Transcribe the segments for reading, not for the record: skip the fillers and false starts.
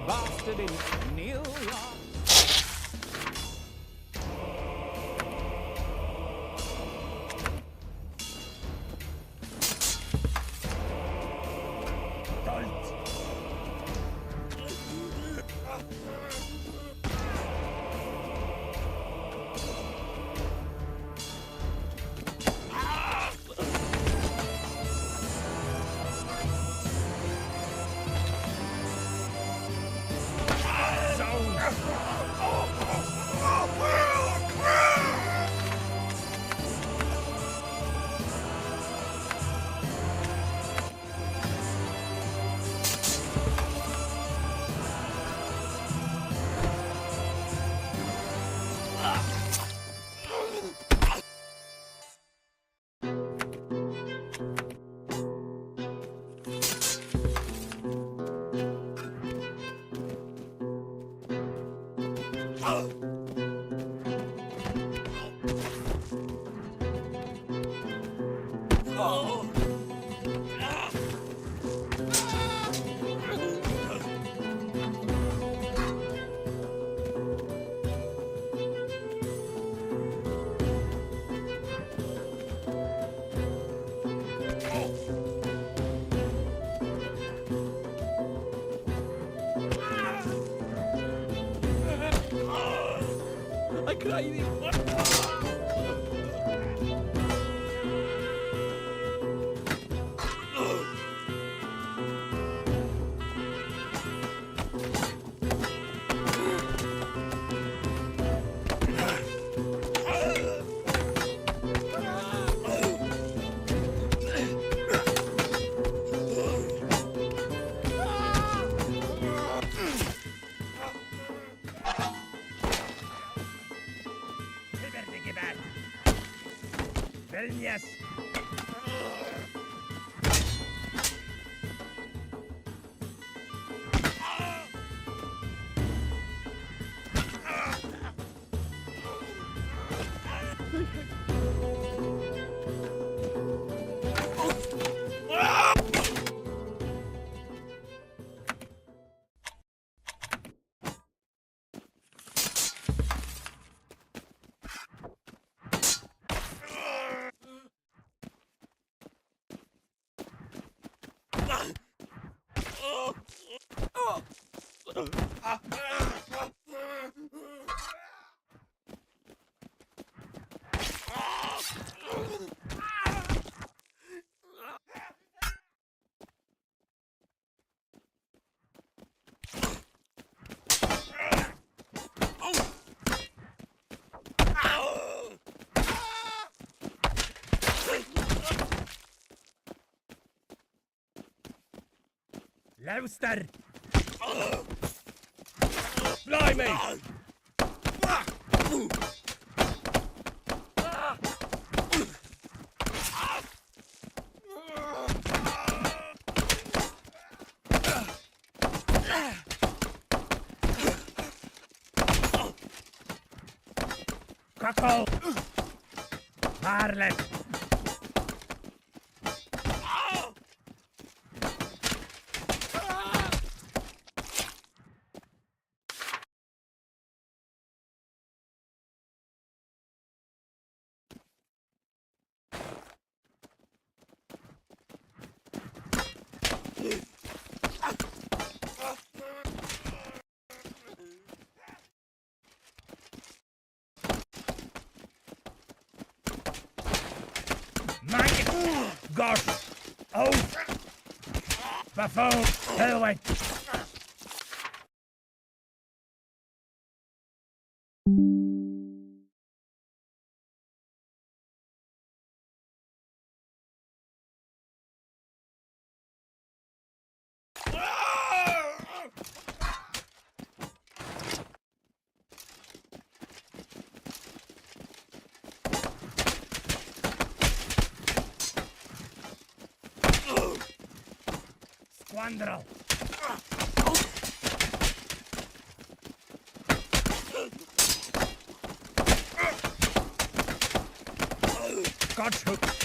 bastard in New York. I cried. Yes. Luister! Blimey! Kakao! Harlet! Gosh! Oh! Buffo! Get away! Squandro! God's hook!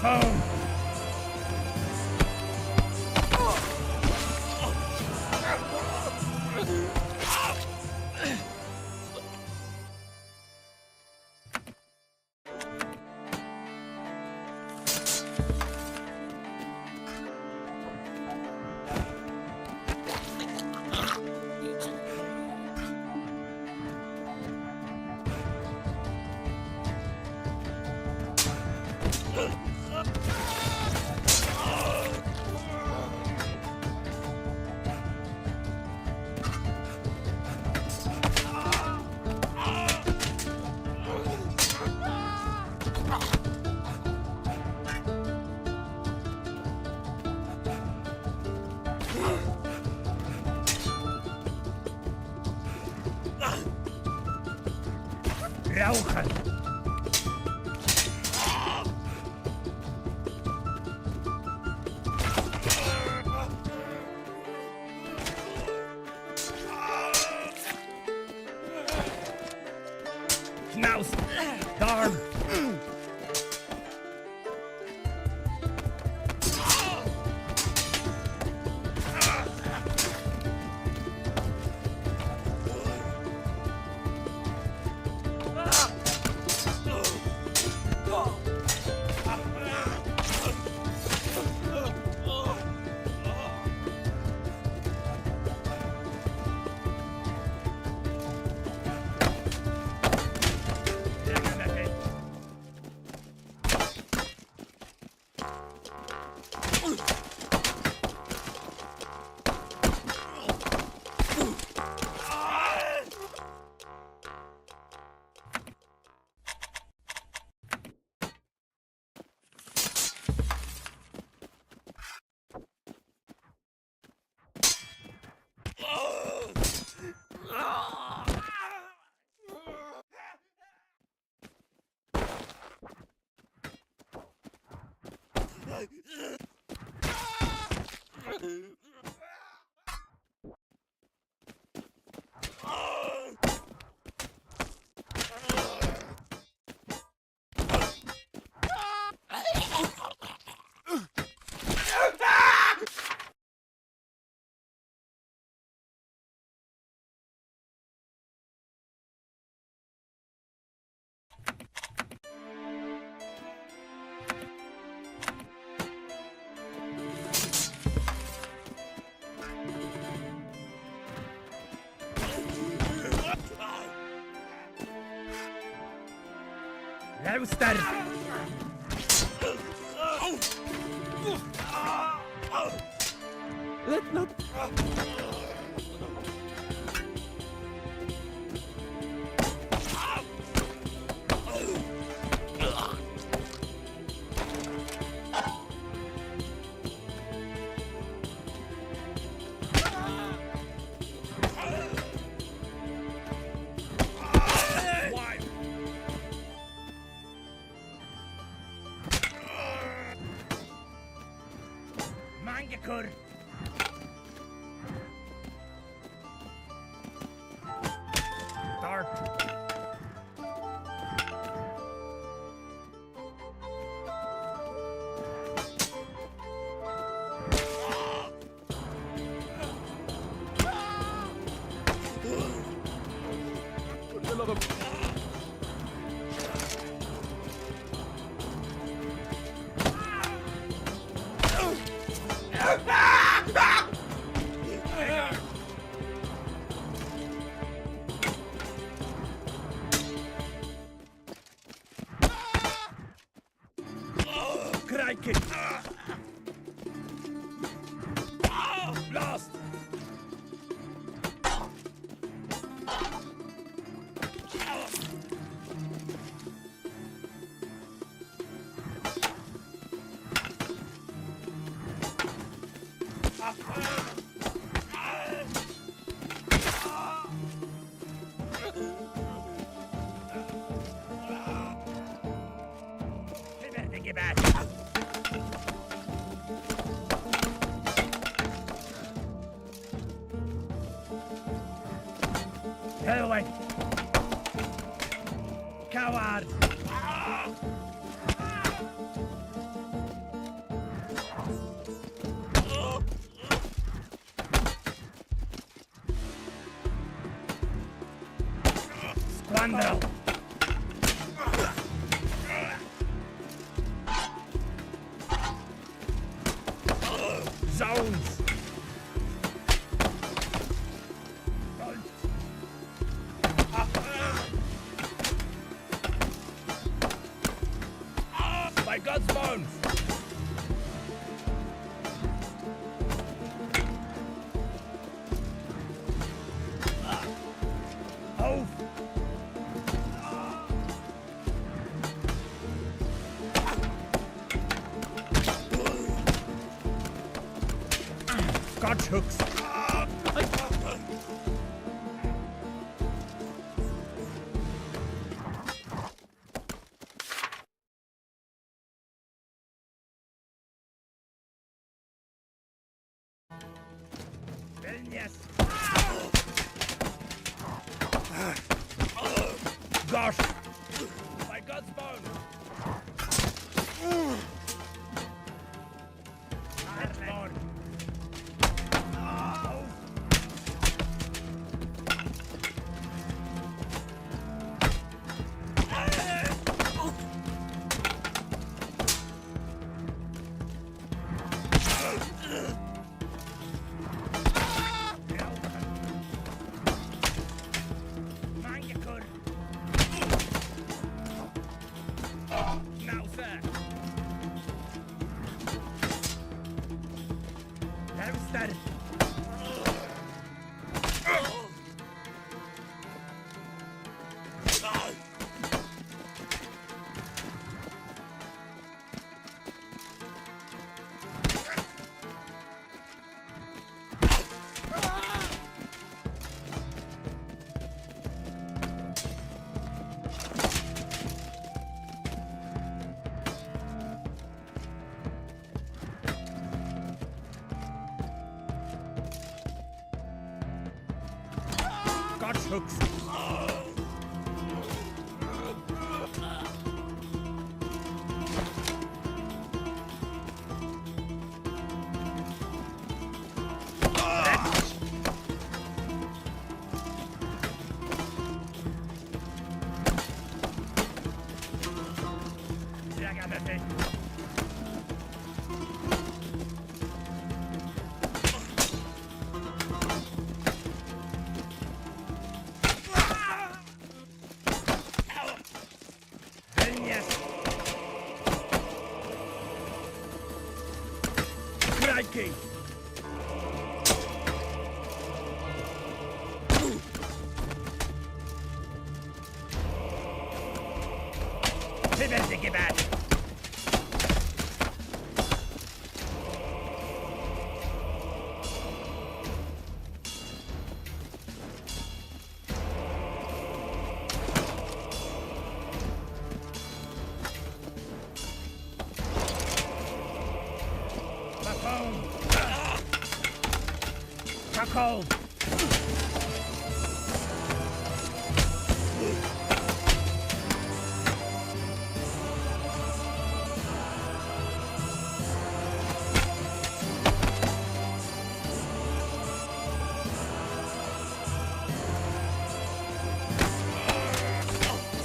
Buffon! Rauchen! Knaus! Darm! Lauster! Let not. Mangekur! Dart! For the love of... Crikey! Blast! Get back! Hell away! Coward! Quandro. Zones. By God's bones. Auf. Scotch hooks. Vilnius. Gosh. My God's bone. God's bone. Mangakur. Now, sir. Rooster. Scotch hooks. Jagadete. Vilnius. Crikey. Pivot, give back. Cold.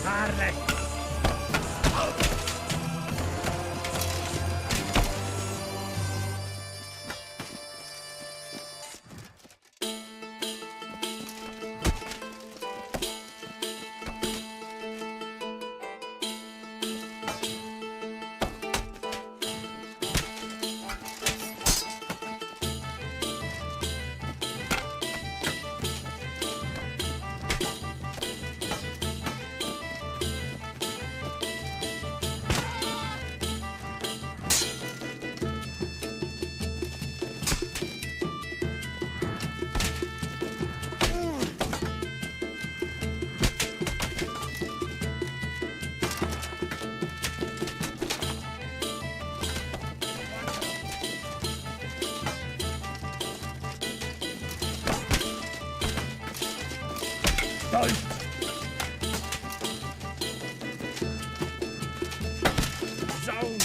Harley. Stolz. Zone.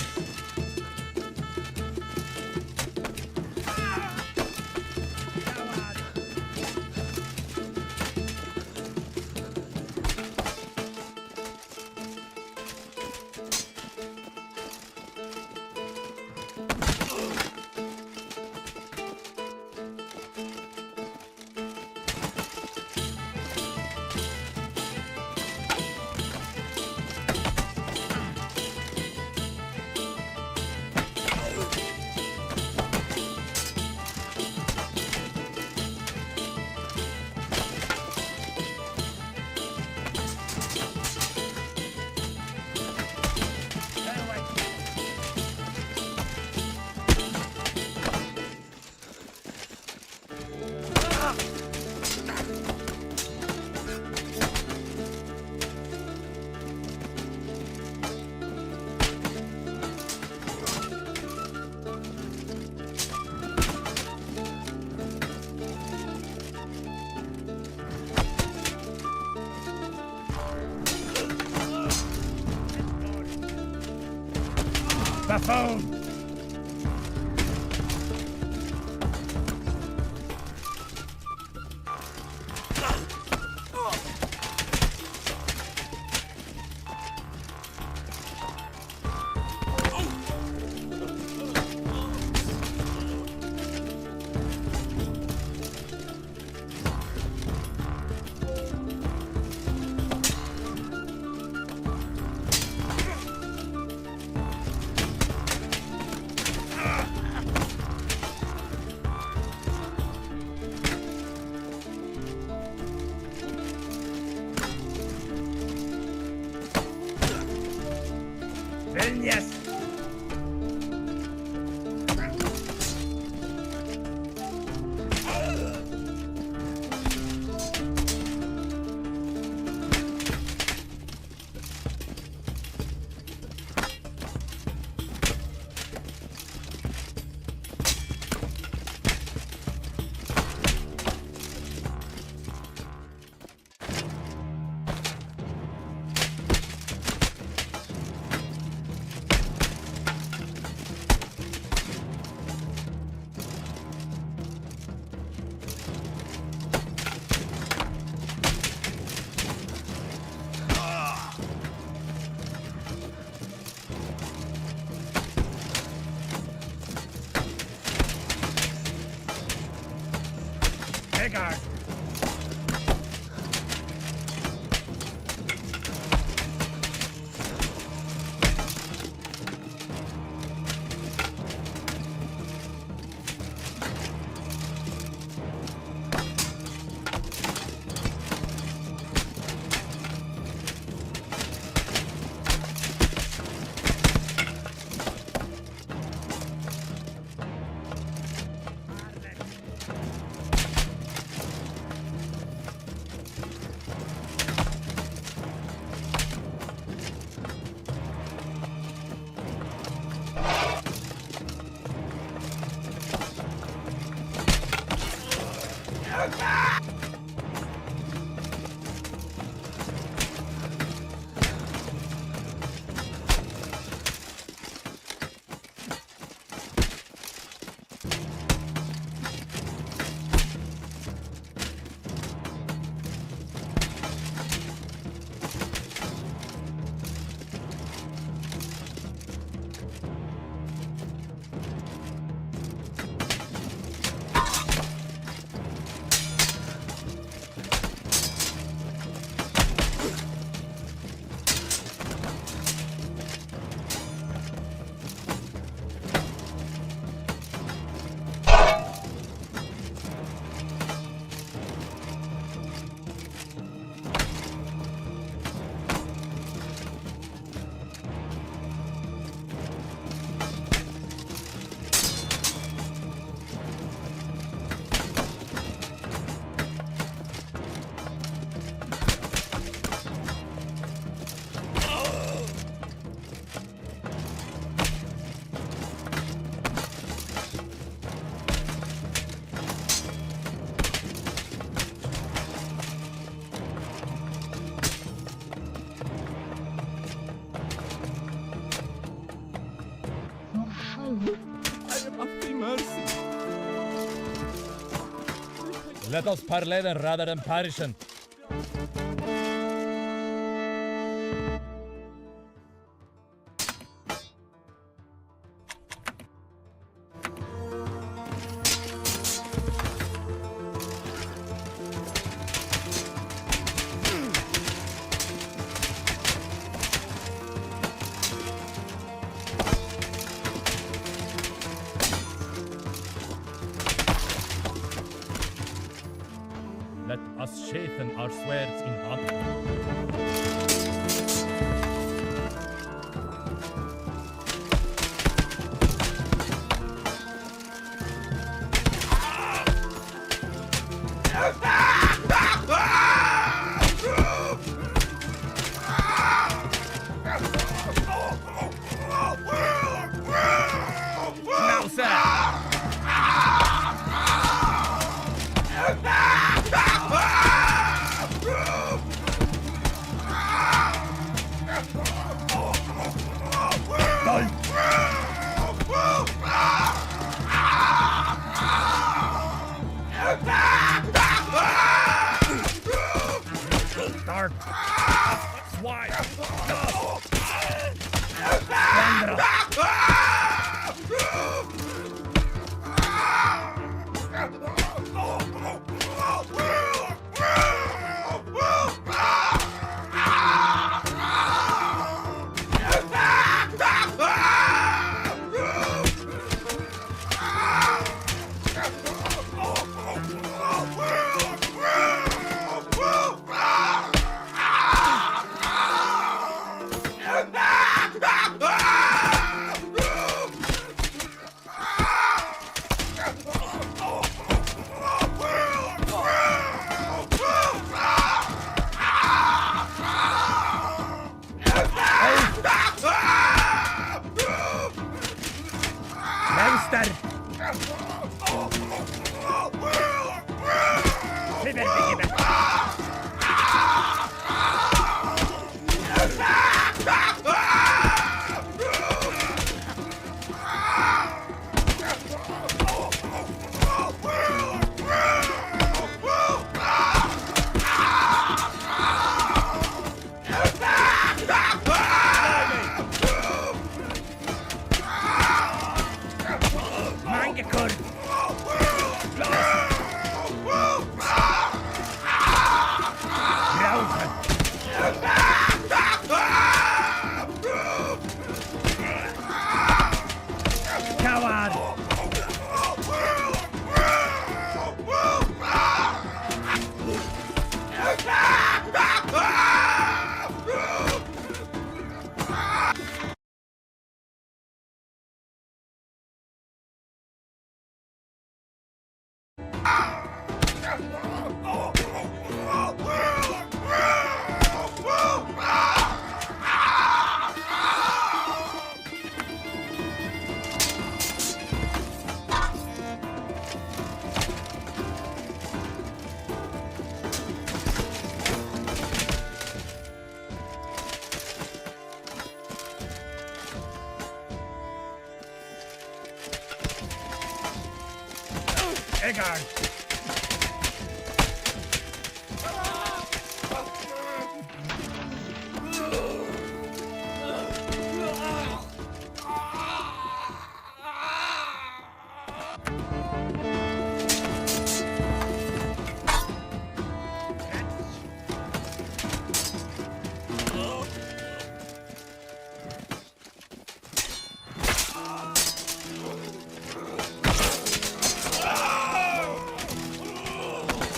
buffoon! Vilnius! Haggard! I am of thee mercy. Let us parley rather than perishen. Let us sheathen our swords in honor. Now, sir! Eggard! Swine! Dust! Wanderer! Monster! Syberty gibi! Mangekur! Grausen! Coward! Eggard!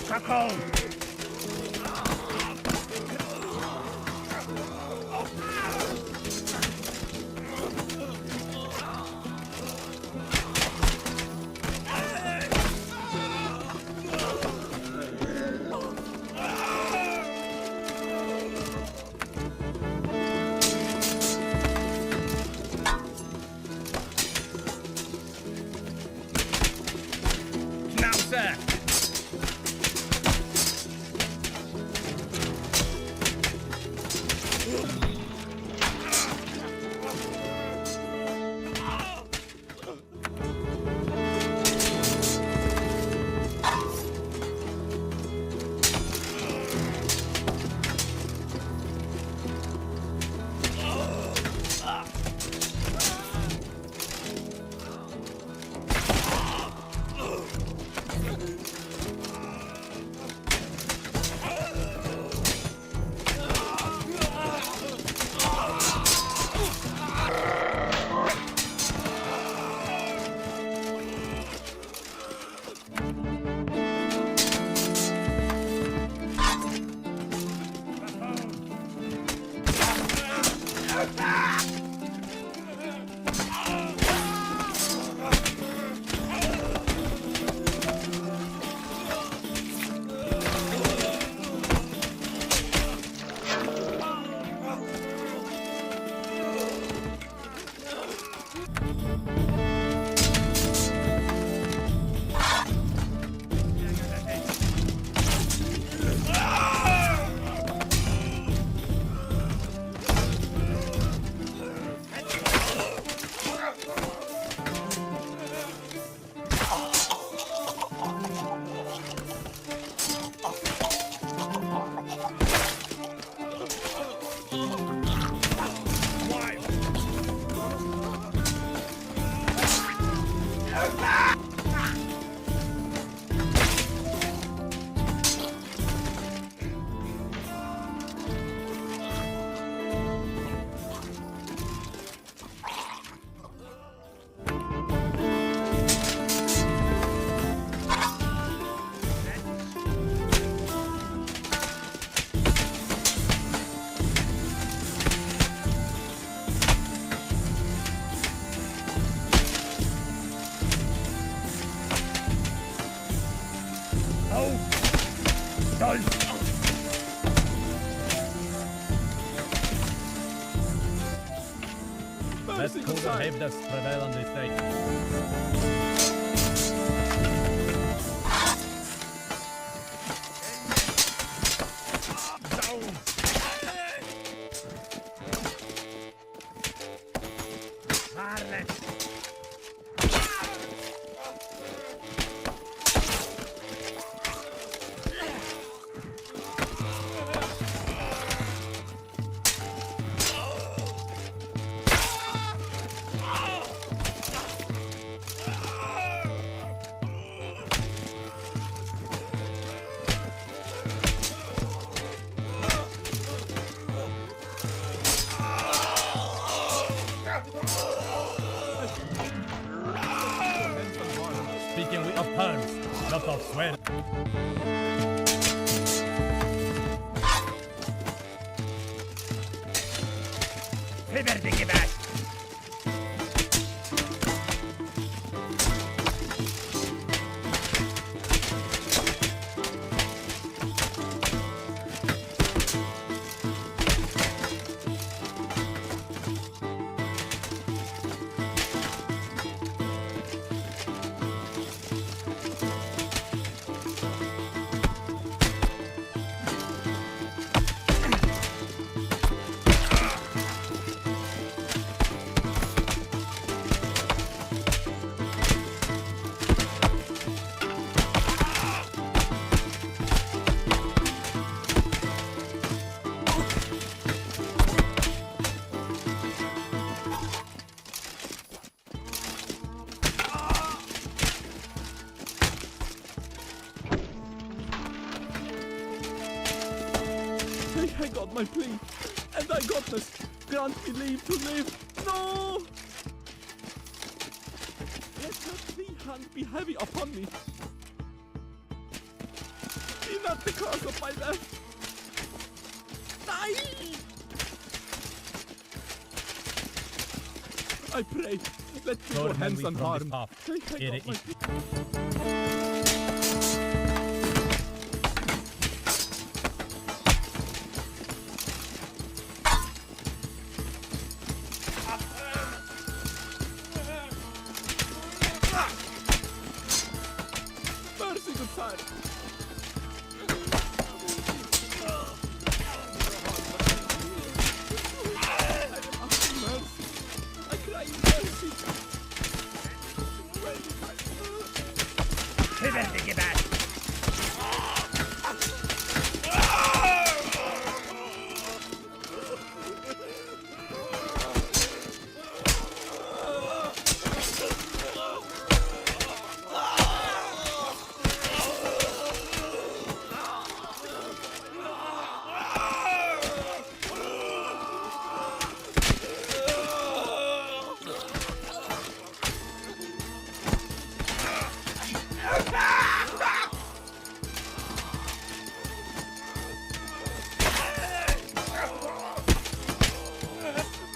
Stockholm! Schnauze! Let goede hävdas prevailande state. Varlet. Speaking of terms, not of swear. Fiberde gebärt. I got my plea, and I got this. Grant me leave to live. No! Let not thee hand be heavy upon me. Be not the cause of my death. Die! I pray, let me go Lord, hence we from this unharmed. path. I Ere got my is- plea. Mercy, good sire. I cry mercy. Fiberde gebärt.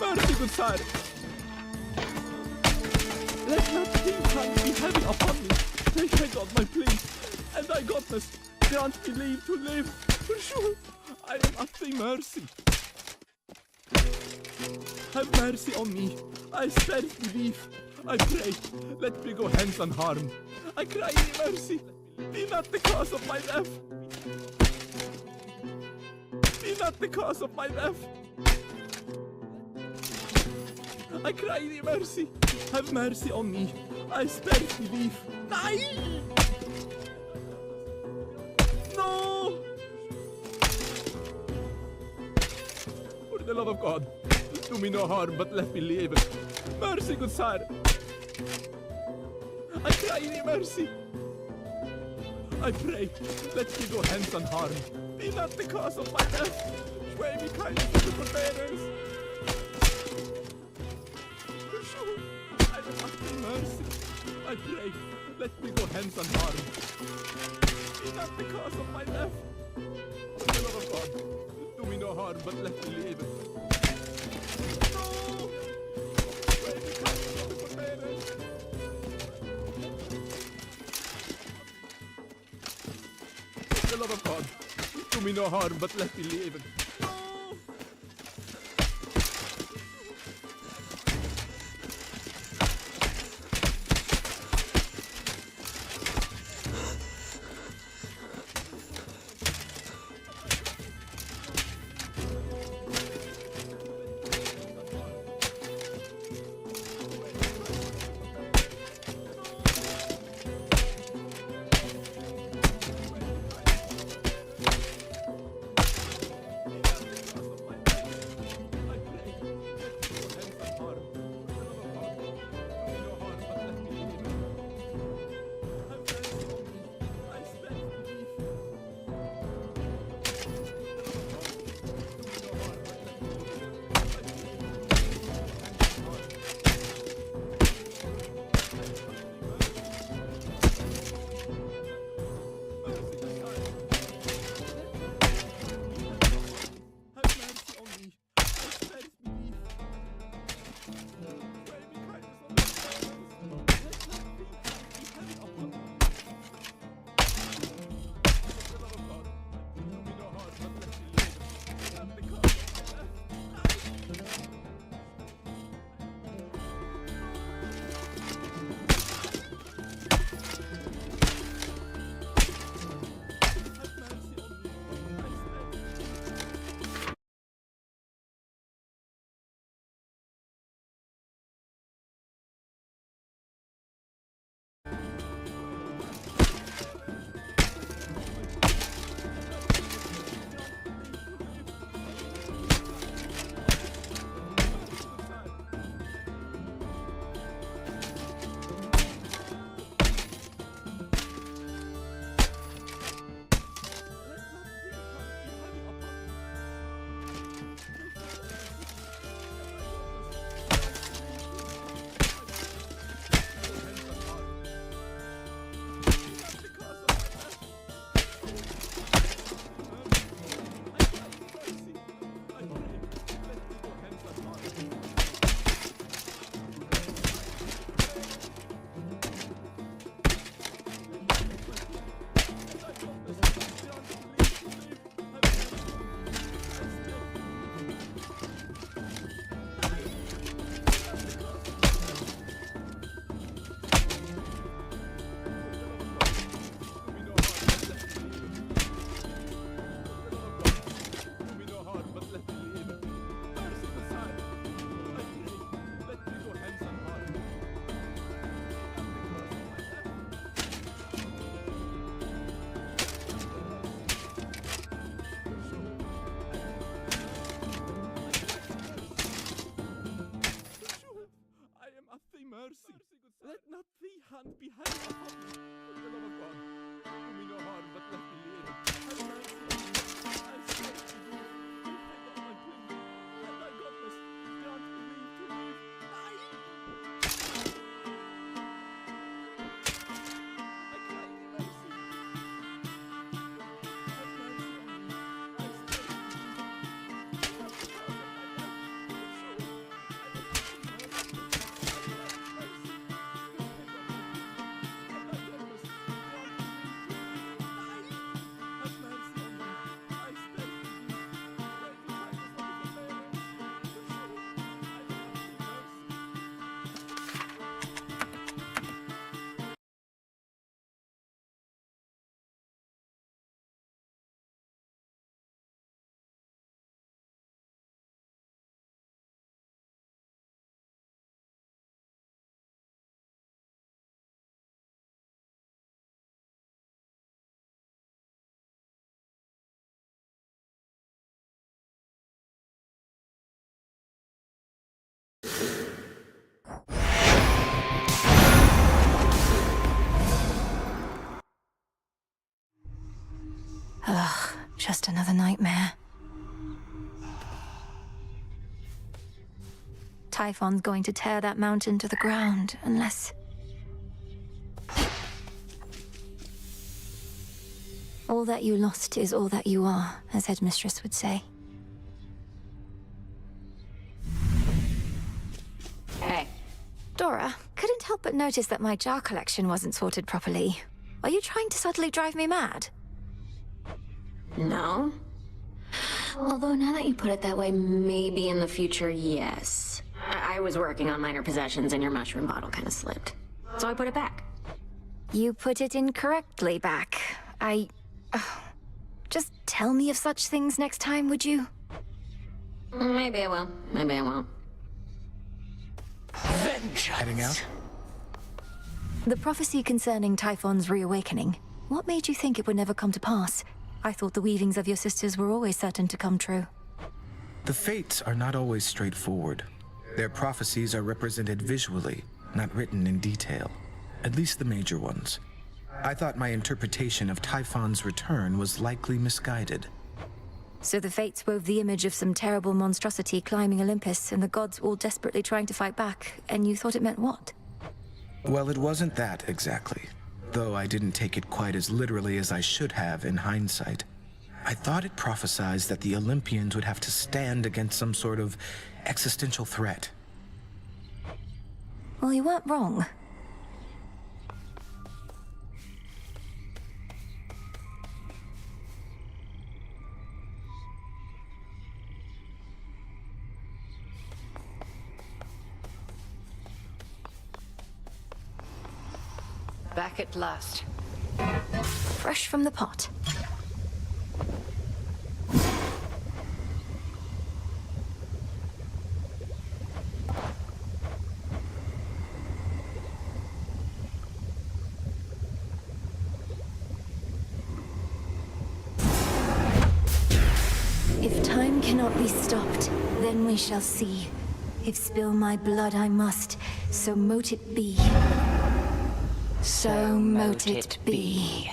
Mercy, good sire. Let not these hands be heavy upon me. Take I got my plea, and I got this. Grant me leave to live. For sure, I am at thy mercy. Have mercy on me. I spare belief. I pray, let me go hence unharmed. I cry thee mercy. Be not the cause of my death. Be not the cause of my death. I cry thee mercy. Have mercy on me. I spare belief. Die! No! For the love of God, do me no harm, but let me live. Mercy, good sire. I cry thee mercy. I pray, let me go hence unharmed. Be not the cause of my death. Show me kindness to the forbearers. For sure, I am at thy mercy. I pray, let me go hence unharmed. Be not the cause of my death. For the love of God, do me no harm, but let me live. No! Show me kindness to the forbearers. For the love of God, do me no harm, but let me live. No! Just another nightmare. Typhon's going to tear that mountain to the ground, unless... All that you lost is all that you are, as Headmistress would say. Hey. Dora, couldn't help but notice that my jar collection wasn't sorted properly. Are you trying to subtly drive me mad? No? Although now that you put it that way, maybe in the future, yes. I was working on minor possessions and your mushroom bottle kind of slipped. So I put it back. You put it incorrectly back. Just tell me of such things next time, would you? Maybe I will. Maybe I won't. Heading out? The prophecy concerning Typhon's reawakening. What made you think it would never come to pass? I thought the weavings of your sisters were always certain to come true. The fates are not always straightforward. Their prophecies are represented visually, not written in detail. At least the major ones. I thought my interpretation of Typhon's return was likely misguided. So the fates wove the image of some terrible monstrosity climbing Olympus, and the gods all desperately trying to fight back, and you thought it meant what? Well, it wasn't that exactly. Though I didn't take it quite as literally as I should have in hindsight. I thought it prophesied that the Olympians would have to stand against some sort of existential threat. Well, you weren't wrong. Back at last. Fresh from the pot. If time cannot be stopped, then we shall see. If spill my blood I must, so mote it be. So mote it be.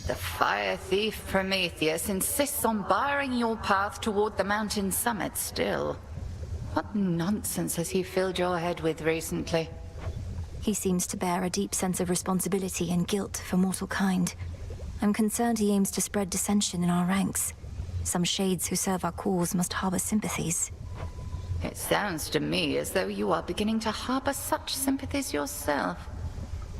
The fire thief Prometheus insists on barring your path toward the mountain summit still. What nonsense has he filled your head with recently? He seems to bear a deep sense of responsibility and guilt for mortal kind. I'm concerned he aims to spread dissension in our ranks. Some shades who serve our cause must harbor sympathies. It sounds to me as though you are beginning to harbor such sympathies yourself.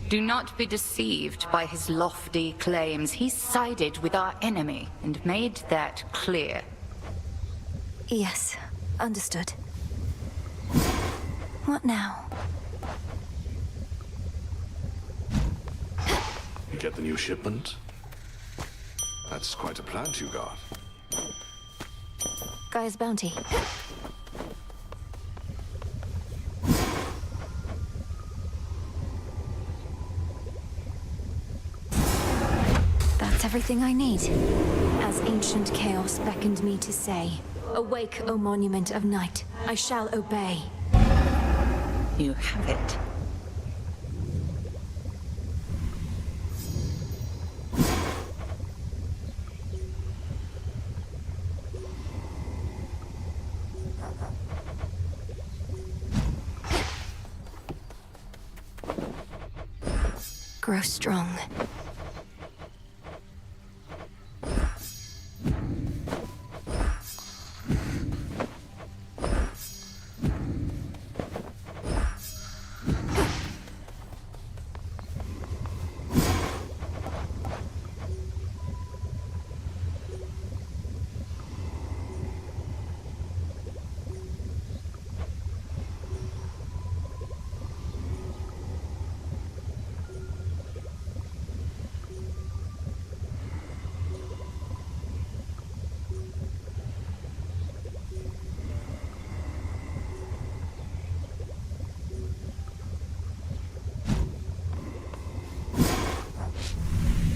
Do not be deceived by his lofty claims. He sided with our enemy and made that clear. Yes, understood. What now? You get the new shipment? That's quite a plant you got. Gaia's bounty. That's everything I need. As ancient chaos beckoned me to say, awake, O monument of night. I shall obey. You have it. Grow strong.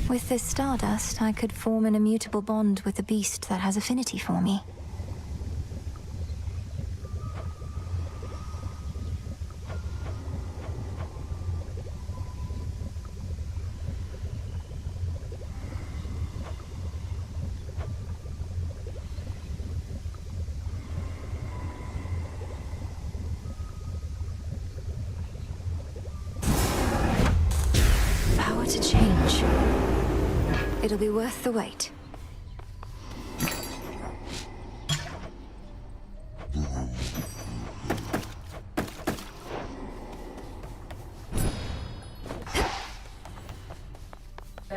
With this stardust, I could form an immutable bond with the beast that has affinity for me. it'll be worth the wait.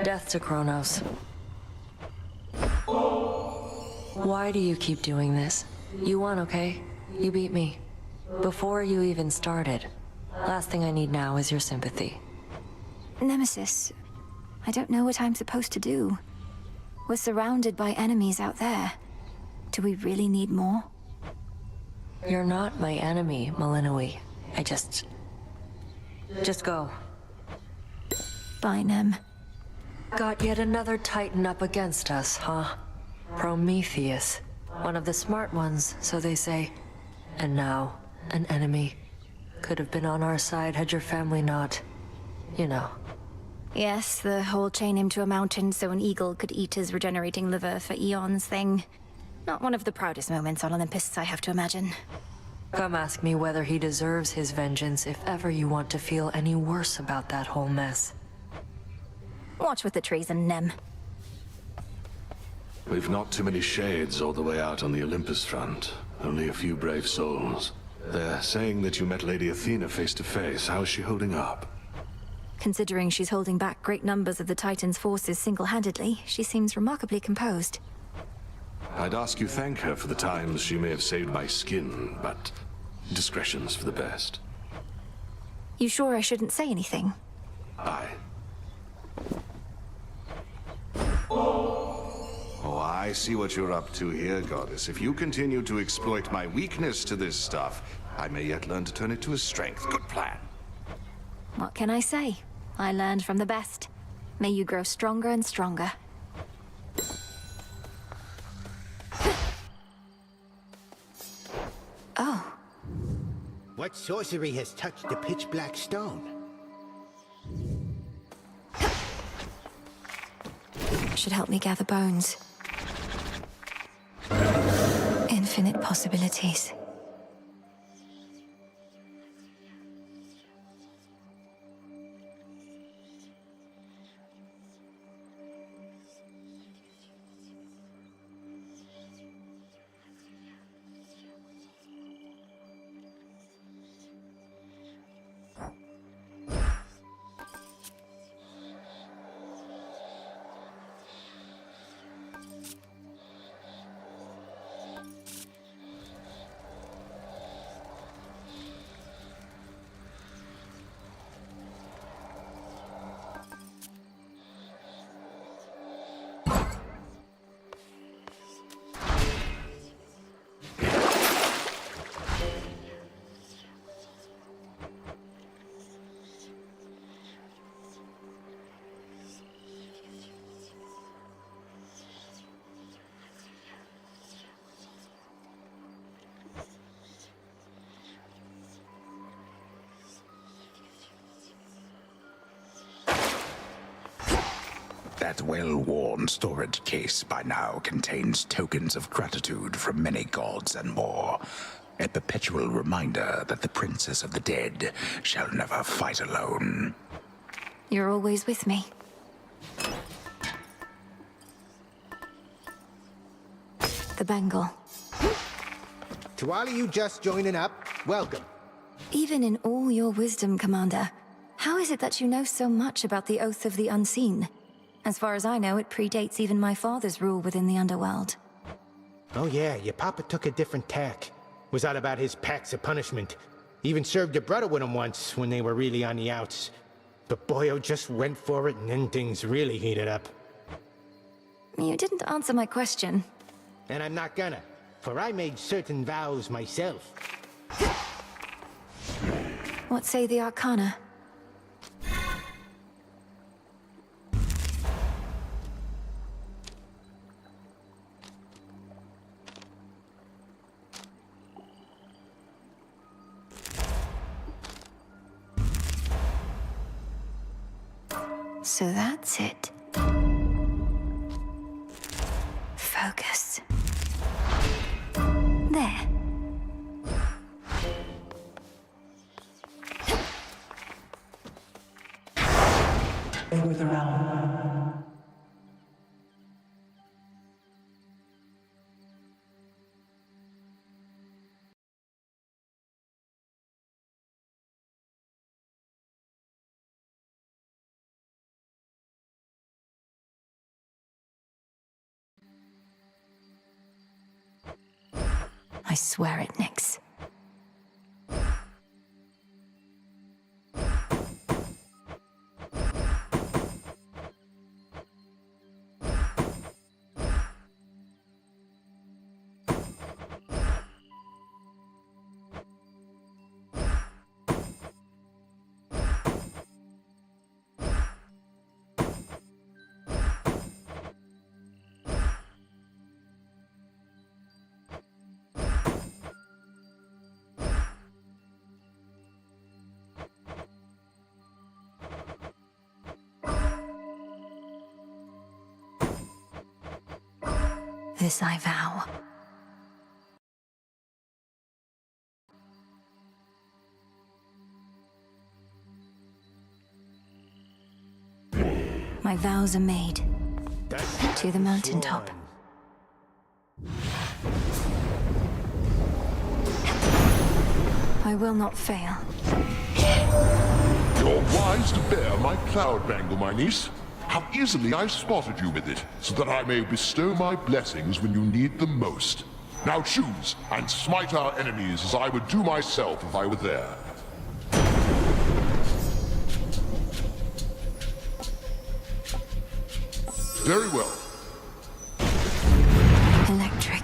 Death to Kronos. Why do you keep doing this? You won, okay? You beat me. Before you even started. Last thing I need now is your sympathy. Nemesis, I don't know what I'm supposed to do. We're surrounded by enemies out there. Do we really need more? You're not my enemy, Malinois. Just go. Bye, Nem. Got yet another Titan up against us, huh? Prometheus. One of the smart ones, so they say. And now, an enemy. Could have been on our side had your family not... you know. Yes, the whole chain him to a mountain so an eagle could eat his regenerating liver for eons thing. Not one of the proudest moments on Olympus, I have to imagine. Come ask me whether he deserves his vengeance if ever you want to feel any worse about that whole mess. Watch with the treason, Nem. We've not too many shades all the way out on the Olympus front. Only a few brave souls. They're saying that you met Lady Athena face to face. How is she holding up? Considering she's holding back great numbers of the Titan's forces single-handedly, she seems remarkably composed. I'd ask you thank her for the times she may have saved my skin, but discretion's for the best. You sure I shouldn't say anything? Aye. Oh, I see what you're up to here, Goddess. If you continue to exploit my weakness to this stuff, I may yet learn to turn it to a strength. Good plan. What can I say? I learned from the best. May you grow stronger and stronger. Oh. What sorcery has touched the pitch-black stone? Should help me gather bones. Infinite possibilities. That well-worn storage case by now contains tokens of gratitude from many gods and more. A perpetual reminder that the Princess of the Dead shall never fight alone. You're always with me. The Bengal. To all of you just joining up, welcome. Even in all your wisdom, Commander, how is it that you know so much about the Oath of the Unseen? As far as I know, it predates even my father's rule within the underworld. Oh yeah, your papa took a different tack. Was all about his pacts of punishment. Even served your brother with him once when they were really on the outs. But Boyo just went for it and then things really heated up. You didn't answer my question. And I'm not gonna, for I made certain vows myself. What say the Arcana? So that's it. Focus. There. For the realm. I swear it, Nyx. This I vow. My vows are made. To the mountaintop. I will not fail. You're wise to bear my cloud bangle, my niece. How easily I spotted you with it, so that I may bestow my blessings when you need them most. Now choose, and smite our enemies as I would do myself if I were there. Very well. Electric.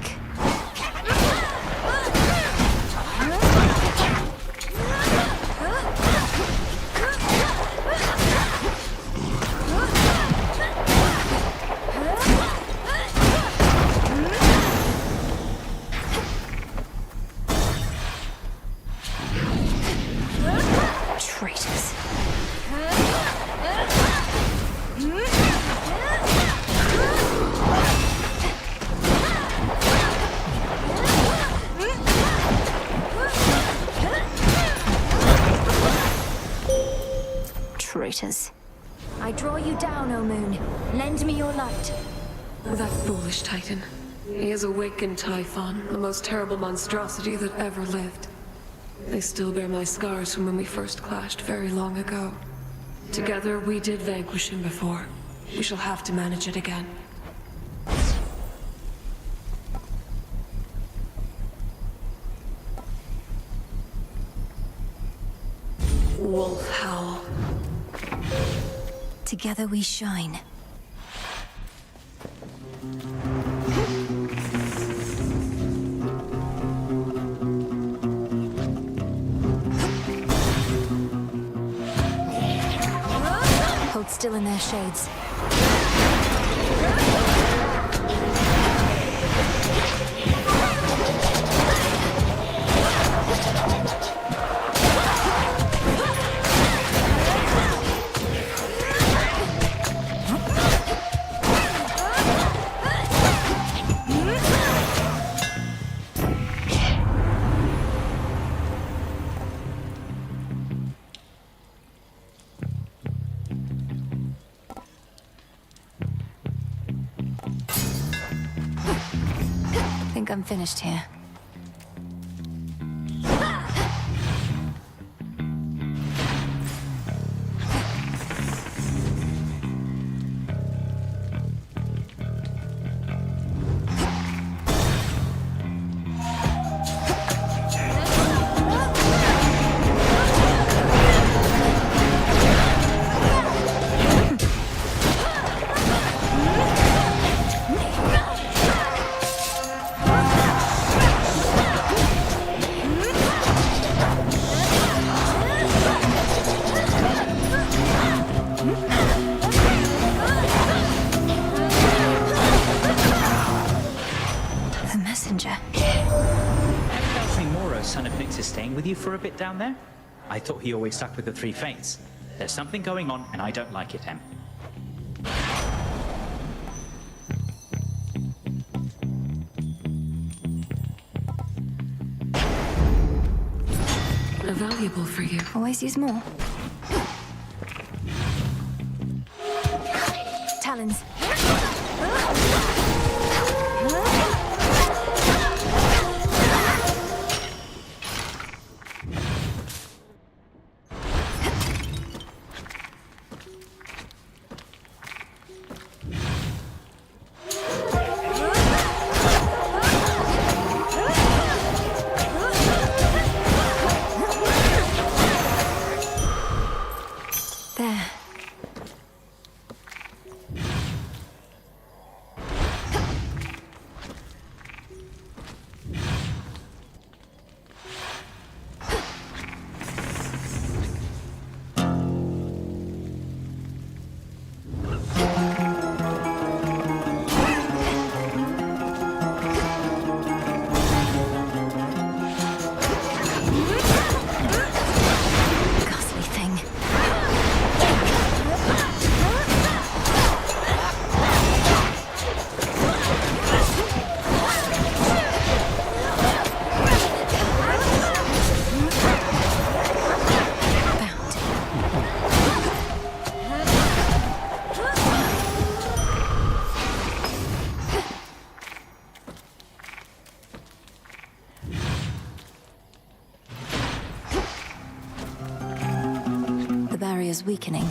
Traitors. Traitors. I draw you down, O Moon. Lend me your light. That foolish Titan. He has awakened Typhon, the most terrible monstrosity that ever lived. They still bear my scars from when we first clashed very long ago. Together, we did vanquish him before. We shall have to manage it again. Wolf Howl. Together we shine. Hold still in their shades. I'm finished here. With you for a bit down there? I thought he always stuck with the three fates. There's something going on, and I don't like it, Em. Valuable for you. Always use more. Talons. barrier's weakening.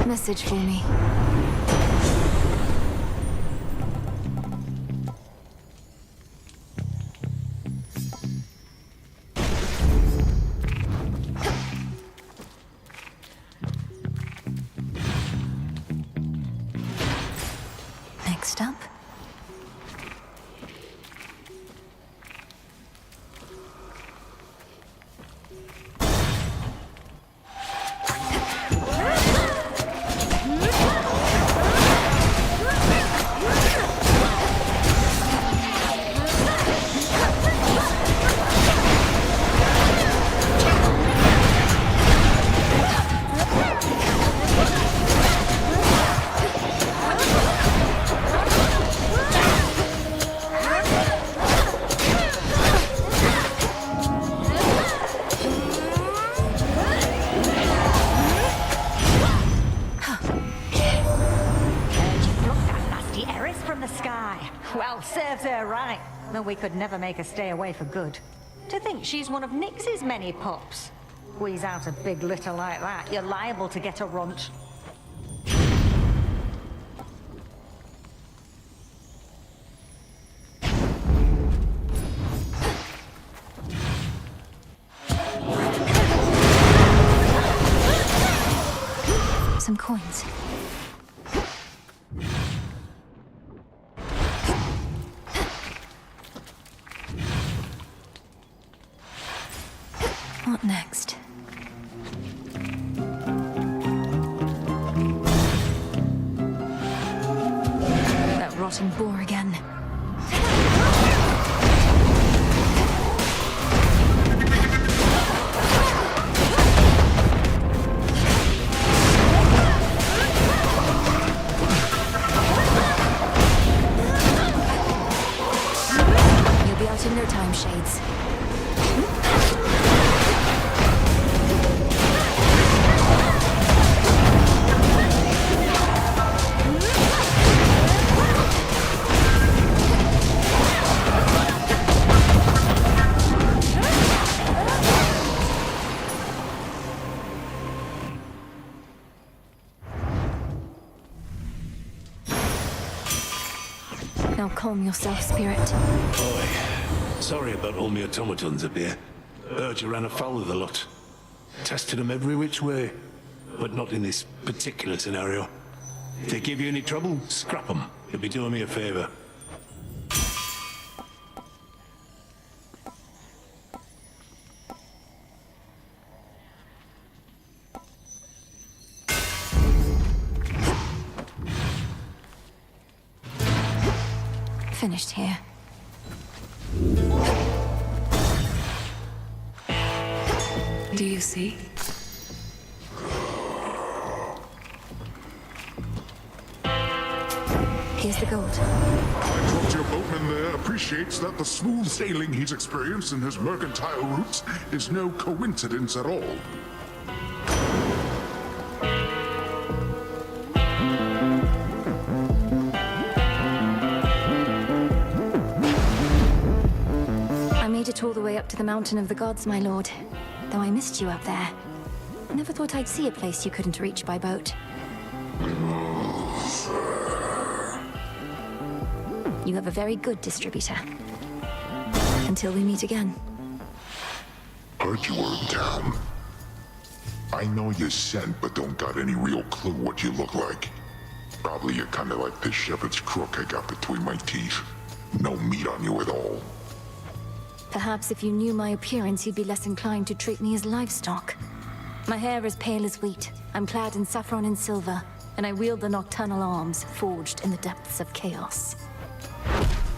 Message for me. Next up. Well, serves her right. Though we could never make her stay away for good. To think she's one of Nyx's many pups. Squeeze out a big litter like that, you're liable to get a runt. Some coins. What next? That rotten boar again. You'll be out in no time, Shades. Now calm yourself, Spirit. Boy, sorry about all my automatons up here. Urge ran afoul of the lot. Tested them every which way, but not in this particular scenario. If they give you any trouble, scrap them. You'll be doing me a favor. Finished here. Do you see? Here's the gold. I trust your boatman there appreciates that the smooth sailing he's experienced in his mercantile routes is no coincidence at all. I made it all the way up to the Mountain of the Gods, my lord. Though I missed you up there. Never thought I'd see a place you couldn't reach by boat. You have a very good distributor. Until we meet again. Heard you were in town. I know you're sent, but don't got any real clue what you look like. Probably you're kinda like this shepherd's crook I got between my teeth. No meat on you at all. Perhaps if you knew my appearance, you'd be less inclined to treat me as livestock. My hair is pale as wheat. I'm clad in saffron and silver, and I wield the nocturnal arms forged in the depths of chaos.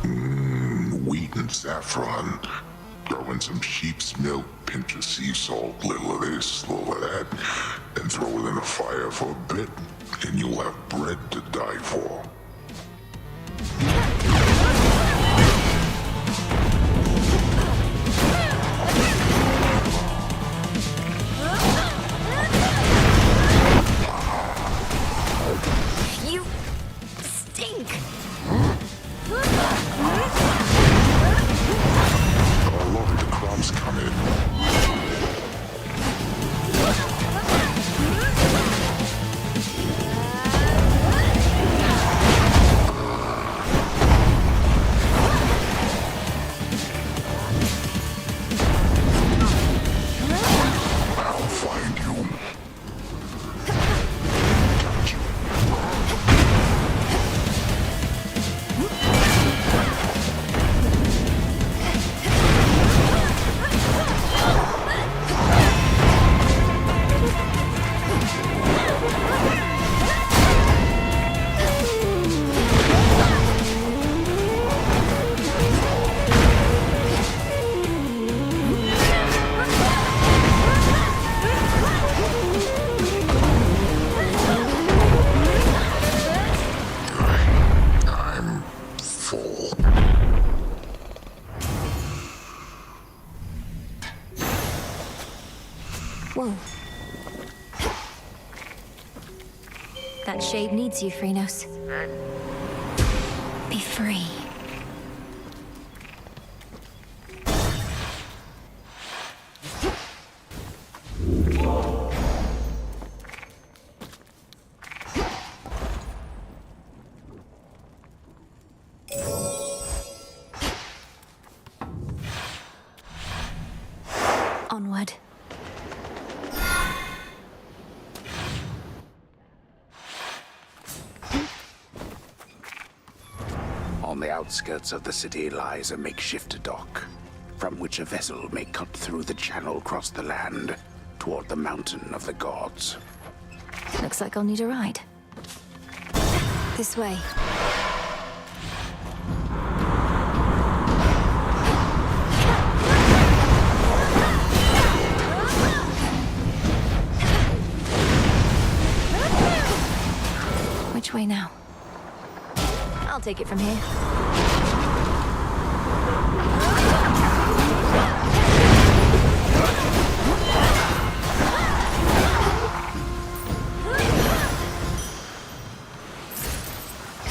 Wheat and saffron. Throw in some sheep's milk, pinch of sea salt, little of this, little of that, and throw it in a fire for a bit, and you'll have bread to die for. You stink! A lot of the crumbs come in. I'll find you. Got you. I'm full. Whoa. That shade needs you, Phrenos. Be free. Onward. On the outskirts of the city lies a makeshift dock, from which a vessel may cut through the channel across the land toward the mountain of the gods. Looks like I'll need a ride. This way. Which way now? I'll take it from here.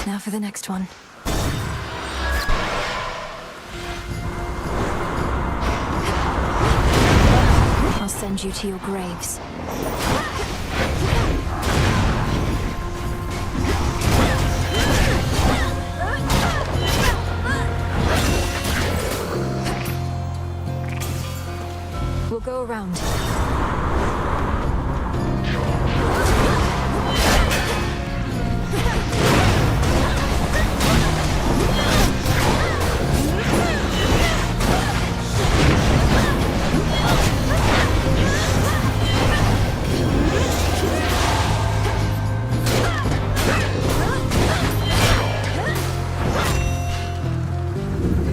Now for the next one. I'll send you to your graves. We'll go around.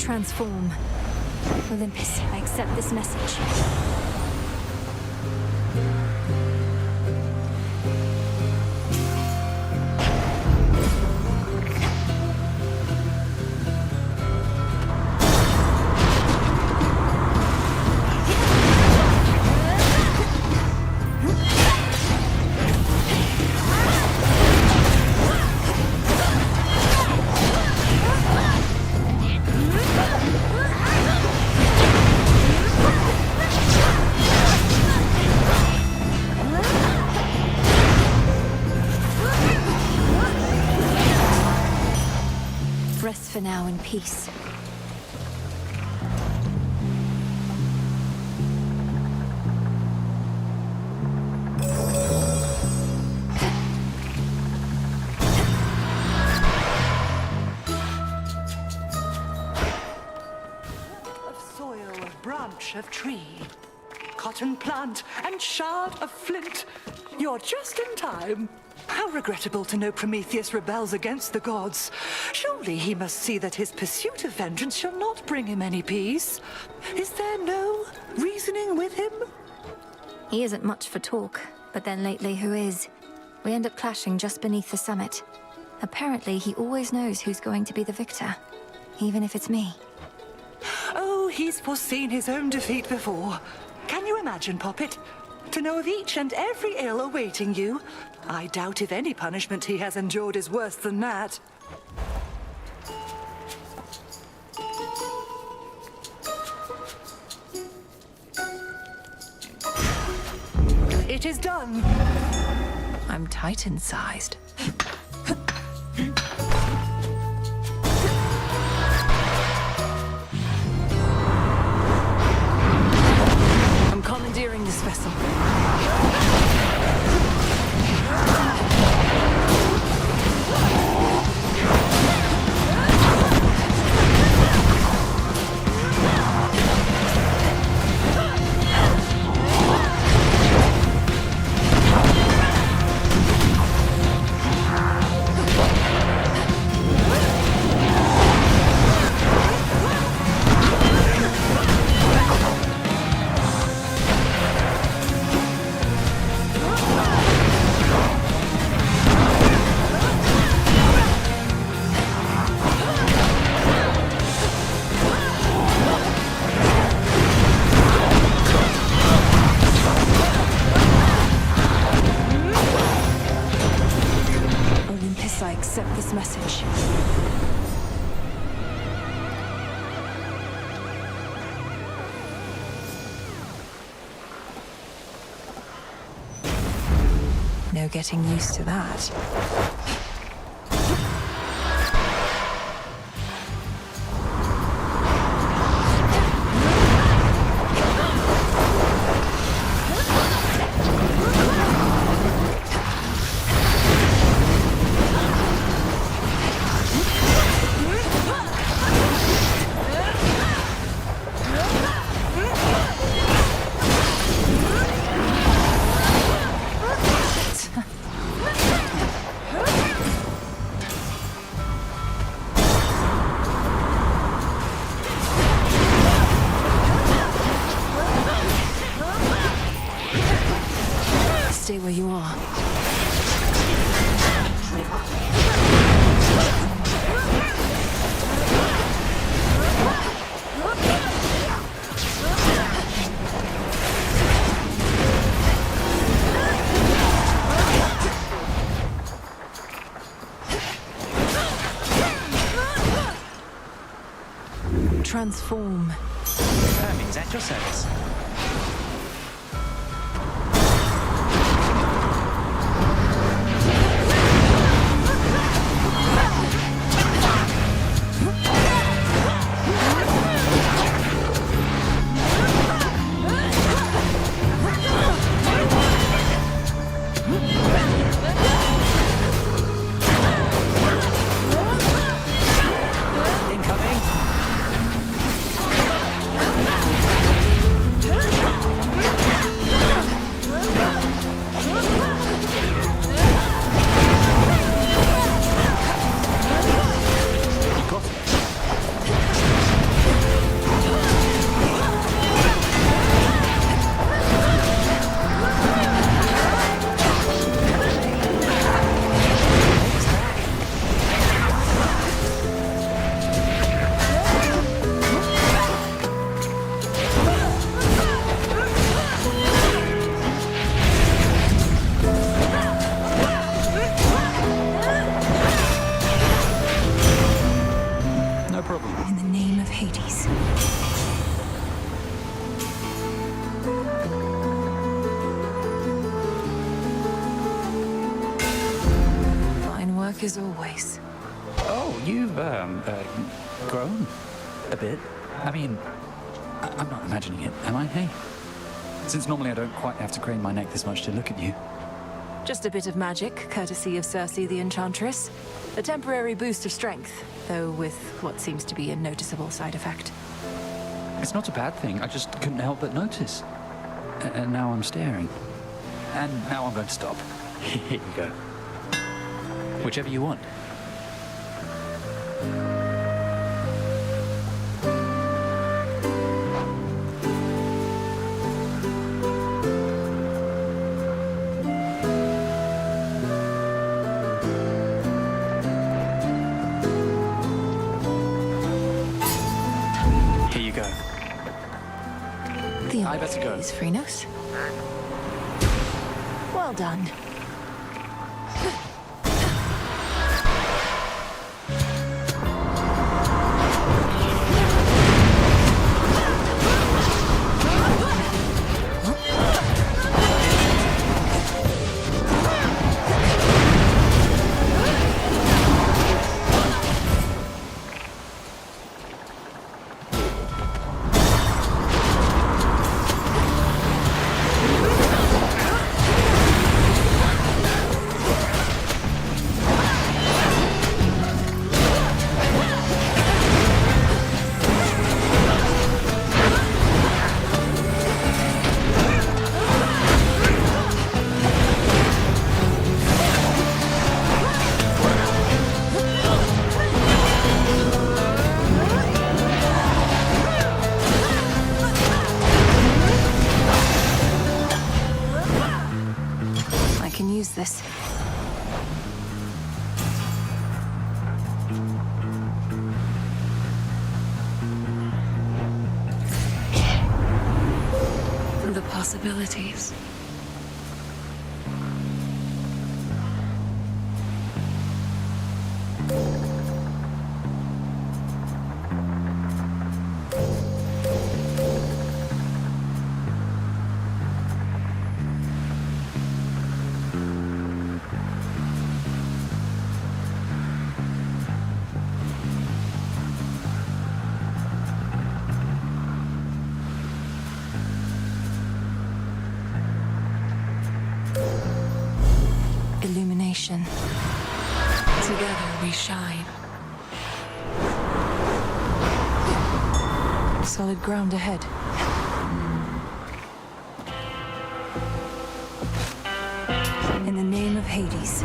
Transform. Olympus, I accept this message. Rest for now in peace. Of soil, of branch, of tree. cotton plant and shard of flint. You're just in time. How regrettable to know Prometheus rebels against the gods. Surely he must see that his pursuit of vengeance shall not bring him any peace. Is there no reasoning with him? He isn't much for talk, but then lately who is? We end up clashing just beneath the summit. Apparently he always knows who's going to be the victor, even if it's me. Oh, he's foreseen his own defeat before. Can you imagine, Poppet? To know of each and every ill awaiting you? I doubt if any punishment he has endured is worse than that. It is done. I'm Titan-sized. I'm commandeering this vessel. I accept this message. No getting used to that. Stay where you are. Transform. Hermes, at your service. In the name of Hades. Fine work as always. Oh, you've, grown a bit. I mean, I'm not imagining it, am I? Hey? Since normally I don't quite have to crane my neck this much to look at you. Just a bit of magic, courtesy of Circe the Enchantress. A temporary boost of strength, though with what seems to be a noticeable side effect. It's not a bad thing, I just couldn't help but notice. And now I'm staring. And now I'm going to stop. Here you go. Whichever you want. Here you go. The I better go. is Phrynos. Well done. I can use this. The possibilities. Illumination. Together we shine. Solid ground ahead. In the name of Hades.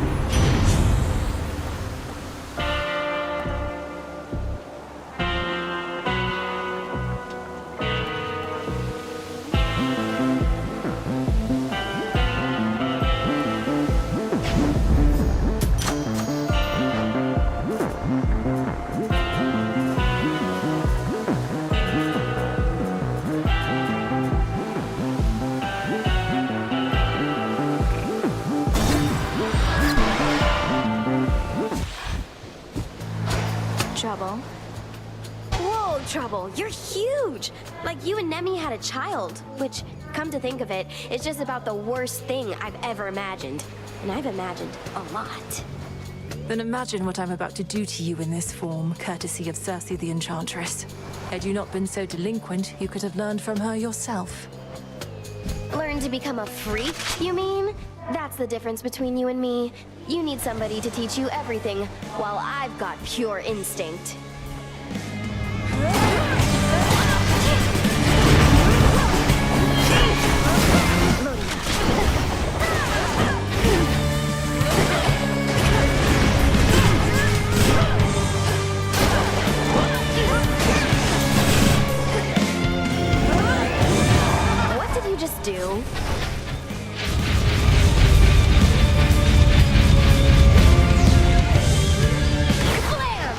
Trouble? Whoa, Trouble, you're huge! Like you and Nemi had a child, which, come to think of it, is just about the worst thing I've ever imagined. And I've imagined a lot. Then imagine what I'm about to do to you in this form, courtesy of Circe the Enchantress. Had you not been so delinquent, you could have learned from her yourself. Learn to become a freak, you mean? That's the difference between you and me. You need somebody to teach you everything, while I've got pure instinct. What did you just do? Blam!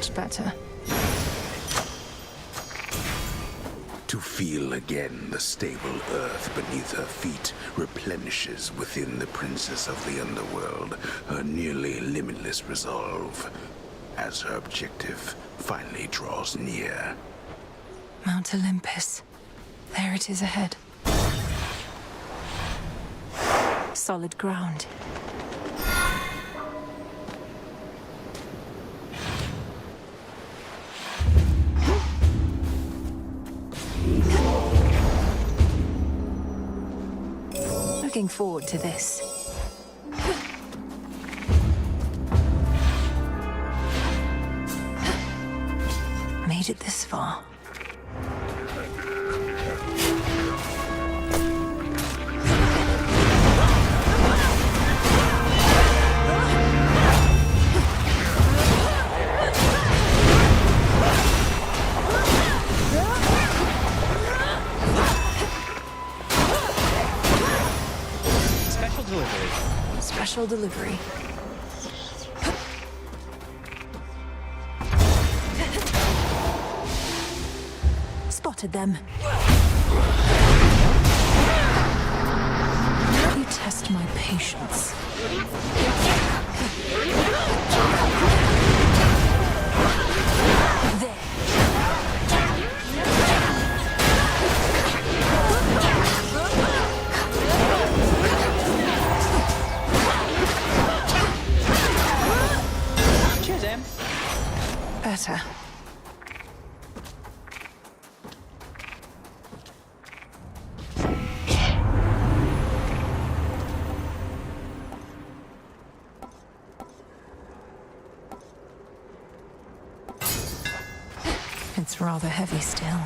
Much better. To feel again the stable earth beneath her feet replenishes within the princess of the underworld her nearly limitless resolve, as her objective finally draws near. Mount Olympus. There it is ahead. Solid ground. Looking forward to this. Made it this far. Special delivery. Spotted them. You test my patience. There. Better. It's rather heavy still.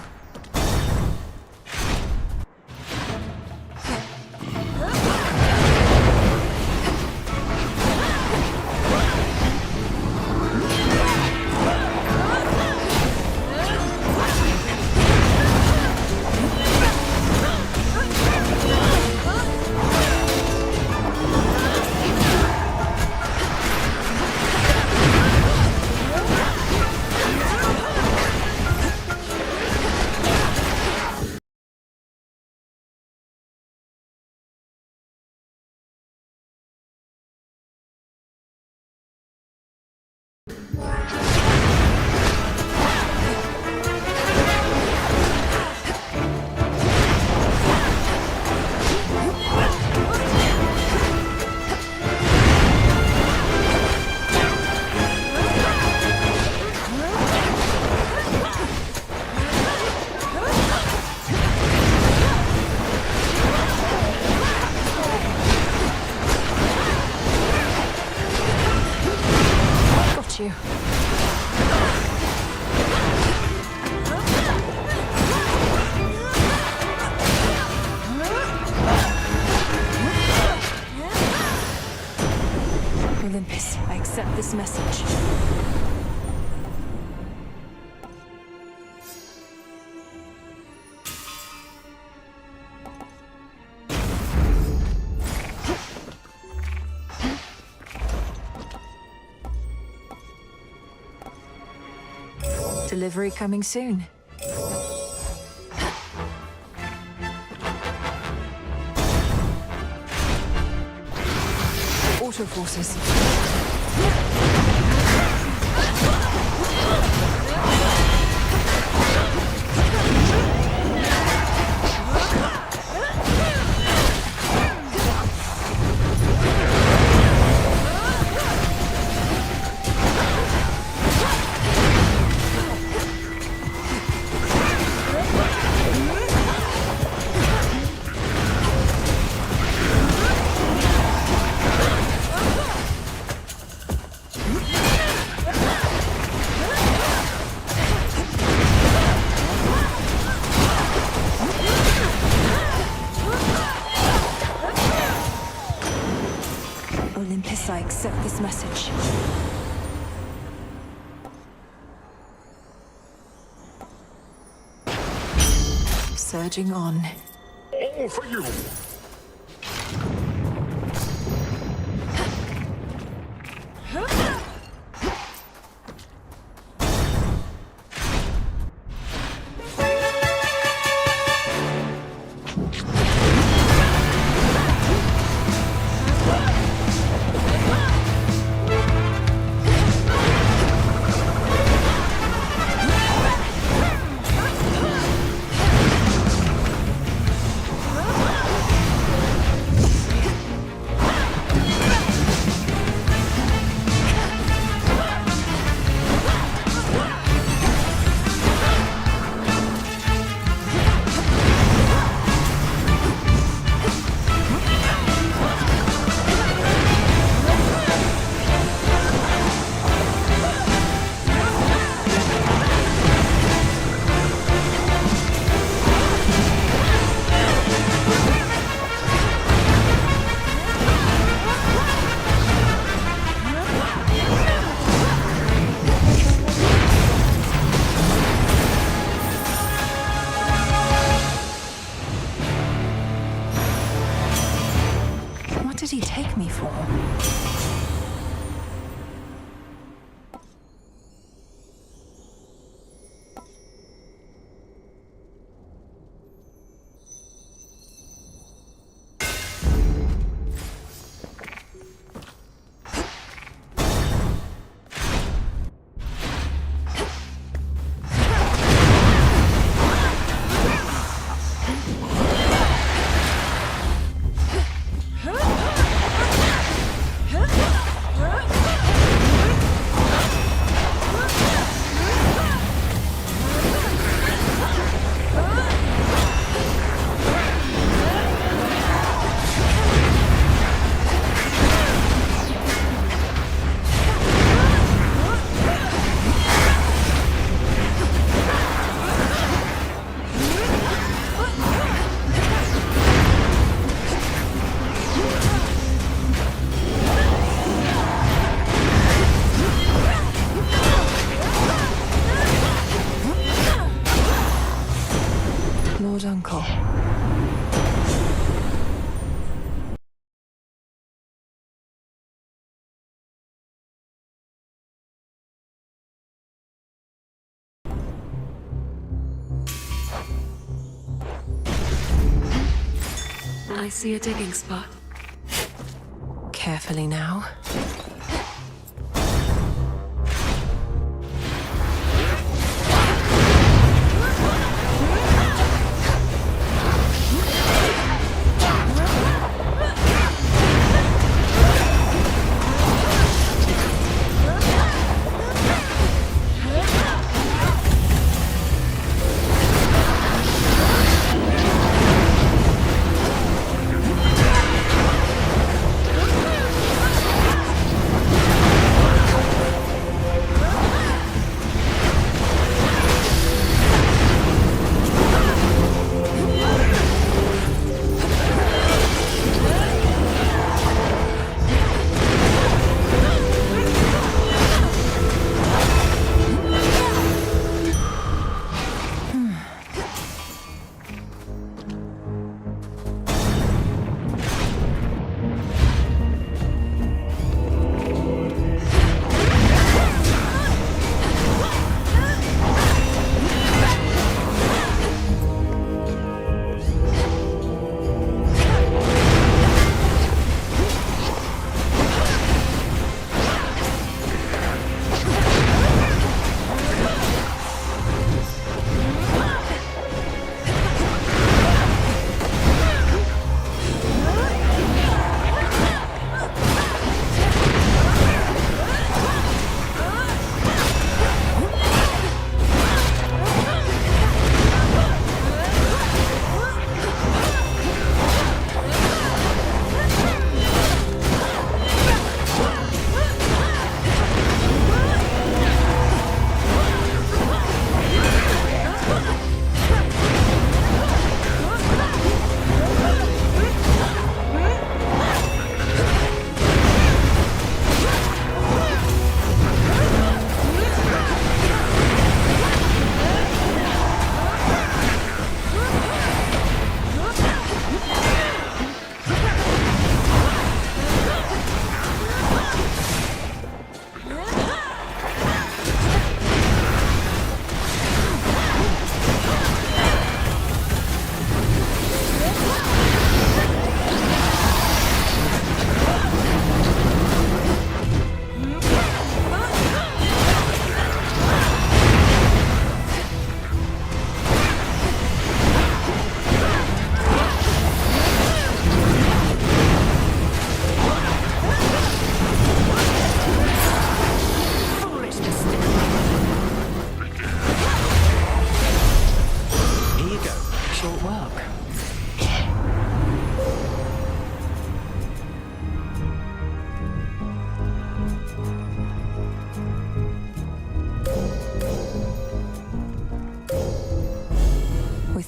You. Olympus, I accept this message. Delivery coming soon. Auto forces. Olympus, I accept this message. Surging on. All for you! I see a digging spot. Carefully now.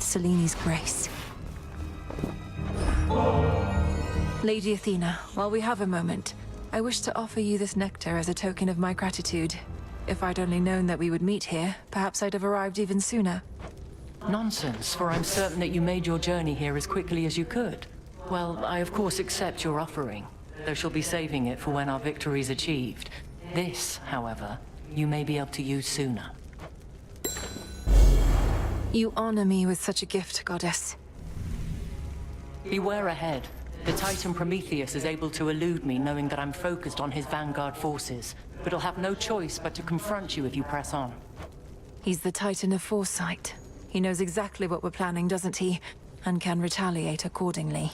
Seleni's grace. Lady Athena, while we have a moment, I wish to offer you this nectar as a token of my gratitude. If I'd only known that we would meet here, perhaps I'd have arrived even sooner. Nonsense, for I'm certain that you made your journey here as quickly as you could. Well, I of course accept your offering, though she'll be saving it for when our victory's achieved. This, however, you may be able to use sooner. You honor me with such a gift, goddess. Beware ahead. The Titan Prometheus is able to elude me, knowing that I'm focused on his vanguard forces, but he'll have no choice but to confront you if you press on. He's the Titan of foresight. He knows exactly what we're planning, doesn't he? And can retaliate accordingly.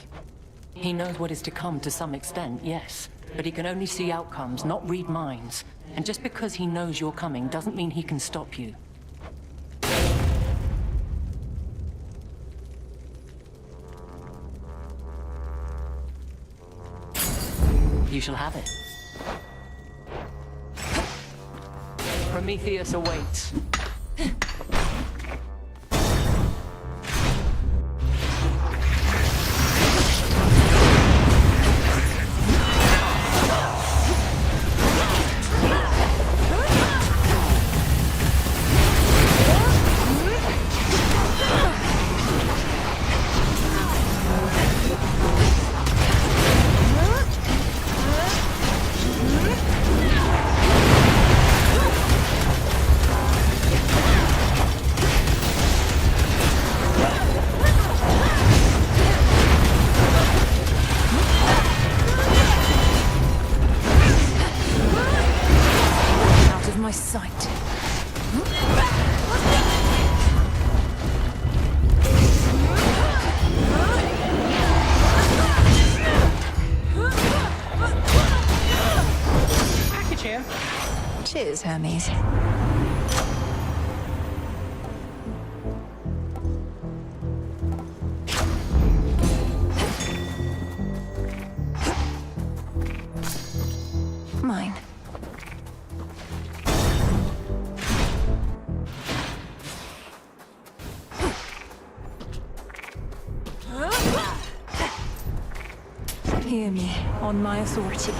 He knows what is to come to some extent, yes. But he can only see outcomes, not read minds. And just because he knows you're coming doesn't mean he can stop you. You shall have it. Prometheus awaits. my sight. Package here. Cheers, Hermes. Mine. Hear me, on my authority.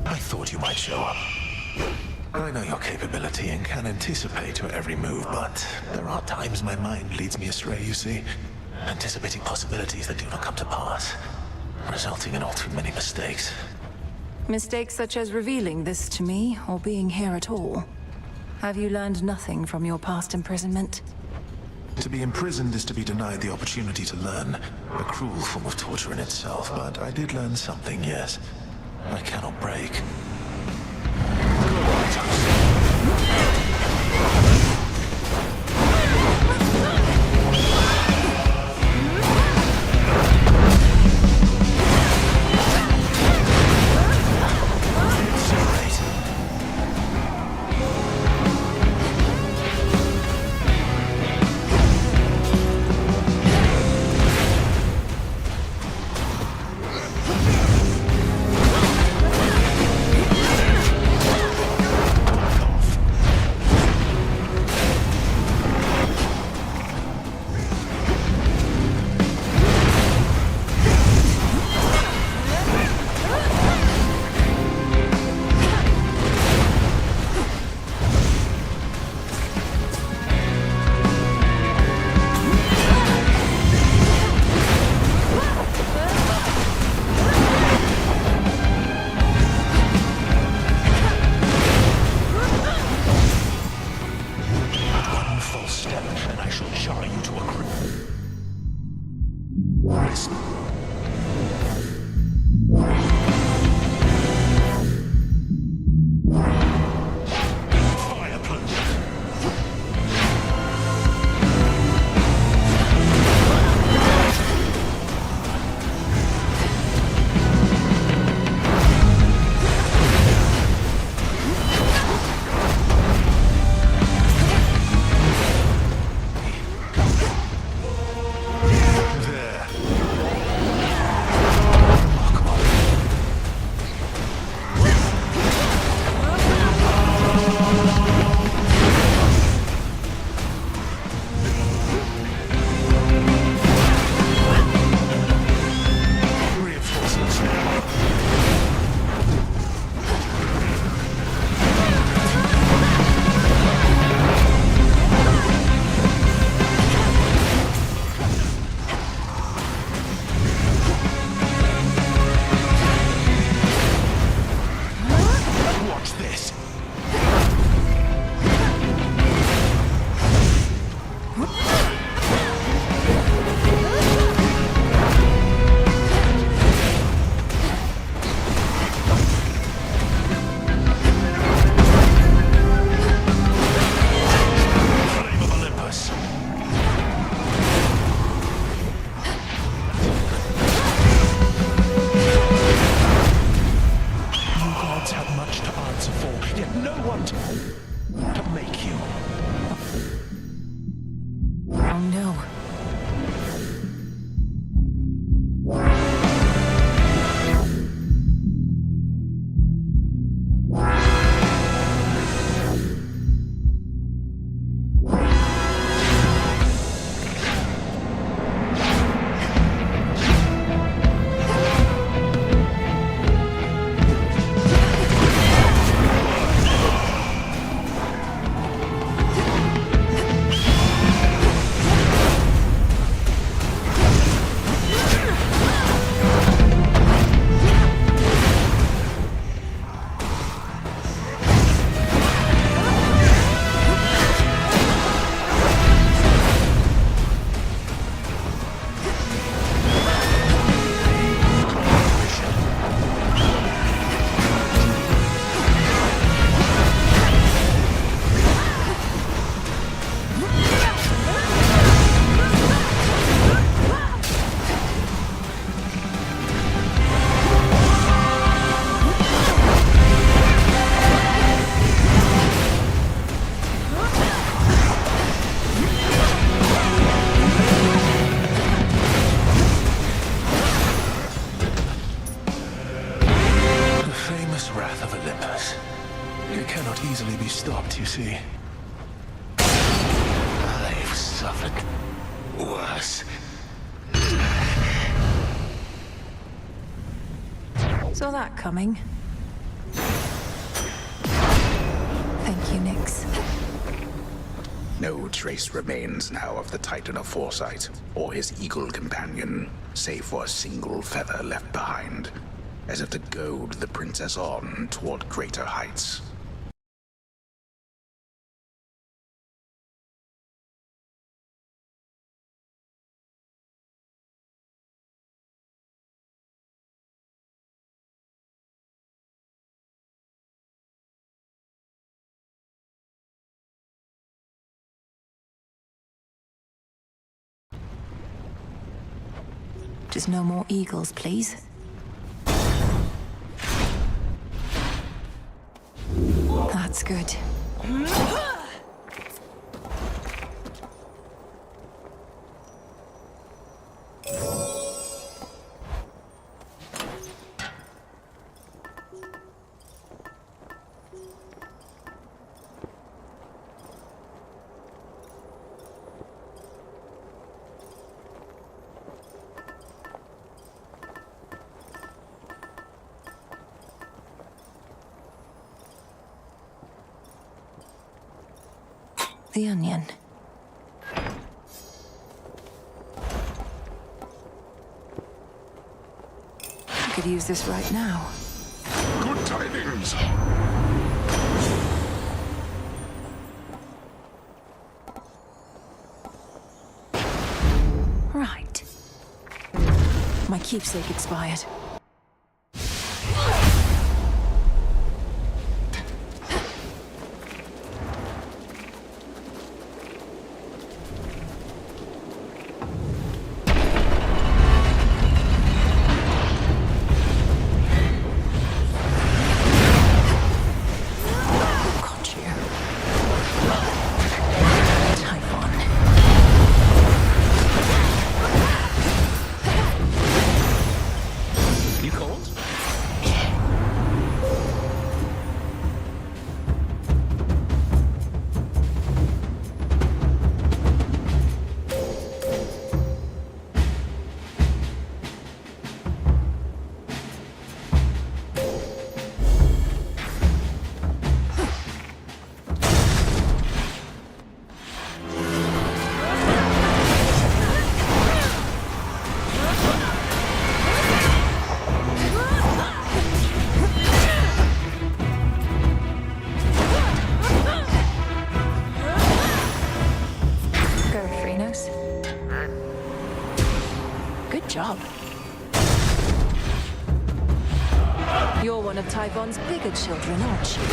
I thought you might show up. I know your capability and can anticipate your every move, but there are times my mind leads me astray, you see. Anticipating possibilities that do not come to pass, resulting in all too many mistakes. Mistakes such as revealing this to me, or being here at all. Have you learned nothing from your past imprisonment? To be imprisoned is to be denied the opportunity to learn. A cruel form of torture in itself, but I did learn something, yes. I cannot break. Saw that coming. Thank you, Nyx. No trace remains now of the Titan of Foresight, or his eagle companion, save for a single feather left behind, as if to goad the princess on toward greater heights. Just no more eagles, please. That's good. The onion. I could use this right now. Good tidings! Right. My keepsake expired. Good job. You're one of Typhon's bigger children, aren't you?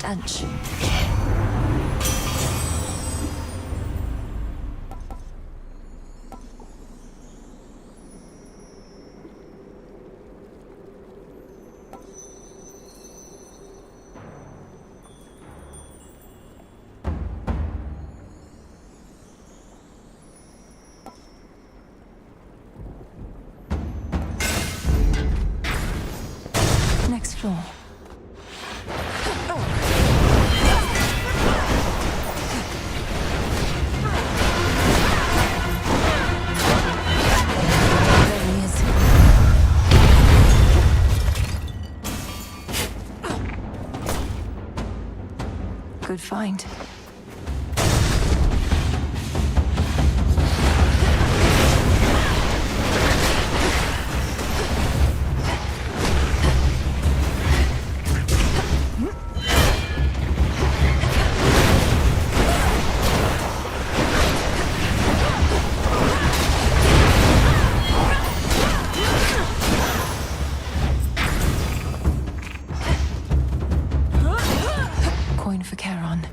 stench. Next floor. There he is. Good find. Coin for Charon.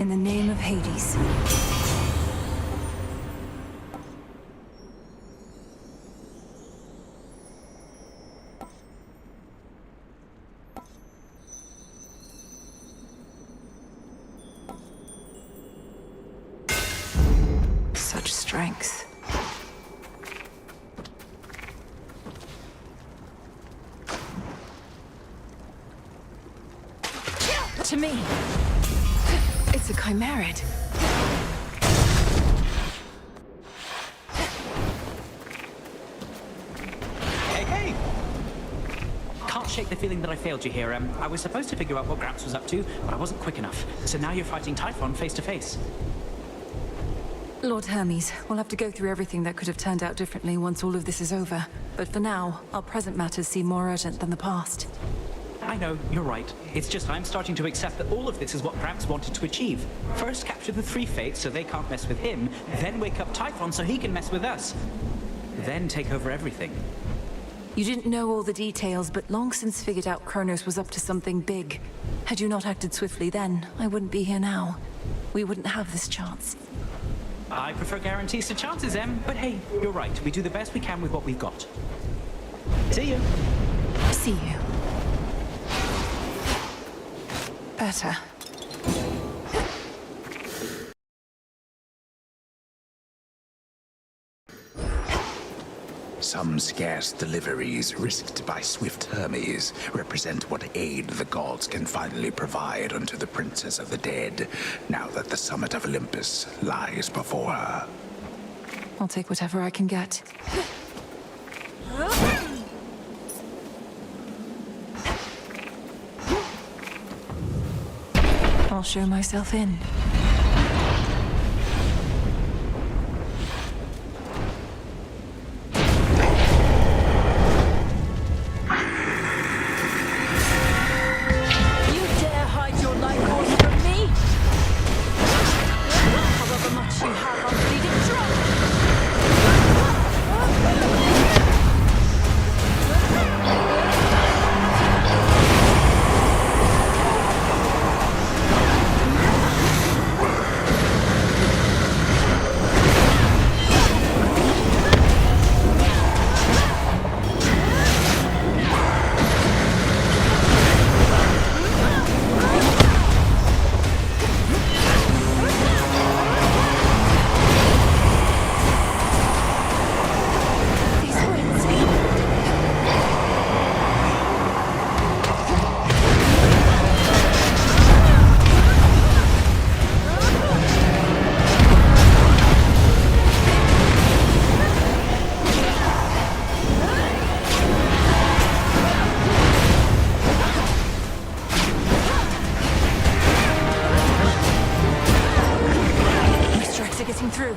In the name of Hades. Such strength. To me. It's a chimerid. Hey! Can't shake the feeling that I failed you here. I was supposed to figure out what Gramps was up to, but I wasn't quick enough. So now you're fighting Typhon face to face. Lord Hermes, we'll have to go through everything that could have turned out differently once all of this is over. But for now, our present matters seem more urgent than the past. I know, you're right. It's just I'm starting to accept that all of this is what Gramps wanted to achieve. First capture the three fates so they can't mess with him, then wake up Typhon so he can mess with us. Then take over everything. You didn't know all the details, but long since figured out Kronos was up to something big. Had you not acted swiftly then, I wouldn't be here now. We wouldn't have this chance. I prefer guarantees to chances, Em, but hey, you're right. We do the best we can with what we've got. See you. See you. Better. Some scarce deliveries risked by swift Hermes represent what aid the gods can finally provide unto the Princess of the Dead, now that the summit of Olympus lies before her. I'll take whatever I can get. I'll show myself in. You dare hide your light horse from me? However much you have on bleeding drum! through.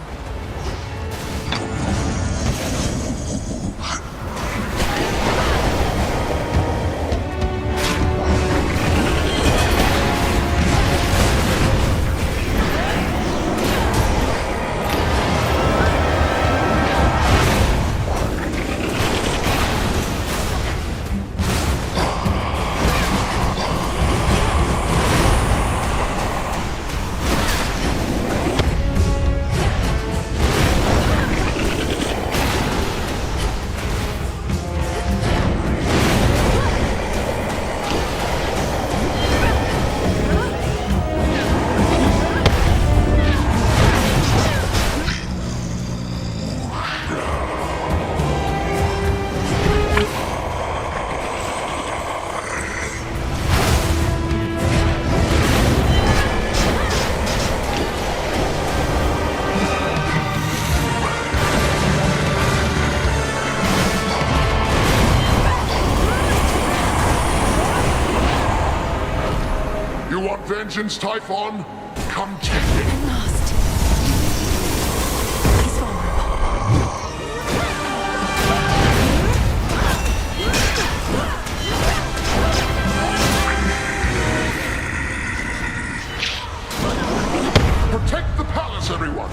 Vengeance, Typhon? Come take it. Lost. He's vulnerable. Protect the palace, everyone!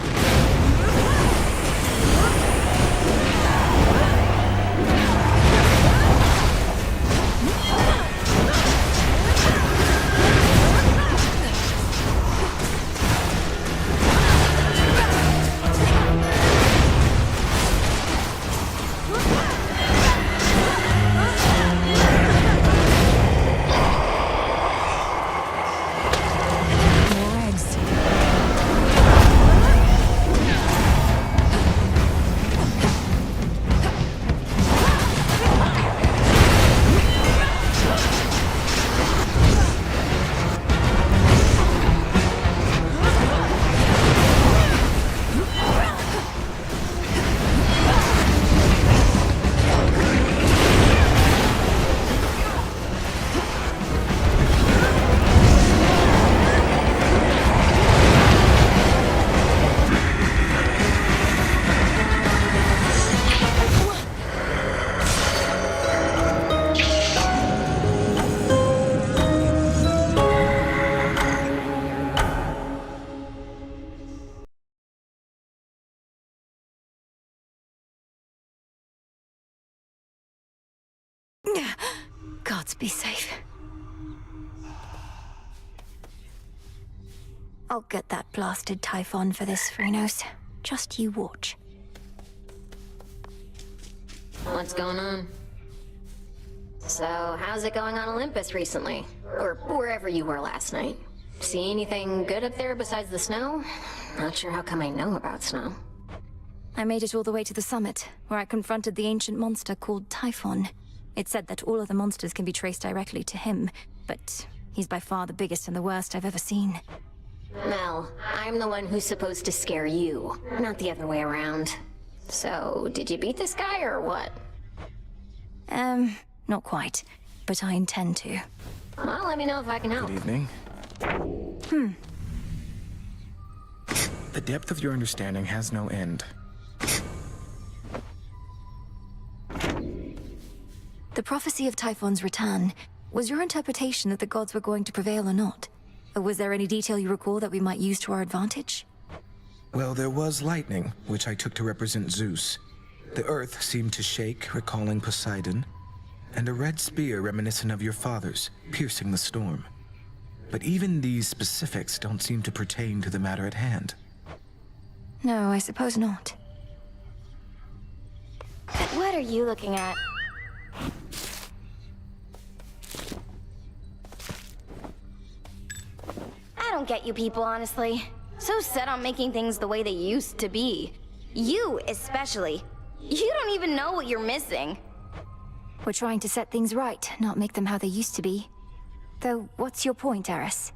Gods be safe. I'll get that blasted Typhon for this, Phrynos. Just you watch. What's going on? So, how's it going on Olympus recently? Or wherever you were last night? See anything good up there besides the snow? Not sure how come I know about snow. I made it all the way to the summit, where I confronted the ancient monster called Typhon. It said that all of the monsters can be traced directly to him, but he's by far the biggest and the worst I've ever seen. Mel, I'm the one who's supposed to scare you, not the other way around. So, did you beat this guy or what? Not quite, but I intend to. Well, let me know if I can help. Good evening. The depth of your understanding has no end. The prophecy of Typhon's return, was your interpretation that the gods were going to prevail or not? Or was there any detail you recall that we might use to our advantage? Well, there was lightning, which I took to represent Zeus. The earth seemed to shake, recalling Poseidon, and a red spear reminiscent of your father's, piercing the storm. But even these specifics don't seem to pertain to the matter at hand. No, I suppose not. What are you looking at? I don't get you people, honestly. So set on making things the way they used to be. You, especially. You don't even know what you're missing. We're trying to set things right, not make them how they used to be. Though, what's your point, Eris?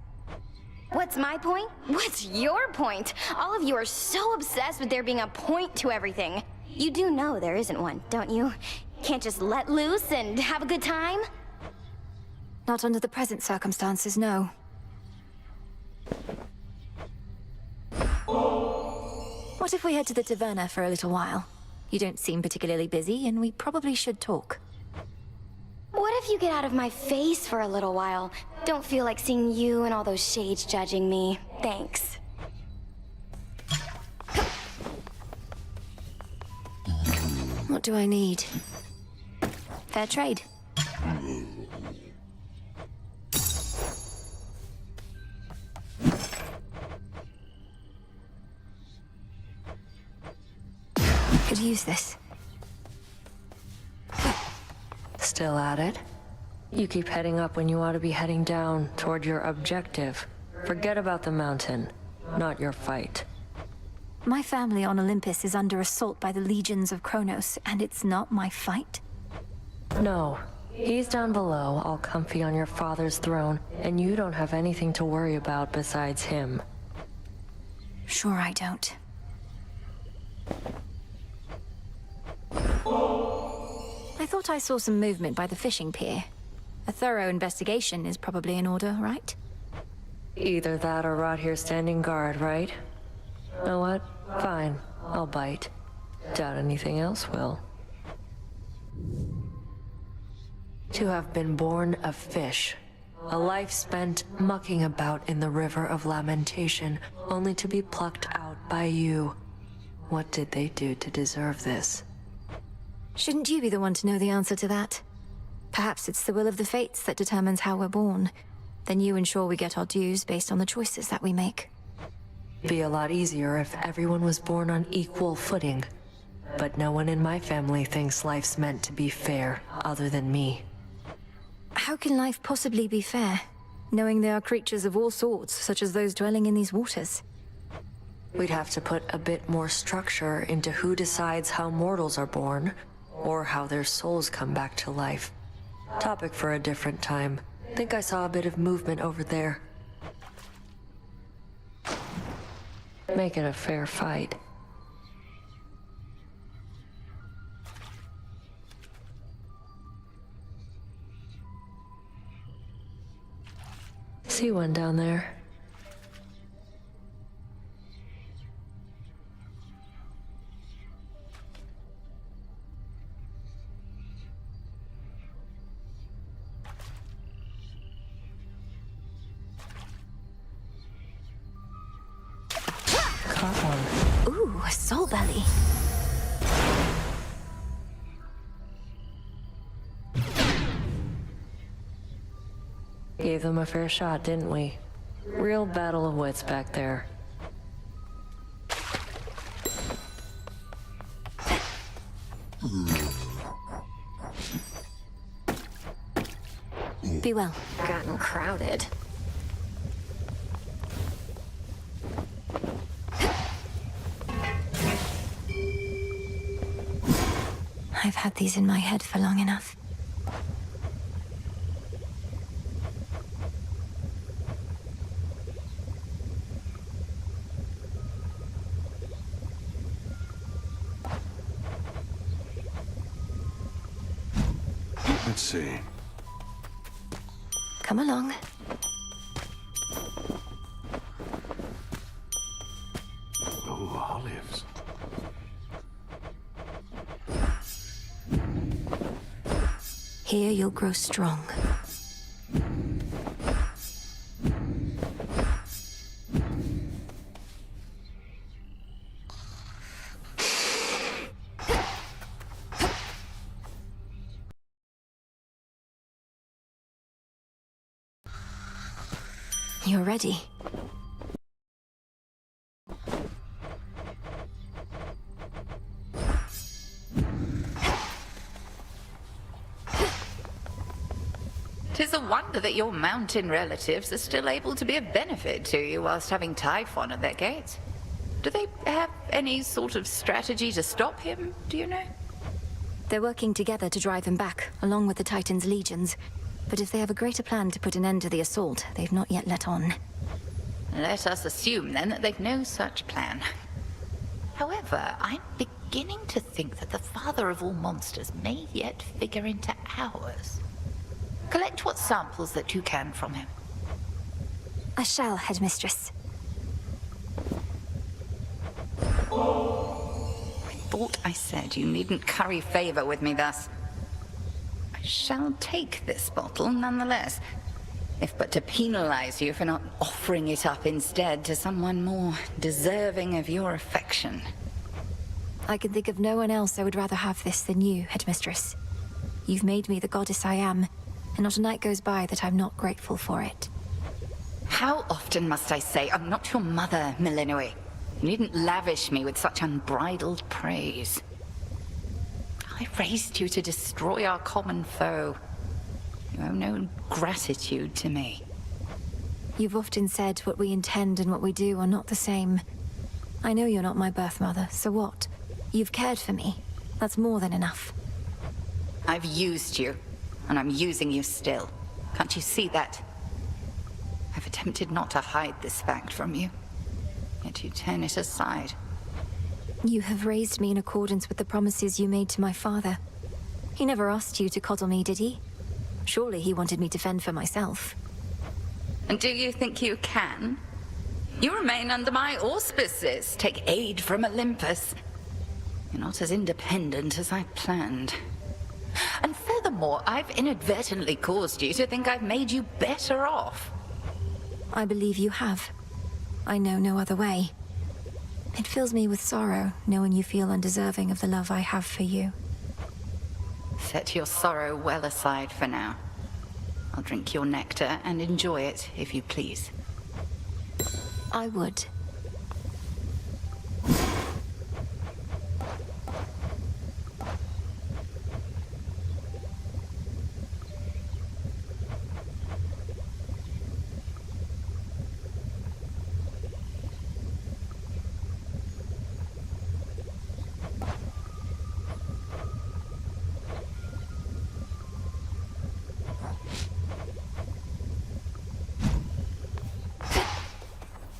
What's my point? What's your point? All of you are so obsessed with there being a point to everything. You do know there isn't one, don't you? Can't just let loose and have a good time? Not under the present circumstances, no. What if we head to the taverna for a little while? You don't seem particularly busy, and we probably should talk. What if you get out of my face for a little while? Don't feel like seeing you and all those shades judging me. Thanks. What do I need? Fair trade. Could use this. Still at it? You keep heading up when you ought to be heading down toward your objective. Forget about the mountain, not your fight. My family on Olympus is under assault by the legions of Kronos, and it's not my fight? No. He's down below, all comfy on your father's throne, and you don't have anything to worry about besides him. Sure I don't. I thought I saw some movement by the fishing pier. A thorough investigation is probably in order, right? Either that or rot here standing guard, right? Know what? Fine. I'll bite. Doubt anything else will. To have been born a fish. A life spent mucking about in the river of lamentation, only to be plucked out by you. What did they do to deserve this? Shouldn't you be the one to know the answer to that? Perhaps it's the will of the fates that determines how we're born. Then you ensure we get our dues based on the choices that we make. Be a lot easier if everyone was born on equal footing. But no one in my family thinks life's meant to be fair, other than me. How can life possibly be fair, knowing there are creatures of all sorts, such as those dwelling in these waters? We'd have to put a bit more structure into who decides how mortals are born, or how their souls come back to life. Topic for a different time. Think I saw a bit of movement over there. Make it a fair fight. See one down there. Ooh, a soul belly. Gave them a fair shot, didn't we? Real battle of wits back there. Be well. Gotten crowded. I've had these in my head for long enough. Let's see. Come along. Oh, olives. Here you'll grow strong. You're ready. Tis a wonder that your mountain relatives are still able to be of benefit to you whilst having Typhon at their gates. Do they have any sort of strategy to stop him, do you know? They're working together to drive him back, along with the Titan's legions. But if they have a greater plan to put an end to the assault, they've not yet let on. Let us assume, then, that they've no such plan. However, I'm beginning to think that the father of all monsters may yet figure into ours. Collect what samples that you can from him. I shall, Headmistress. thought I said you needn't curry favor with me thus. I shall take this bottle nonetheless, if but to penalize you for not offering it up instead to someone more deserving of your affection. I can think of no one else I would rather have this than you, Headmistress. You've made me the goddess I am, and not a night goes by that I'm not grateful for it. How often must I say I'm not your mother, Milenoi? You needn't lavish me with such unbridled praise. I raised you to destroy our common foe. You owe no gratitude to me. You've often said what we intend and what we do are not the same. I know you're not my birth mother, so what? You've cared for me. That's more than enough. I've used you, and I'm using you still. Can't you see that? I've attempted not to hide this fact from you, yet you turn it aside. You have raised me in accordance with the promises you made to my father. He never asked you to coddle me, did he? Surely he wanted me to fend for myself. And do you think you can? You remain under my auspices, take aid from Olympus. You're not as independent as I planned. And furthermore, I've inadvertently caused you to think I've made you better off. I believe you have. I know no other way. It fills me with sorrow, knowing you feel undeserving of the love I have for you. Set your sorrow well aside for now. I'll drink your nectar and enjoy it, if you please. I would.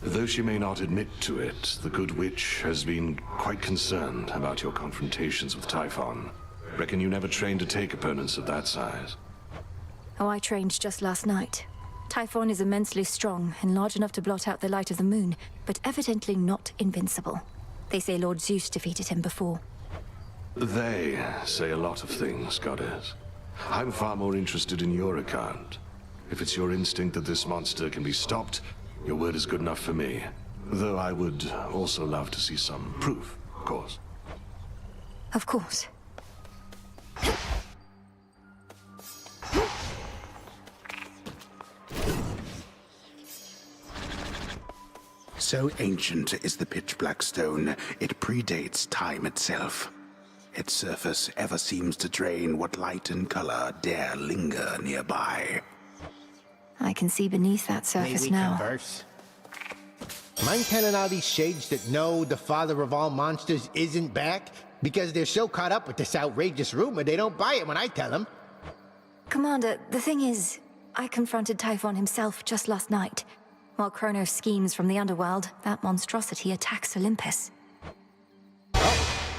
Though she may not admit to it, the Good Witch has been quite concerned about your confrontations with Typhon. Reckon you never trained to take opponents of that size. Oh, I trained just last night. Typhon is immensely strong and large enough to blot out the light of the moon, but evidently not invincible. They say Lord Zeus defeated him before. They say a lot of things, Goddess. I'm far more interested in your account. If it's your instinct that this monster can be stopped, your word is good enough for me. Though I would also love to see some proof, of course. Of course. So ancient is the pitch-black stone, it predates time itself. Its surface ever seems to drain what light and color dare linger nearby. I can see beneath that surface now. Converse? Mind telling all these shades that no, the father of all monsters isn't back? Because they're so caught up with this outrageous rumor, they don't buy it when I tell them. Commander, the thing is, I confronted Typhon himself just last night. While Kronos schemes from the underworld, that monstrosity attacks Olympus.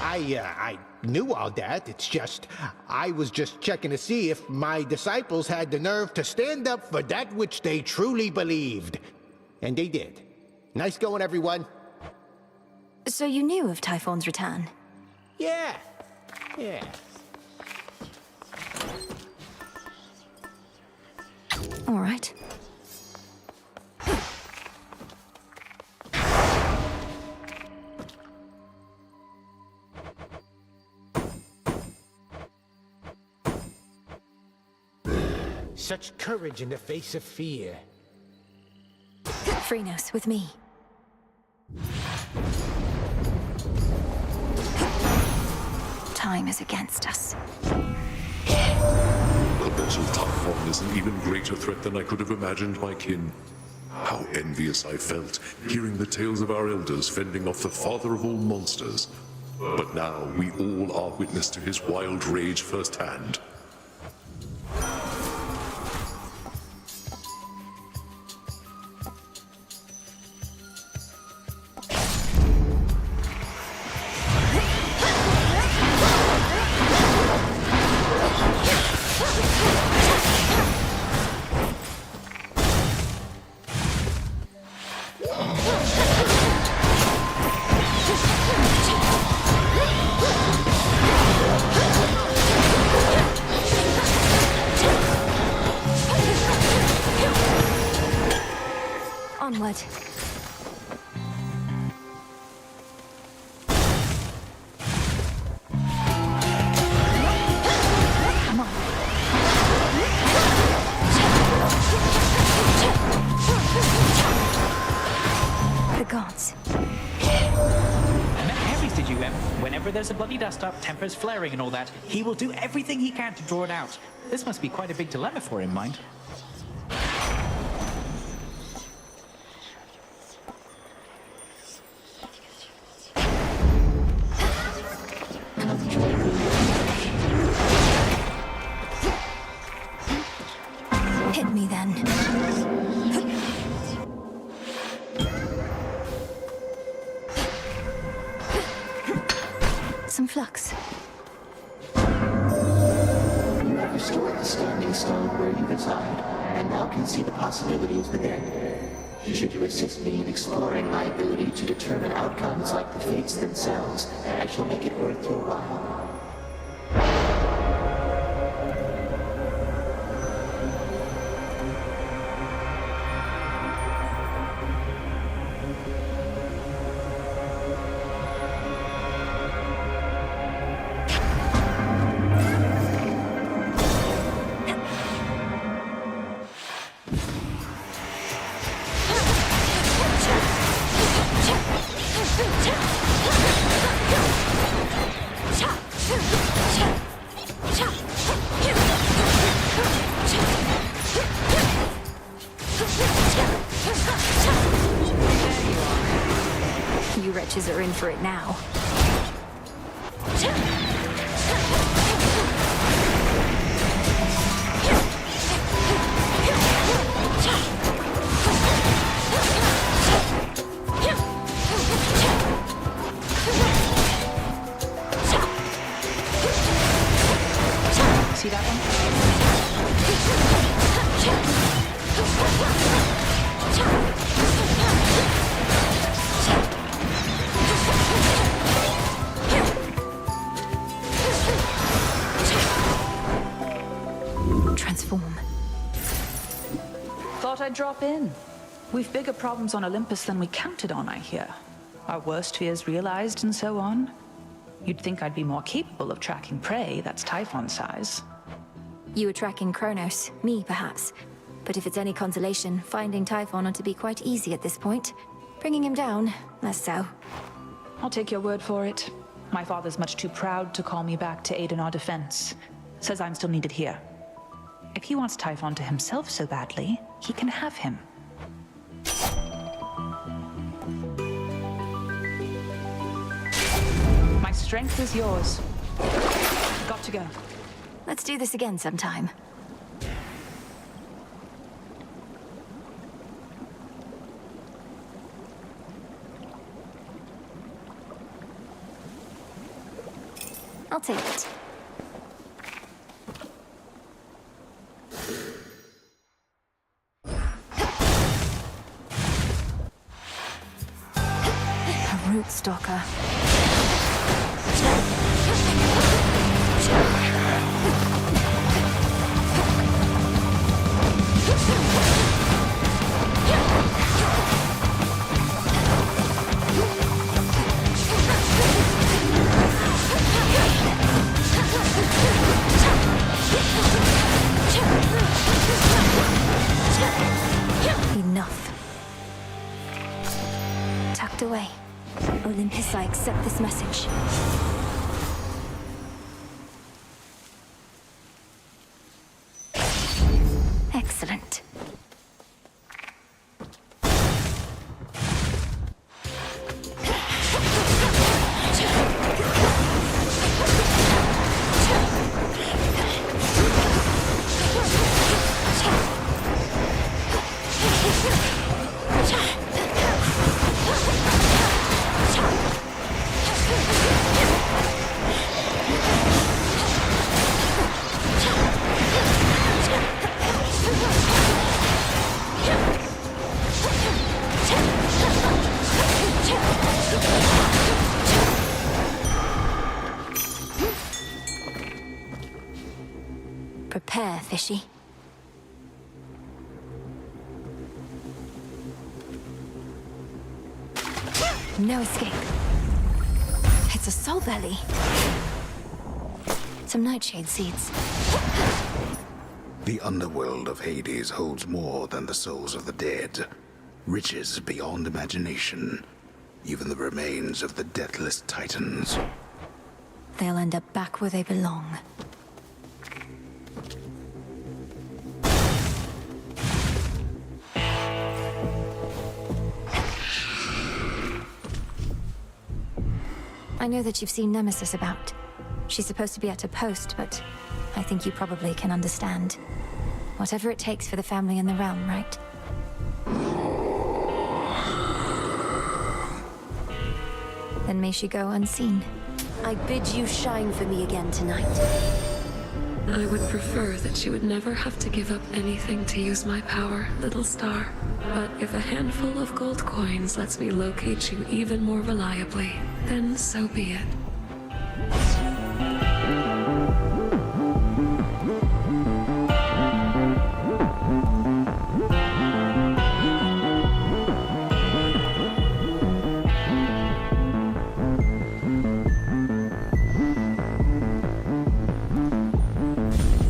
I knew all that. It's just, I was just checking to see if my disciples had the nerve to stand up for that which they truly believed. And they did. Nice going, everyone. So you knew of Typhon's return? Yeah. All right. Such courage in the face of fear. Phrynos, with me. Time is against us. The bottle Typhon is an even greater threat than I could have imagined, my kin. How envious I felt, hearing the tales of our elders fending off the father of all monsters. But now we all are witness to his wild rage firsthand. Onward. Come on. The gods. I met Hermes, did you? Whenever there's a bloody dust-up, tempers flaring and all that, he will do everything he can to draw it out. This must be quite a big dilemma for him, mind. Hit me then. Some flux. You have restored the standing stone where you reside, and now can see the possibilities within. Should you assist me in exploring my ability to determine outcomes like the fates themselves, I shall make it worth your while. You wretches are in for it now. See that one? Transform. Thought I'd drop in. We've bigger problems on Olympus than we counted on, I hear. Our worst fears realized and so on. You'd think I'd be more capable of tracking prey that's Typhon size. You were tracking Kronos, me perhaps. But if it's any consolation, finding Typhon ought to be quite easy at this point. Bringing him down, less so. I'll take your word for it. My father's much too proud to call me back to aid in our defense. Says I'm still needed here. If he wants Typhon to himself so badly, he can have him. My strength is yours. Got to go. Let's do this again sometime. I'll take it. A root stalker. Enough. Tucked away. Olympus, I accept this message. Excellent. Prepare, Fishy. No escape. It's a soul belly. Some nightshade seeds. The underworld of Hades holds more than the souls of the dead. Riches beyond imagination. Even the remains of the deathless titans. They'll end up back where they belong. I know that you've seen Nemesis about. She's supposed to be at her post, but I think you probably can understand. Whatever it takes for the family and the realm, right? Then may she go unseen. I bid you shine for me again tonight. I would prefer that she would never have to give up anything to use my power, little star. But if a handful of gold coins lets me locate you even more reliably, then so be it.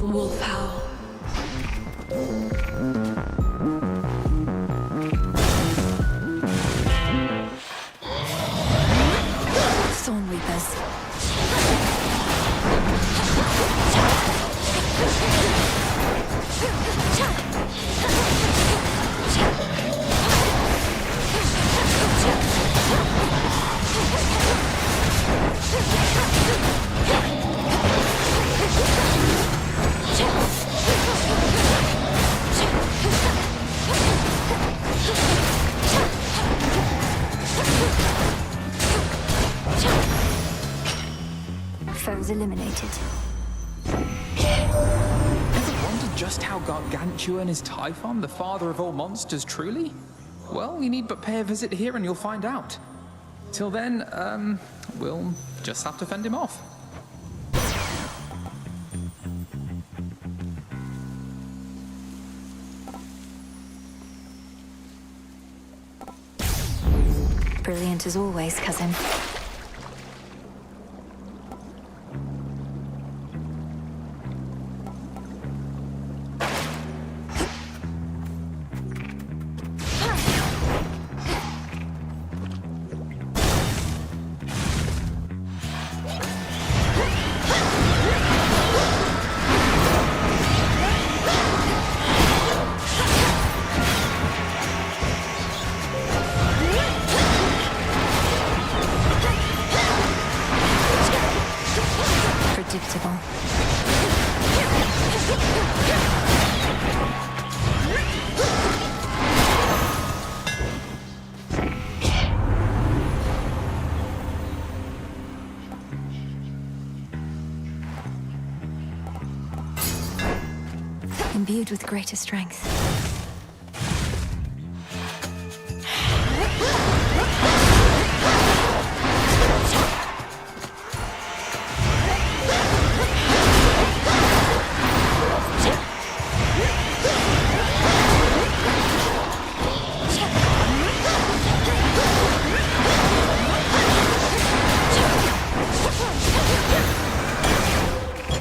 Wolf Howl. Thorn Reapers. Foes eliminated. Ever wondered just how gargantuan is Typhon, the father of all monsters, truly? Well, you need but pay a visit here and you'll find out. Till then, we'll just have to fend him off. Brilliant as always, cousin. Predictable. Imbued with greater strength.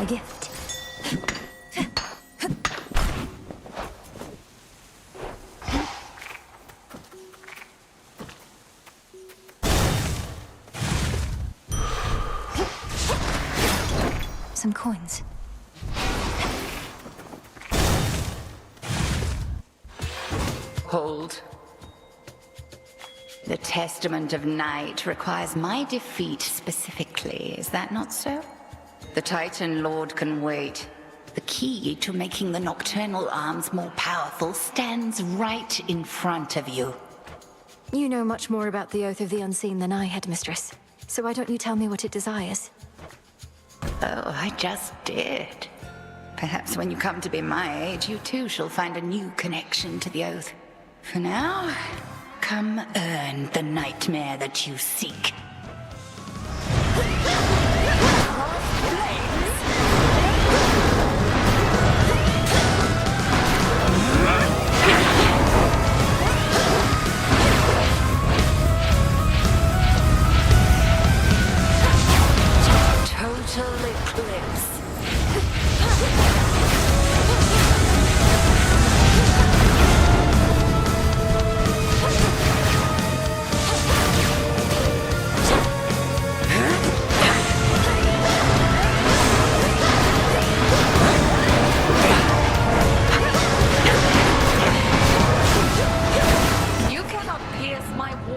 A gift. Some coins. Hold. The Testament of Night requires my defeat specifically, is that not so? The Titan Lord can wait. The key to making the Nocturnal Arms more powerful stands right in front of you. You know much more about the Oath of the Unseen than I, Headmistress. So why don't you tell me what it desires? Oh, I just did. Perhaps when you come to be my age, you too shall find a new connection to the Oath. For now, come earn the nightmare that you seek.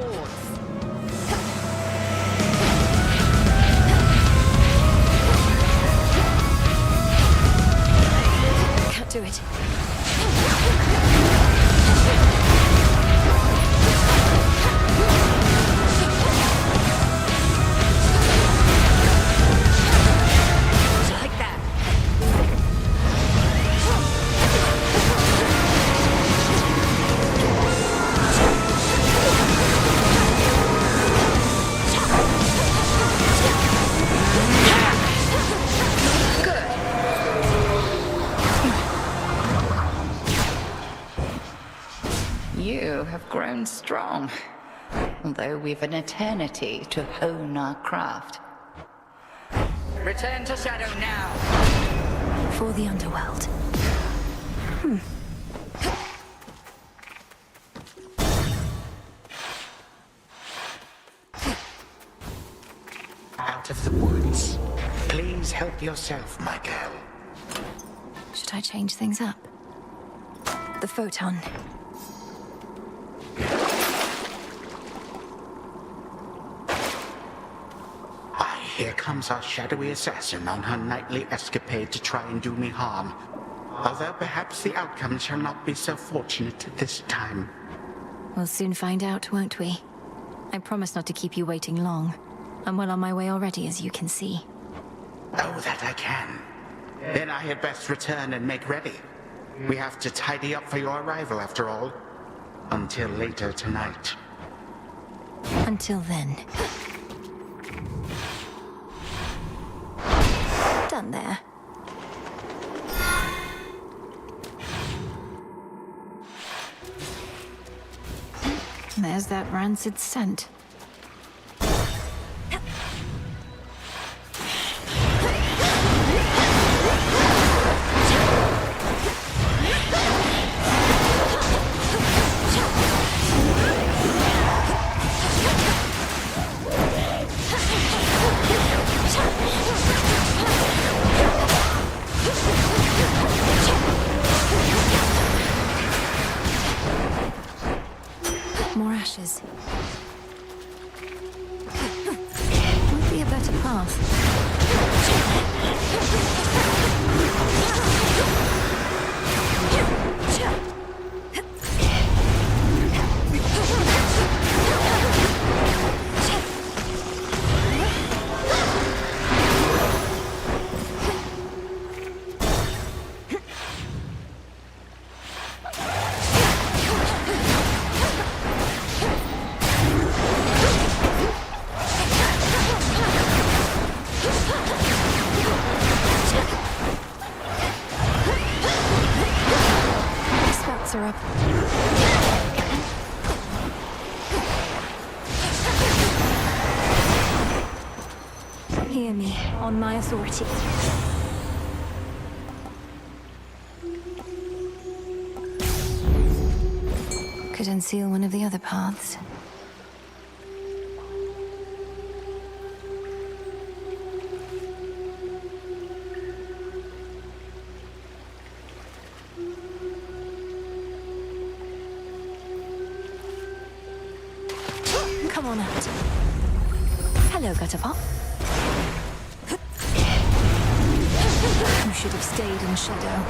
lords. Can't do it. Like that. You have grown strong, although we've an eternity to hone our craft. Return to Shadow now! For the underworld. Out of the woods. Please help yourself, my girl. Should I change things up? The photon. Here comes our shadowy assassin on her nightly escapade to try and do me harm. Although perhaps the outcome shall not be so fortunate this time. We'll soon find out, won't we? I promise not to keep you waiting long. I'm well on my way already, as you can see. Oh, that I can. Then I had best return and make ready. We have to tidy up for your arrival, after all. Until later tonight. Until then. Done there. There's that rancid scent. More ashes. Might be a better Spouts are up. Hear me, on my authority. Could unseal one of the other paths. Come on out. Hello, Gutterpop. You should have stayed in shadow.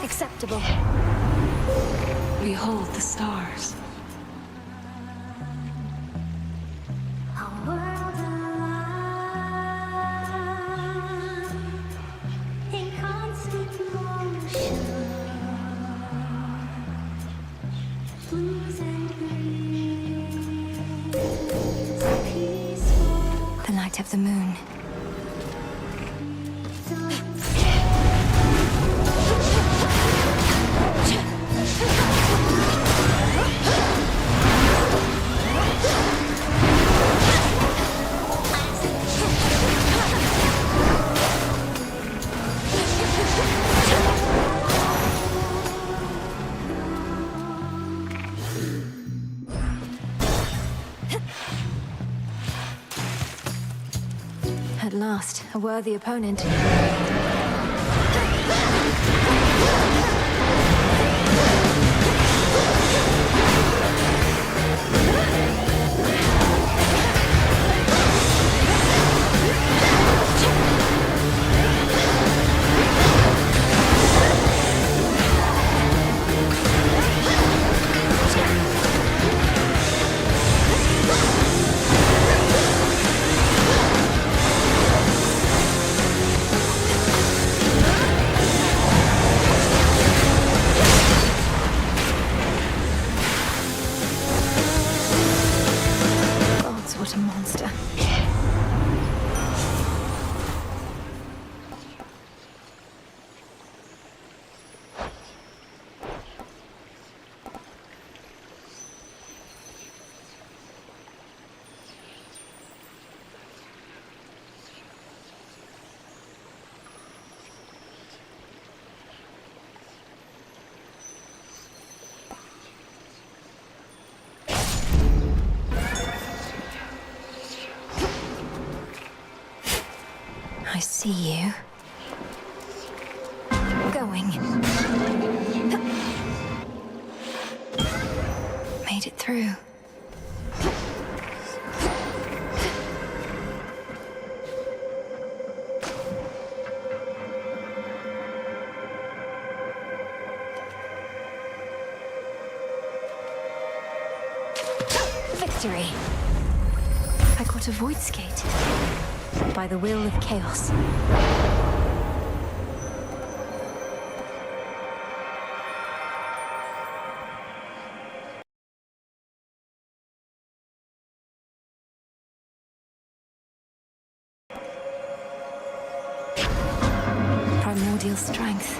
Acceptable. Behold the stars. last. A worthy opponent. What a monster. I see you. Going. Made it through. Victory! I got a void skate. By the will of chaos. Primordial strength.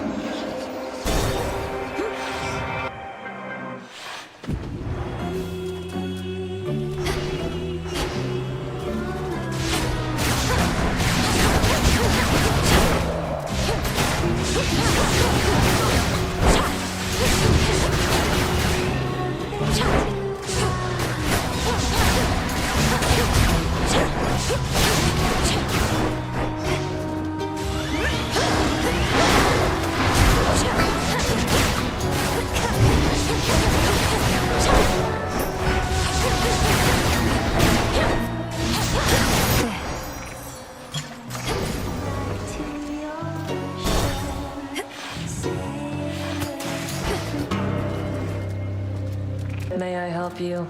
May I help you?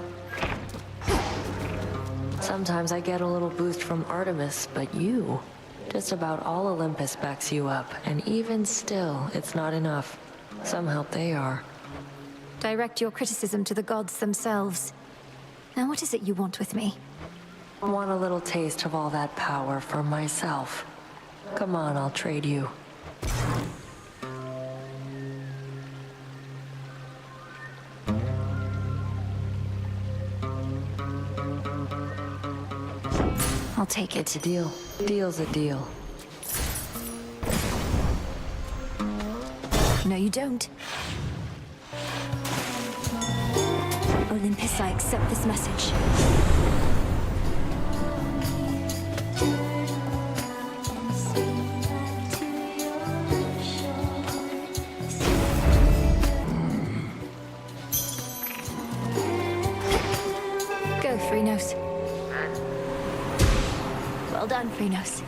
Sometimes I get a little boost from Artemis, but you... just about all Olympus backs you up, and even still, it's not enough. Some help they are. Direct your criticism to the gods themselves. Now what is it you want with me? I want a little taste of all that power for myself. Come on, I'll trade you. I'll take it. It's a deal. Deal's a deal. No, you don't. Olympus, I accept this message. Go, Phrynos. Well done, Phrynos.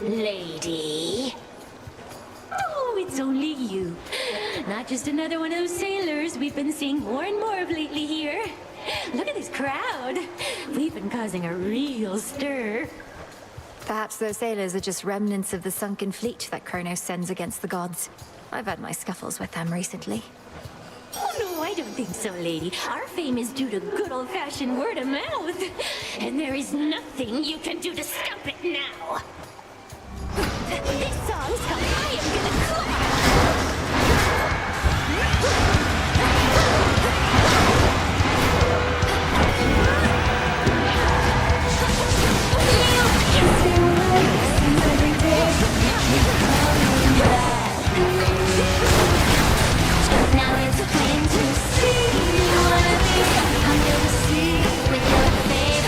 Lady. Oh, it's only you. Not just another one of those sailors we've been seeing more and more of lately here. Look at this crowd. We've been causing a real stir. Perhaps those sailors are just remnants of the sunken fleet that Kronos sends against the gods. I've had my scuffles with them recently. Oh, no, I don't think so, lady. Our fame is due to good old-fashioned word of mouth. And there is nothing you can do to stop it now. This song's how I am gonna clap! Now it's plain to see you wanna be under the sea with your favorite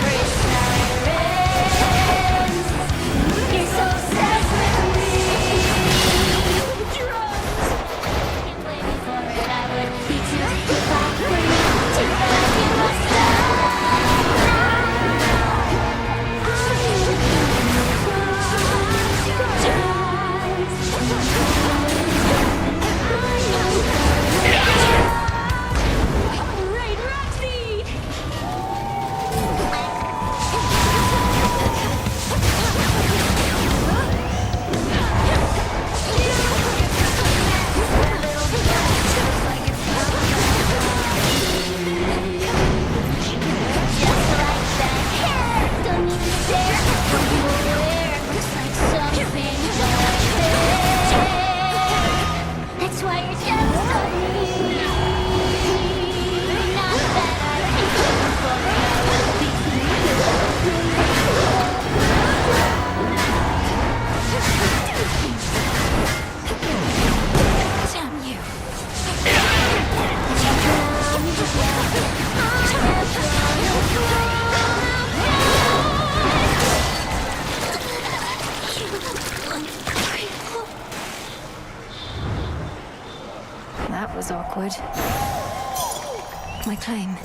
backward. My claim.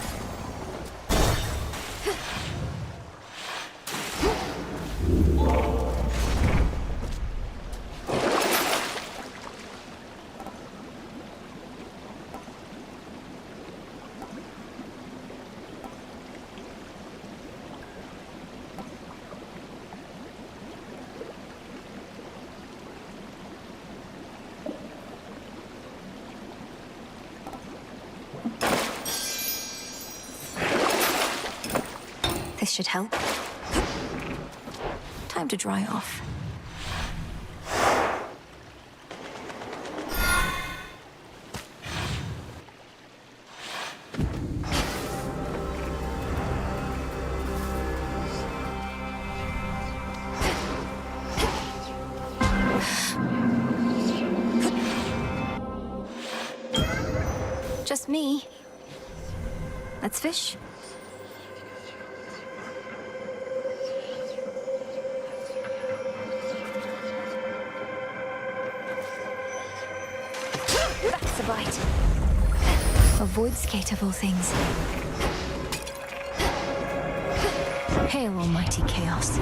This should help. Time to dry off. Just me. Let's fish. That's a bite. Avoid skate of all things. Hail, almighty chaos.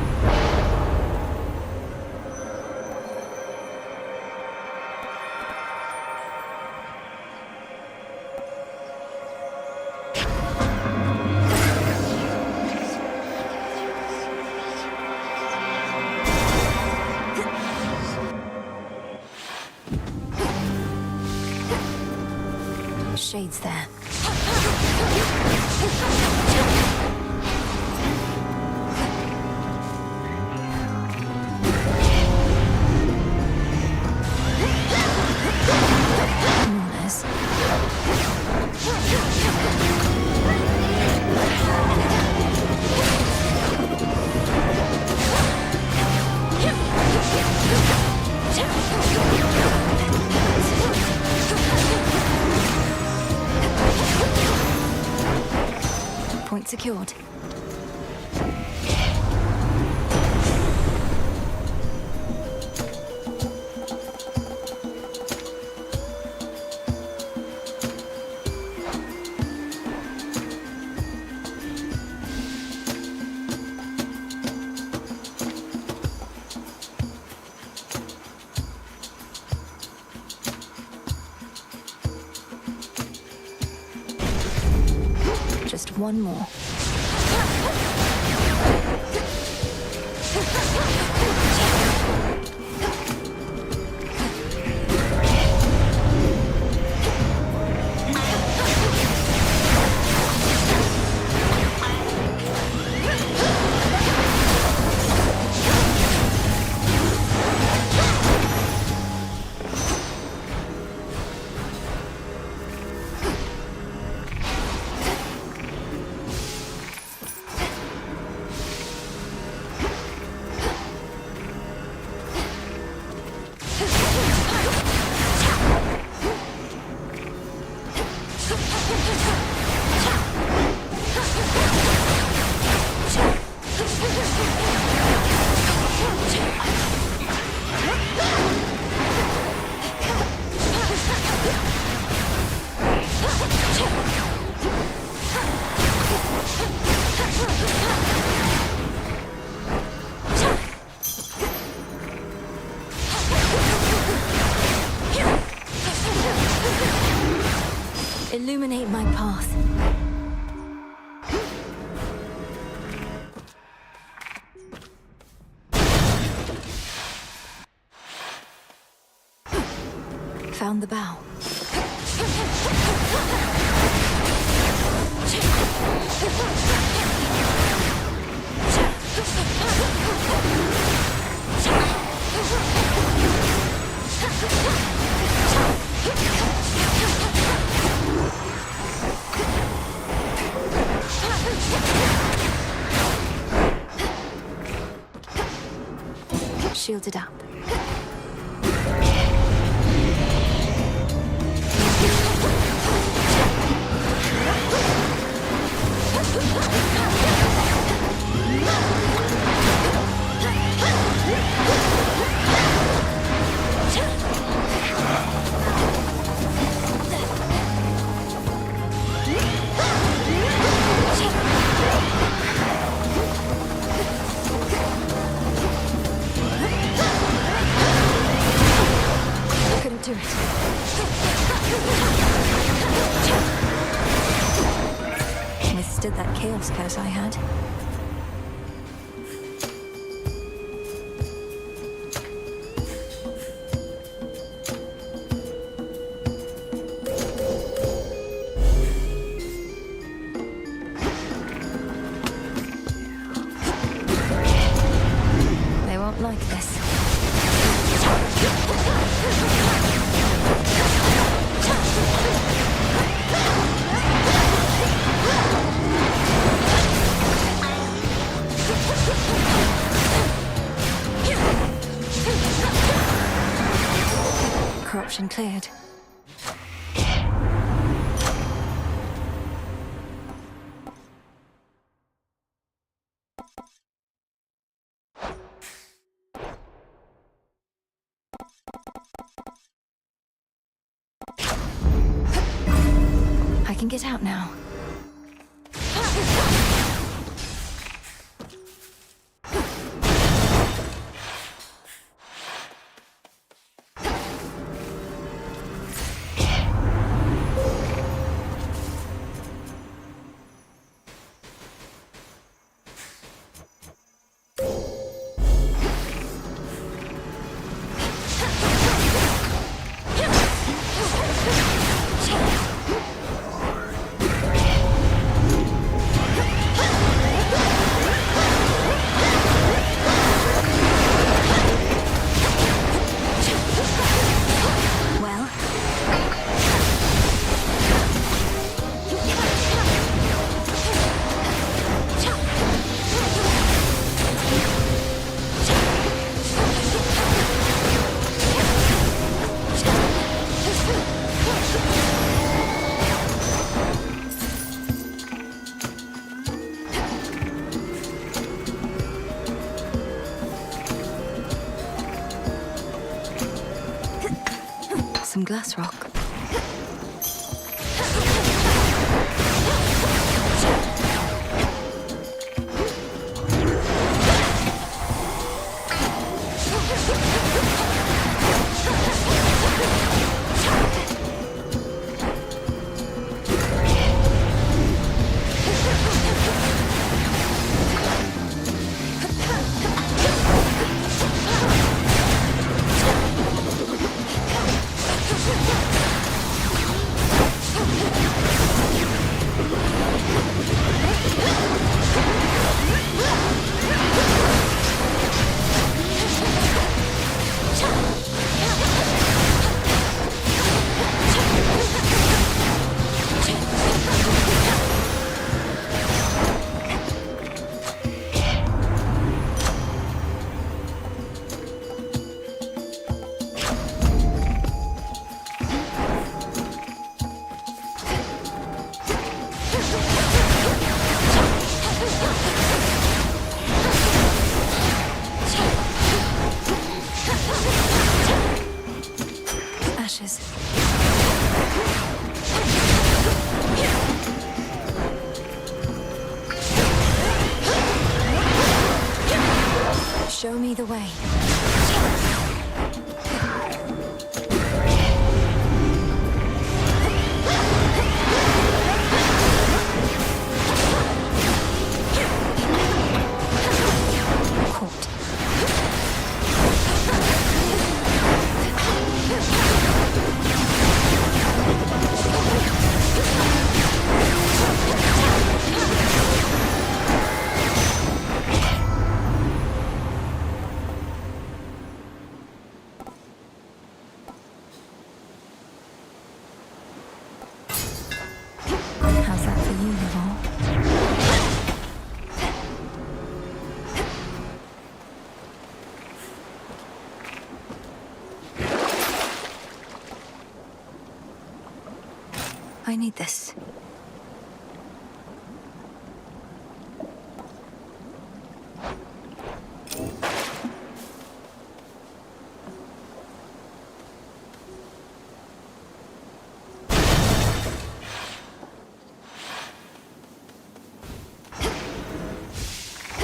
Shades there. Mourners. Point secured. Just one more. Illuminate my path. Found the bow. Shielded up. Chaos curse I had. They won't like this. Corruption cleared. I can get out now. Some glass rock. Ashes. Show me the way. How's that for you, Yvonne? I need this.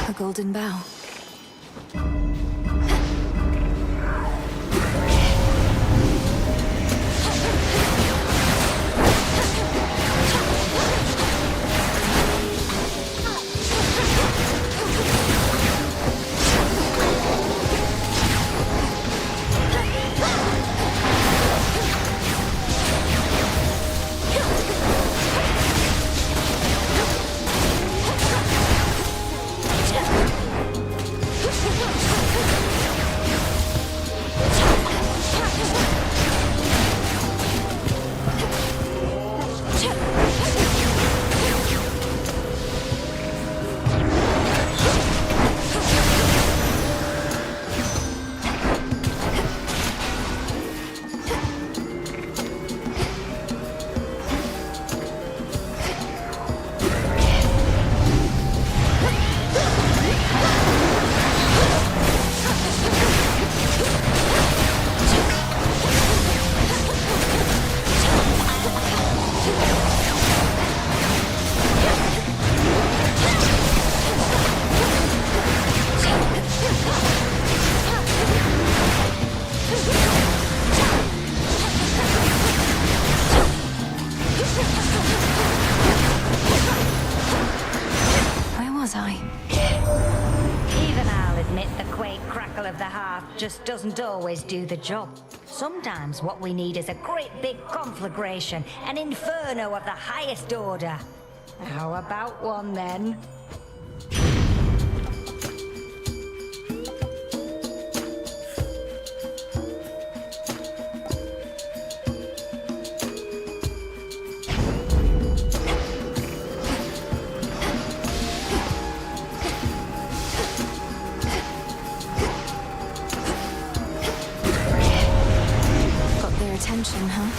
A golden bow. of the heart just doesn't always do the job. Sometimes what we need is a great big conflagration, an inferno of the highest order. How about one then? Attention, huh?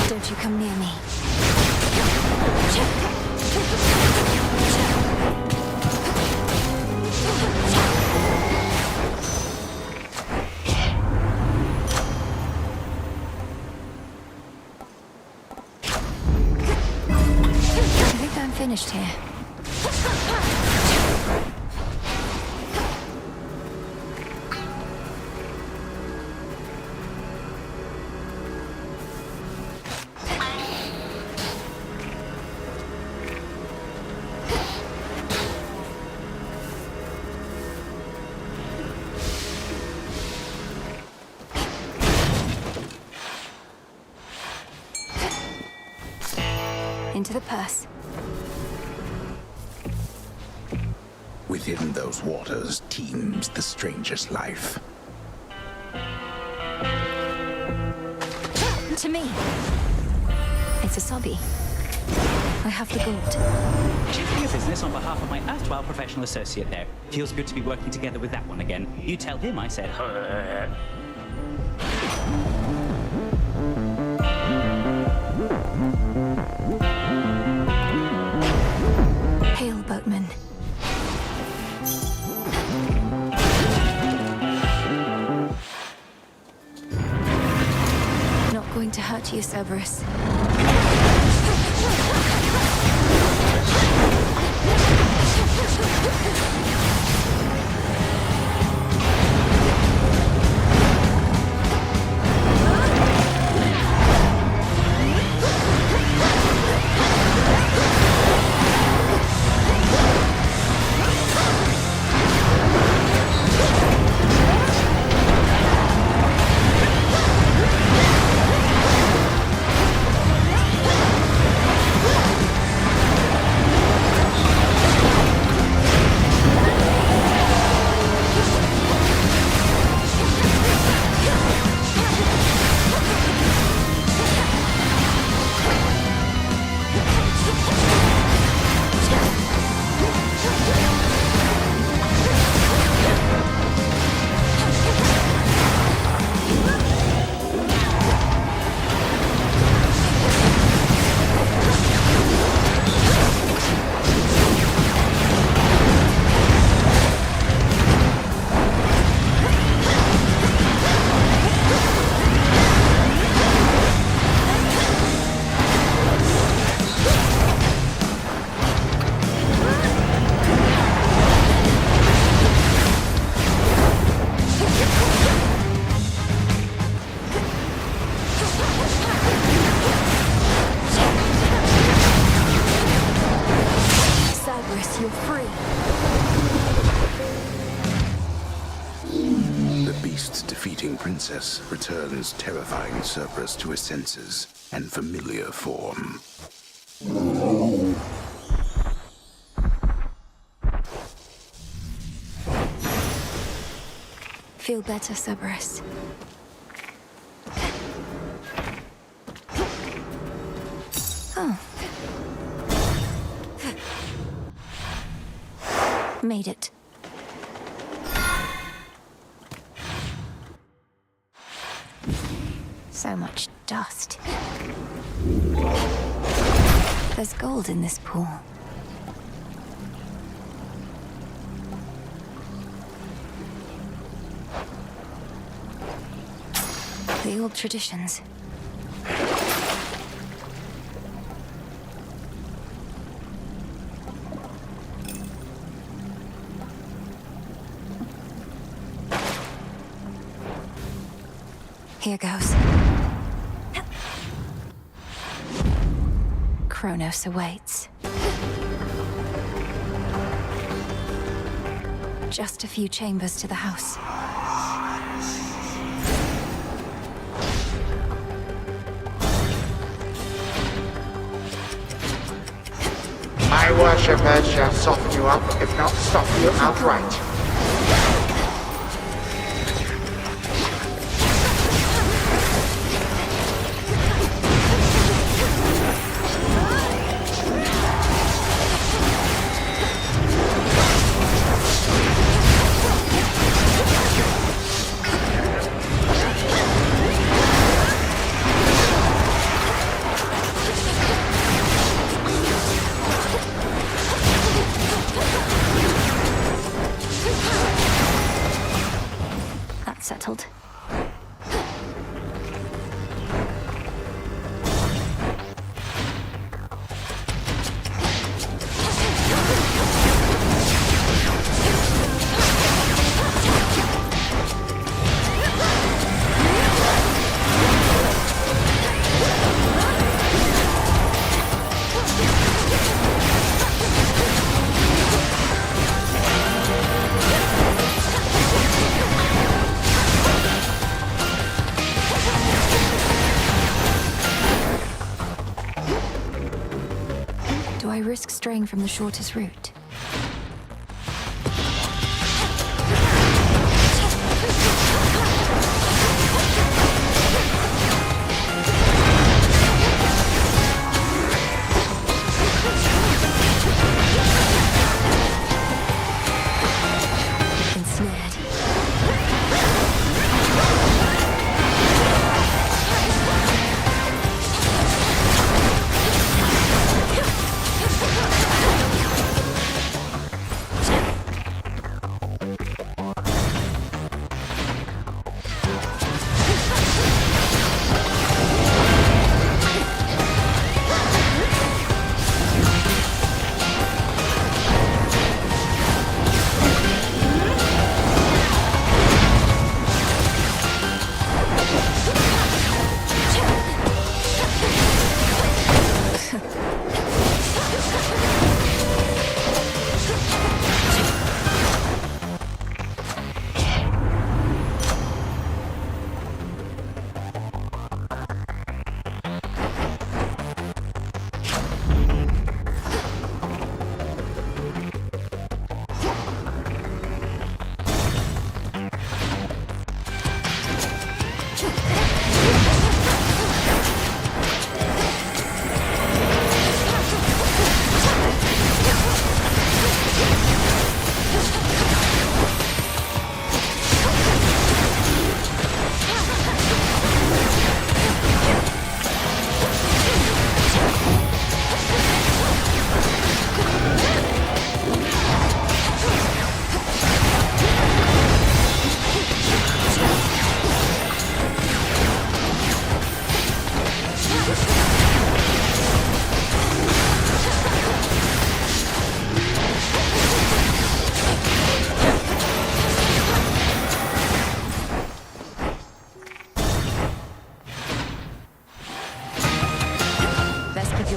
Don't you come near me. Finished here. Into the purse. Within those waters teems the strangest life. To me. It's a sobby. I have the gold. Chiefing your business on behalf of my erstwhile professional associate there. Feels good to be working together with that one again. You tell him I said... Hail, boatman. Not going to hurt you, Cerberus. You're free. The beast's defeating princess returns terrifying Cerberus to his senses and familiar form. Feel better, Cerberus. Oh. Made it. So much dust. There's gold in this pool. The old traditions. Here goes. Kronos awaits. Just a few chambers to the house. My worshippers shall soften you up, if not stop you outright. Settled. Do I risk straying from the shortest route?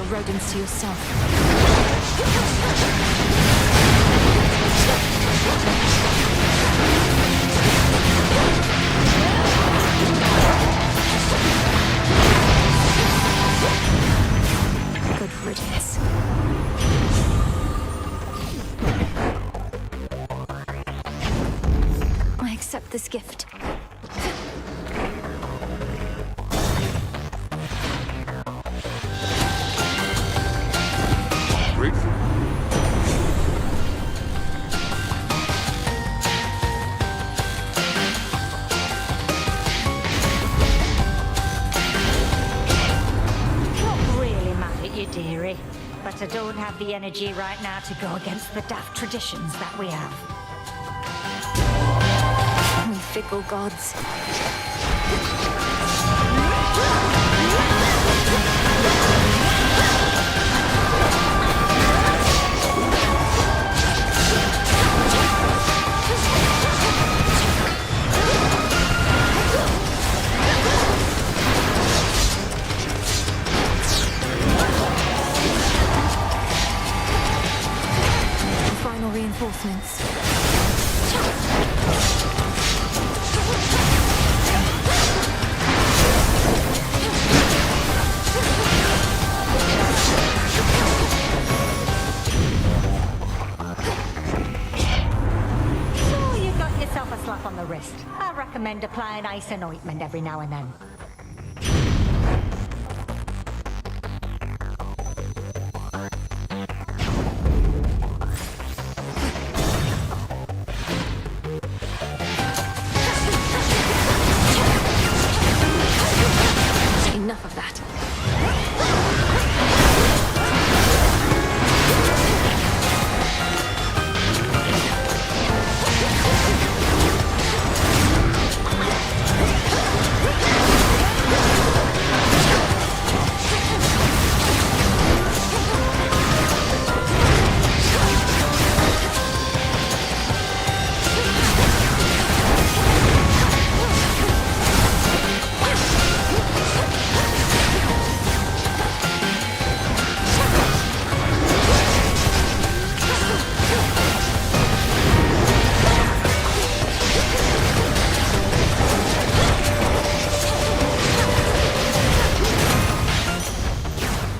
Rodents to yourself. Good riddance. I accept this gift. Dearie, but I don't have the energy right now to go against the daft traditions that we have. We fickle gods. reinforcements. So you got yourself a slap on the wrist. I recommend applying ice and ointment every now and then. Enough of that.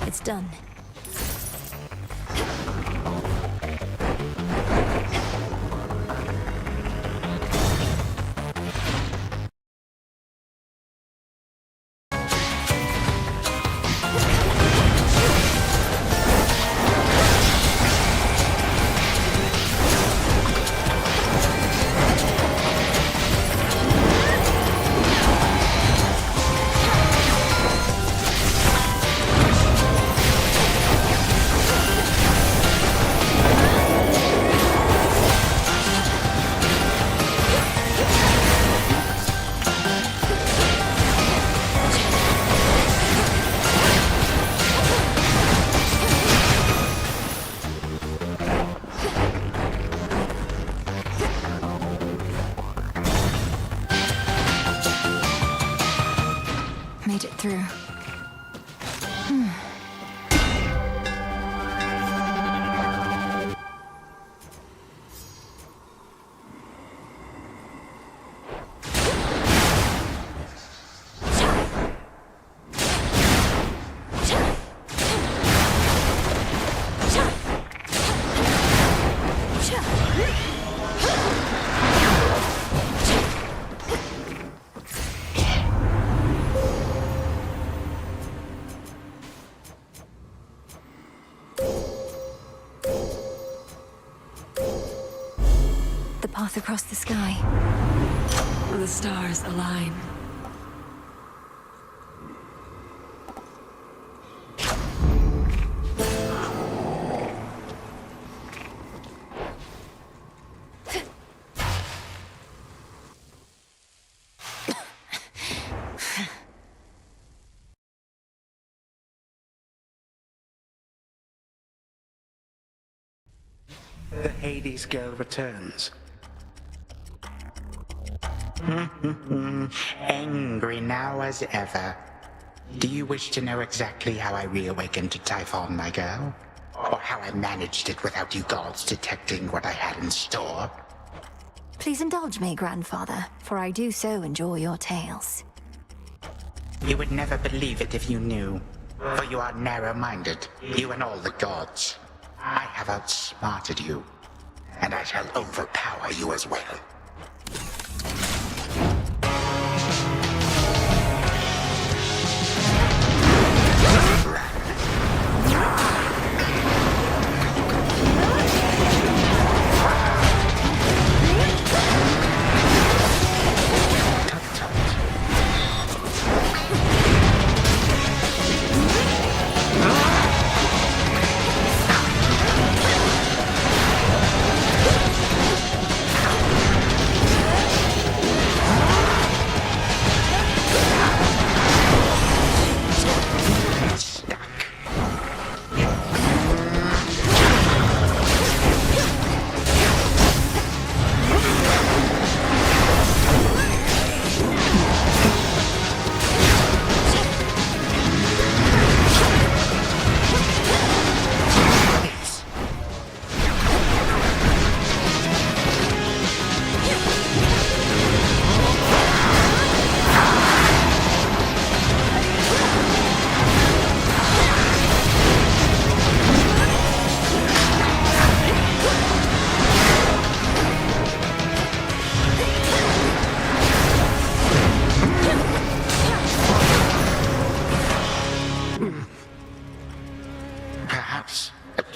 It's done. Made it through. The path across the sky. The stars align. The Hades girl returns. Angry now as ever. Do you wish to know exactly how I reawakened to Typhon, my girl? Or how I managed it without you gods detecting what I had in store? Please indulge me, grandfather, for I do so enjoy your tales. You would never believe it if you knew. For you are narrow-minded, you and all the gods. I have outsmarted you, and I shall overpower you as well.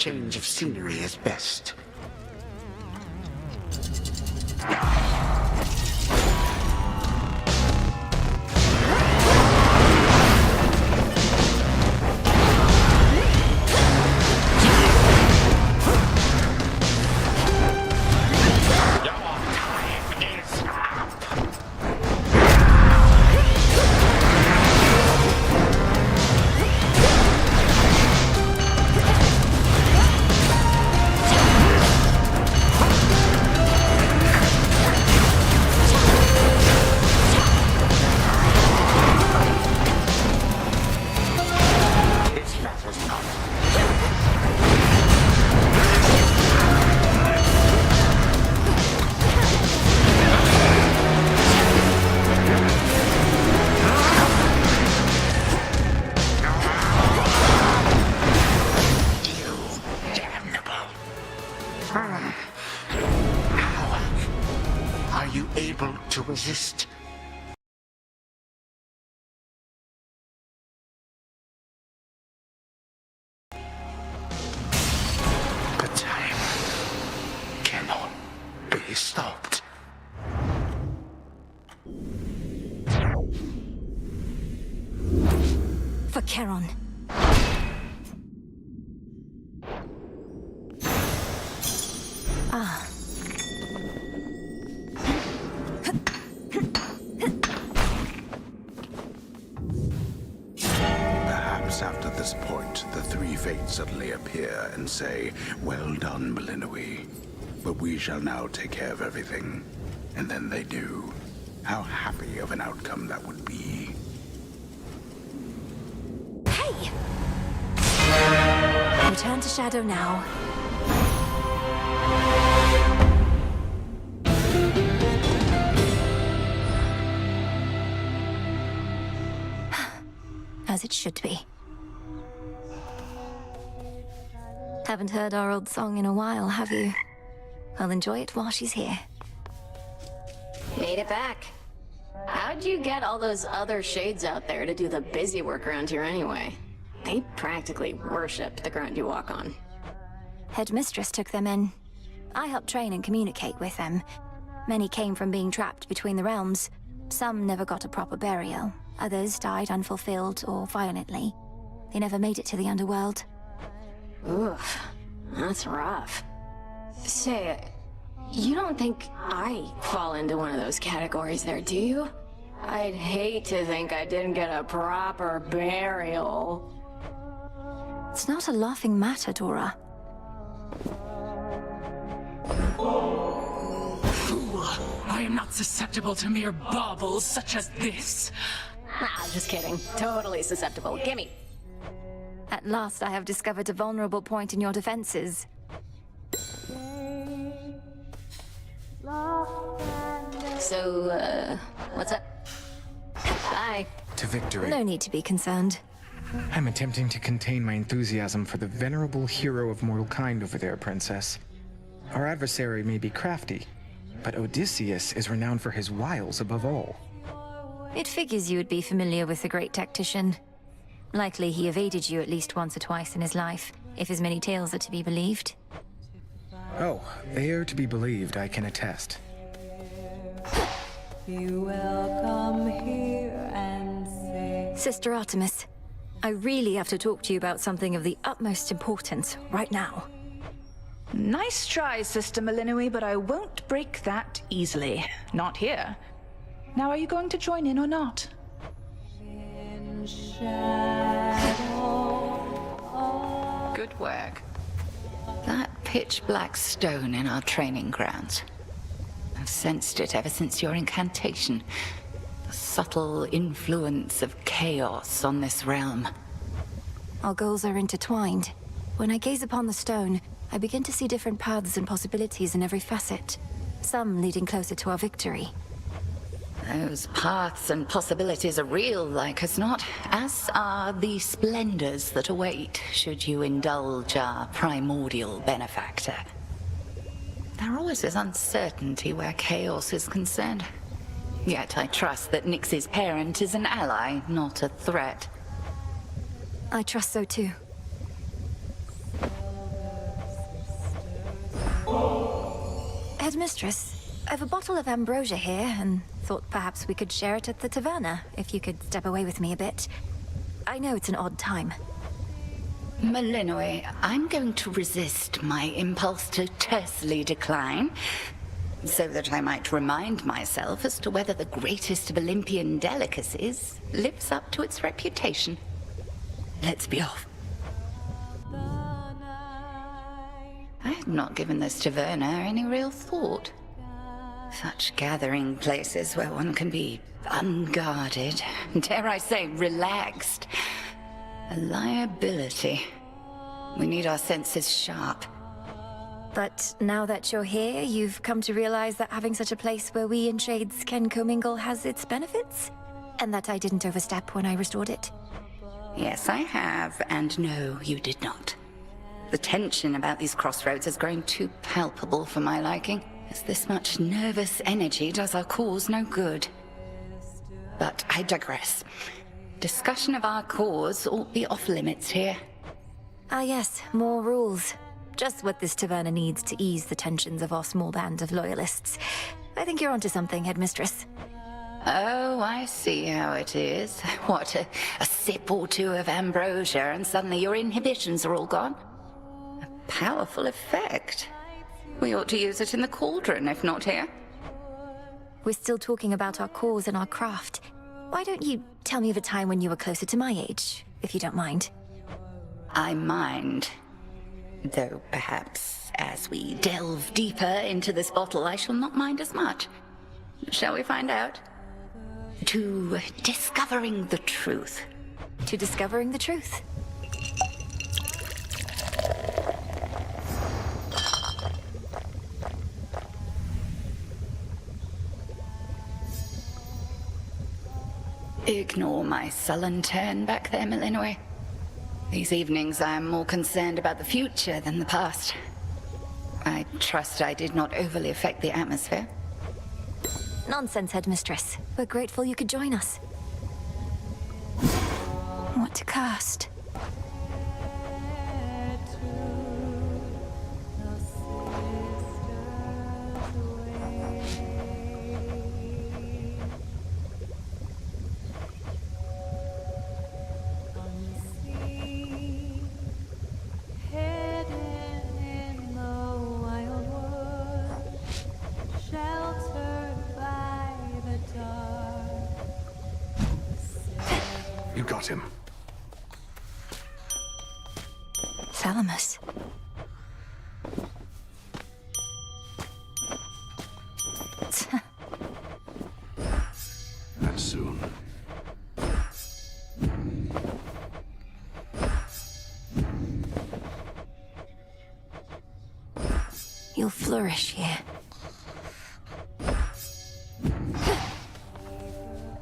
change of scenery is best. How are you able to resist? The time cannot be stopped. For Charon. Ah. Perhaps after this point, the three fates suddenly appear and say, "Well done, Belinui. But we shall now take care of everything." And then they do. How happy of an outcome that would be. Hey! Return to Shadow now. As it should be. Haven't heard our old song in a while, have you? I'll enjoy it while she's here. Made it back. How'd you get all those other shades out there to do the busy work around here anyway? They practically worship the ground you walk on. Headmistress took them in. I helped train and communicate with them. Many came from being trapped between the realms. Some never got a proper burial. Others died unfulfilled or violently. They never made it to the underworld. Oof, that's rough. Say, you don't think I fall into one of those categories there, do you? I'd hate to think I didn't get a proper burial. It's not a laughing matter, Dora. Fool! I am not susceptible to mere baubles such as this. Ah, just kidding. Totally susceptible. Gimme. At last I have discovered a vulnerable point in your defenses. So, what's up? Bye. To victory. No need to be concerned. I'm attempting to contain my enthusiasm for the venerable hero of mortal kind over there, Princess. Our adversary may be crafty, but Odysseus is renowned for his wiles above all. It figures you would be familiar with the great tactician. Likely he evaded you at least once or twice in his life, if his many tales are to be believed. Oh, they are to be believed, I can attest. You will come here and say... Sister Artemis, I really have to talk to you about something of the utmost importance right now. Nice try, Sister Malinui, but I won't break that easily. Not here. Now, are you going to join in or not? Good work. That pitch-black stone in our training grounds. I've sensed it ever since your incantation. The subtle influence of chaos on this realm. Our goals are intertwined. When I gaze upon the stone, I begin to see different paths and possibilities in every facet. Some leading closer to our victory. Those paths and possibilities are real, like as not, as are the splendors that await should you indulge our primordial benefactor. There always is uncertainty where chaos is concerned. Yet I trust that Nyx's parent is an ally, not a threat. I trust so too. Headmistress, I have a bottle of ambrosia here, and thought perhaps we could share it at the taverna, if you could step away with me a bit. I know it's an odd time. Malinois, I'm going to resist my impulse to tersely decline, so that I might remind myself as to whether the greatest of Olympian delicacies lives up to its reputation. Let's be off. I had not given this taverna any real thought. Such gathering places where one can be unguarded, dare I say relaxed. A liability. We need our senses sharp. But now that you're here, you've come to realize that having such a place where we and Shades can commingle has its benefits? And that I didn't overstep when I restored it? Yes, I have, and no, you did not. The tension about these crossroads has grown too palpable for my liking, as this much nervous energy does our cause no good. But I digress. Discussion of our cause ought be off limits here. Ah yes, more rules. Just what this taverna needs to ease the tensions of our small band of loyalists. I think you're onto something, Headmistress. Oh, I see how it is. What, a sip or two of ambrosia and suddenly your inhibitions are all gone? A powerful effect. We ought to use it in the cauldron, if not here. We're still talking about our cause and our craft. Why don't you tell me of a time when you were closer to my age, if you don't mind? I mind. Though perhaps as we delve deeper into this bottle, I shall not mind as much. Shall we find out? To discovering the truth. To discovering the truth. Ignore my sullen turn back there, Malinois. These evenings I am more concerned about the future than the past. I trust I did not overly affect the atmosphere. Nonsense, Headmistress. We're grateful you could join us. What to cast? You got him. Thalamus. And soon. You'll flourish here.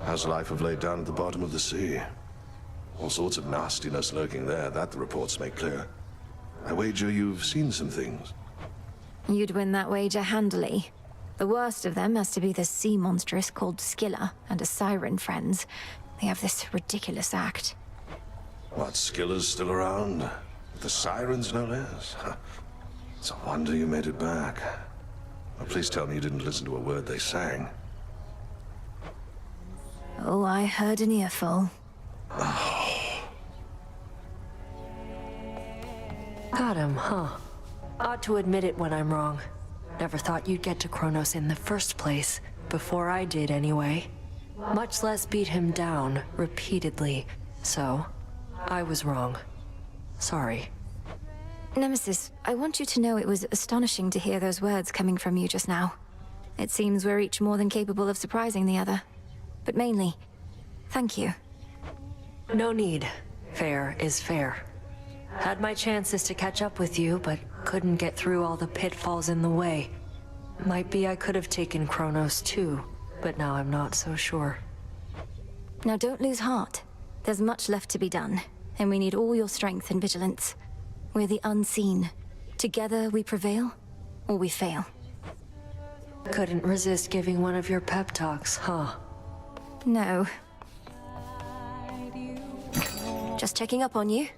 How's life of late down at the bottom of the sea? All sorts of nastiness lurking there, that the reports make clear. I wager you've seen some things. You'd win that wager handily. The worst of them has to be the sea monstrous called Scylla and a siren friends. They have this ridiculous act. What, Scylla's still around? The sirens, no less? It's a wonder you made it back. Well, please tell me you didn't listen to a word they sang. Oh, I heard an earful. Got him, huh? Ought to admit it when I'm wrong. Never thought you'd get to Kronos in the first place. Before I did, anyway. Much less beat him down, repeatedly. So, I was wrong. Sorry. Nemesis, I want you to know it was astonishing to hear those words coming from you just now. It seems we're each more than capable of surprising the other. But mainly, thank you. No need. Fair is fair. Had my chances to catch up with you, but couldn't get through all the pitfalls in the way. Might be I could have taken Kronos too, but now I'm not so sure. Now don't lose heart. There's much left to be done, and we need all your strength and vigilance. We're the unseen. Together we prevail, or we fail. Couldn't resist giving one of your pep talks, huh? No. Just checking up on you.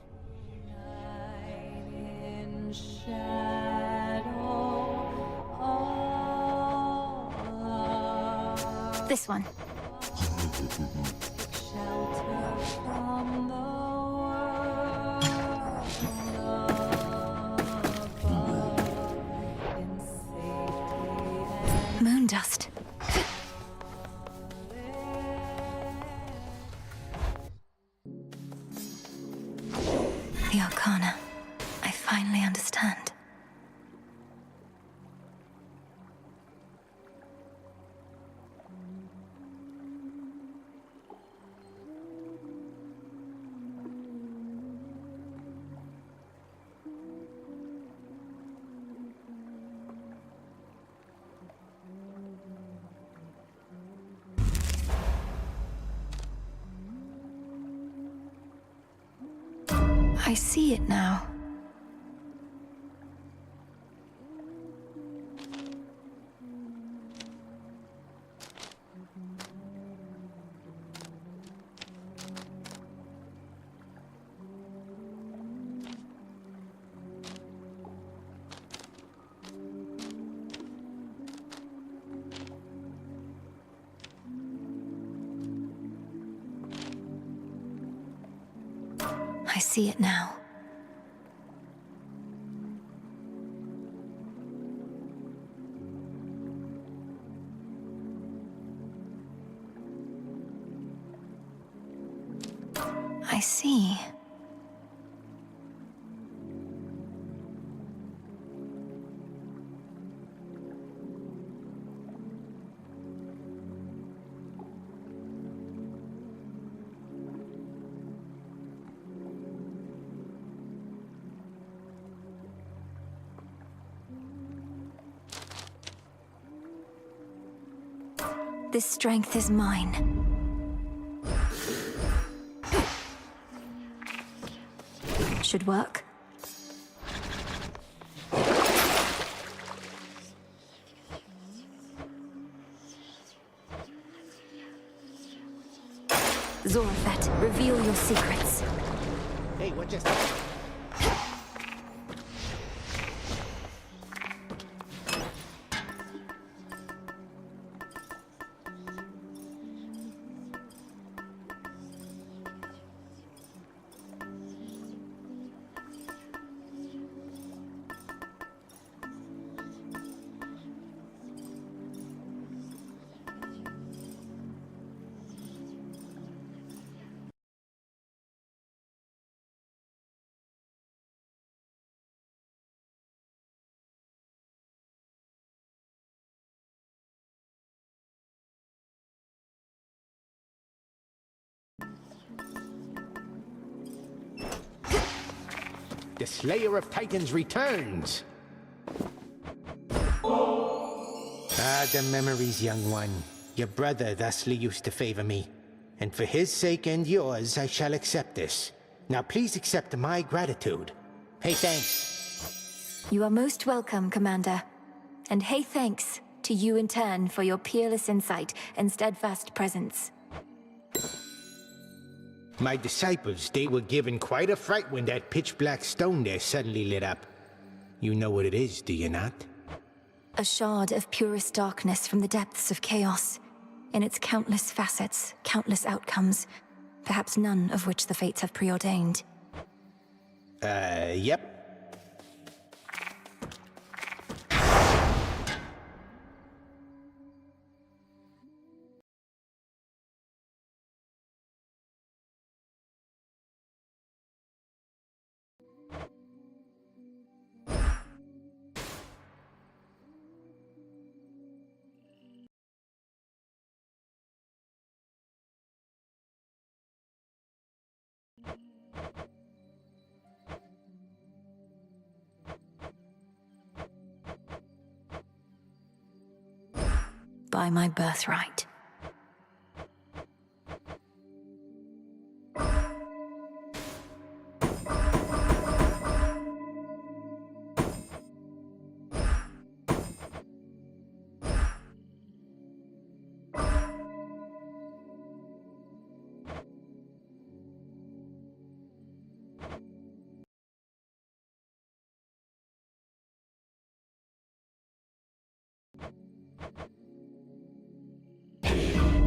This one. Moon dust. The Arcana. I finally understand. I see it now. I see it now. I see. This strength is mine. Should work. Zorafet, reveal your secrets. Hey, what just... The Slayer of Titans returns! Ah, the memories, young one. Your brother thusly used to favor me. And for his sake and yours, I shall accept this. Now please accept my gratitude. Hey, thanks. You are most welcome, Commander. And hey, thanks to you in turn for your peerless insight and steadfast presence. My disciples, they were given quite a fright when that pitch-black stone there suddenly lit up. You know what it is, do you not? A shard of purest darkness from the depths of chaos. In its countless facets, countless outcomes, perhaps none of which the fates have preordained. Yep. By my birthright.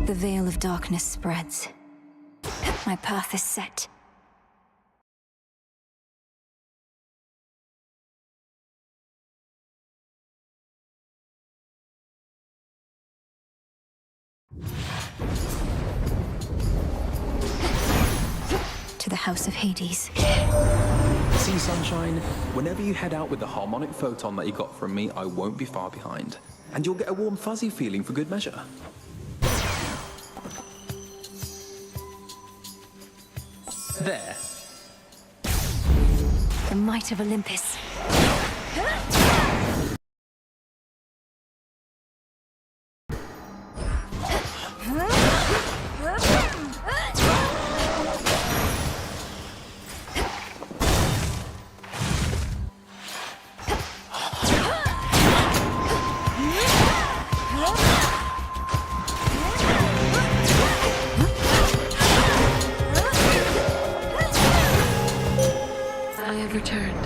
The veil of darkness spreads. My path is set. To the House of Hades. See, Sunshine, whenever you head out with the harmonic photon that you got from me, I won't be far behind. And you'll get a warm, fuzzy feeling for good measure. There. The might of Olympus. I have returned.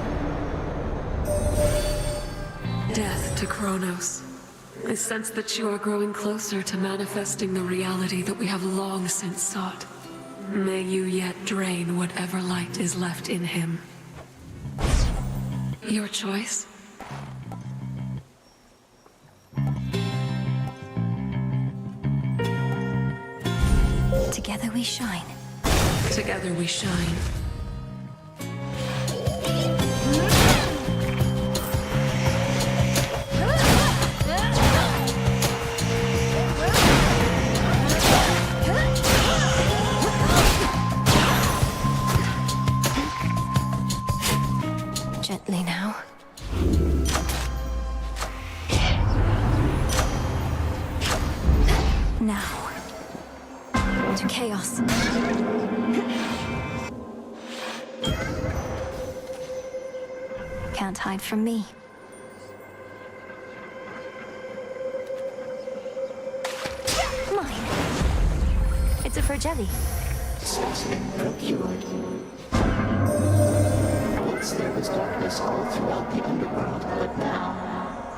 Death to Kronos. I sense that you are growing closer to manifesting the reality that we have long since sought. May you yet drain whatever light is left in him. Your choice? Together we shine. Together we shine. Gently now. Now. To chaos. Can't hide from me. Mine. It's a Frogelli. Specimen procured. Once there was darkness all throughout the underworld, but now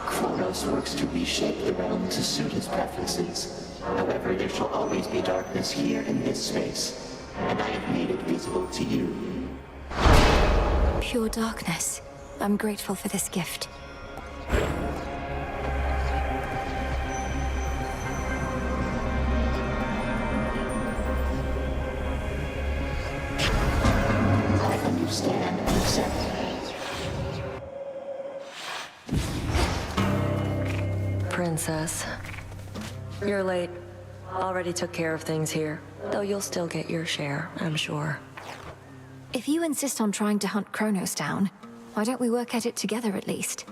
Kronos works to reshape the realm to suit his preferences. However, there shall always be darkness here in this space, and I have made it visible to you. Pure darkness. I'm grateful for this gift. I understand and accept. Princess. You're late. Already took care of things here, though you'll still get your share, I'm sure. If you insist on trying to hunt Kronos down, why don't we work at it together at least?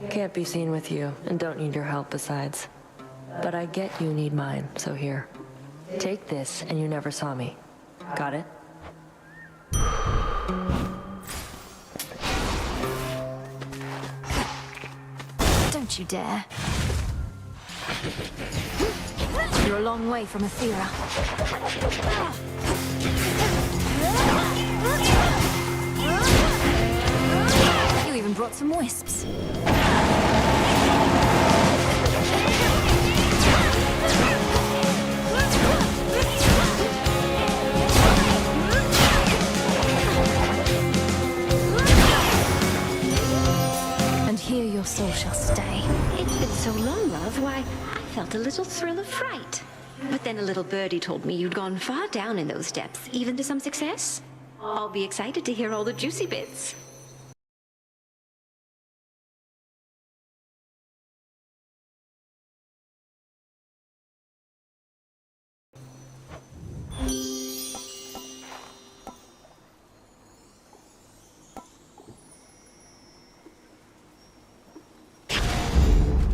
Can't be seen with you, and don't need your help besides. But I get you need mine, so here. Take this, and you never saw me. Got it? Don't you dare. You're a long way from Athera. You even brought some wisps. And here your soul shall stay. It's been so long, love. Why, I felt a little thrill of fright. But then a little birdie told me you'd gone far down in those depths, even to some success. I'll be excited to hear all the juicy bits.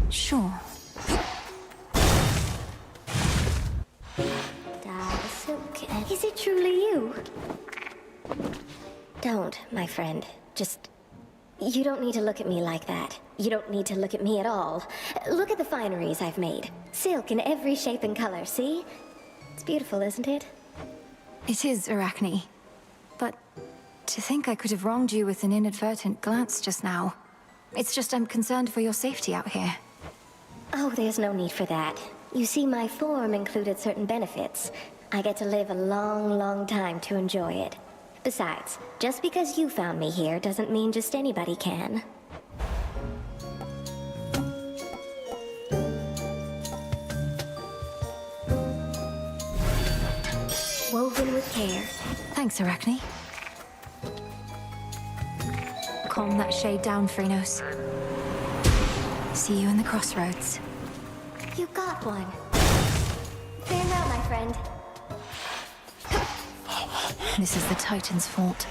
Sure. Is it truly you? Don't, my friend. Just... You don't need to look at me like that. You don't need to look at me at all. Look at the fineries I've made. Silk in every shape and color, see? It's beautiful, isn't it? It is, Arachne. But to think I could have wronged you with an inadvertent glance just now. It's just I'm concerned for your safety out here. Oh, there's no need for that. You see, my form included certain benefits. I get to live a long, long time to enjoy it. Besides, just because you found me here doesn't mean just anybody can. Woven with care. Thanks, Arachne. Calm that shade down, Phrynos. See you in the crossroads. You got one. Farewell, my friend. This is the Titan's fault.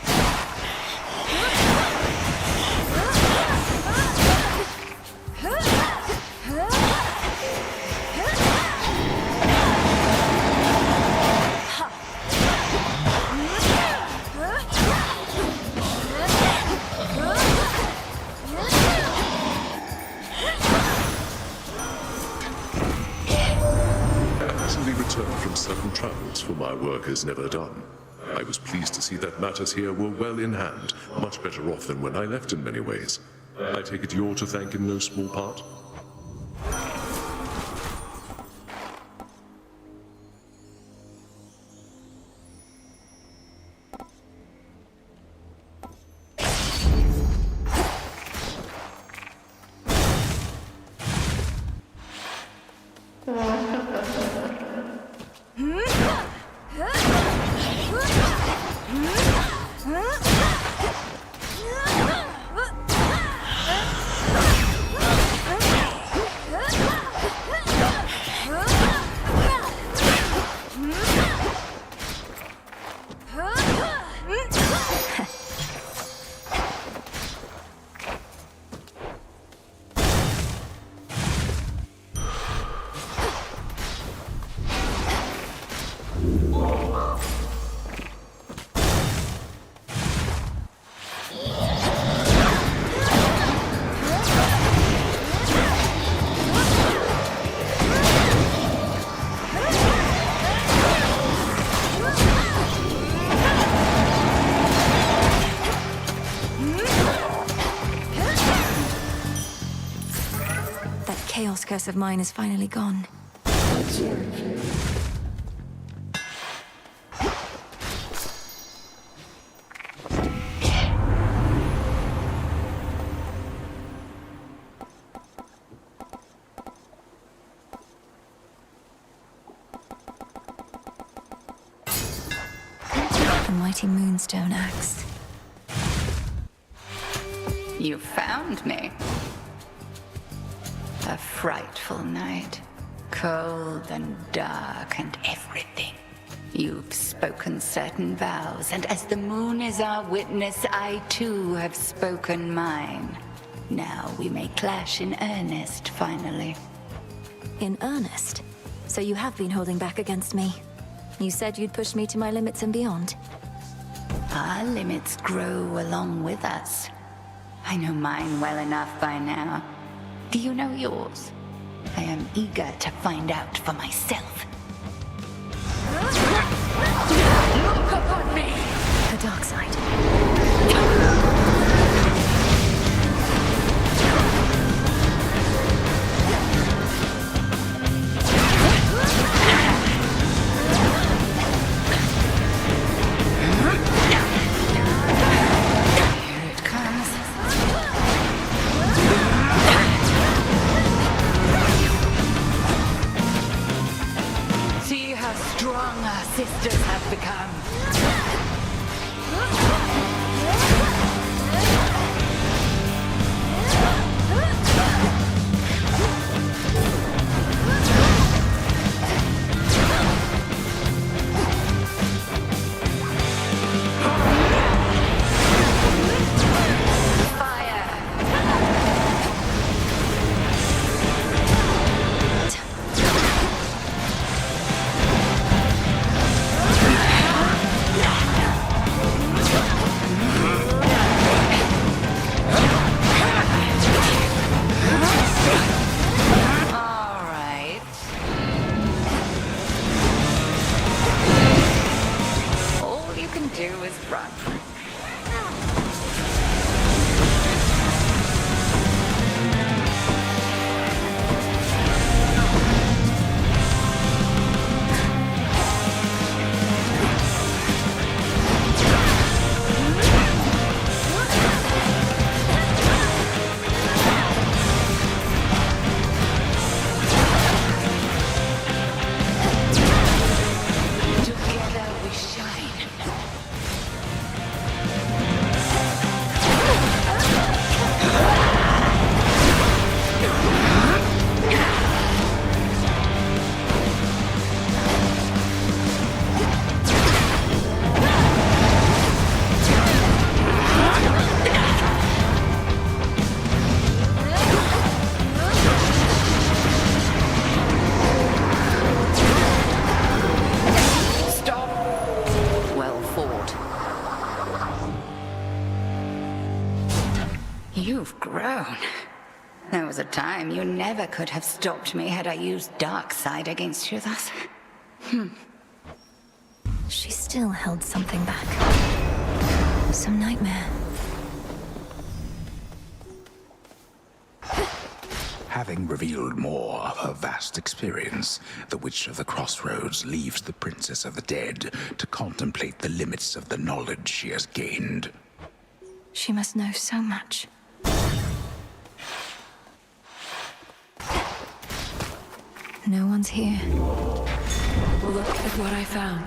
From certain travels for my work is never done. I was pleased to see that matters here were well in hand, much better off than when I left in many ways. I take it you're to thank in no small part? Chaos curse of mine is finally gone. The mighty Moonstone Axe. You found me. A frightful night. Cold and dark and everything. You've spoken certain vows, and as the moon is our witness, I too have spoken mine. Now we may clash in earnest, finally. In earnest? So you have been holding back against me. You said you'd push me to my limits and beyond. Our limits grow along with us. I know mine well enough by now. Do you know yours? I am eager to find out for myself. Look upon me! The dark side. Sisters have become. You've grown. There was a time you never could have stopped me had I used dark side against you thus. She still held something back. Some nightmare. Having revealed more of her vast experience, the Witch of the Crossroads leaves the Princess of the Dead to contemplate the limits of the knowledge she has gained. She must know so much. No one's here. Look at what I found.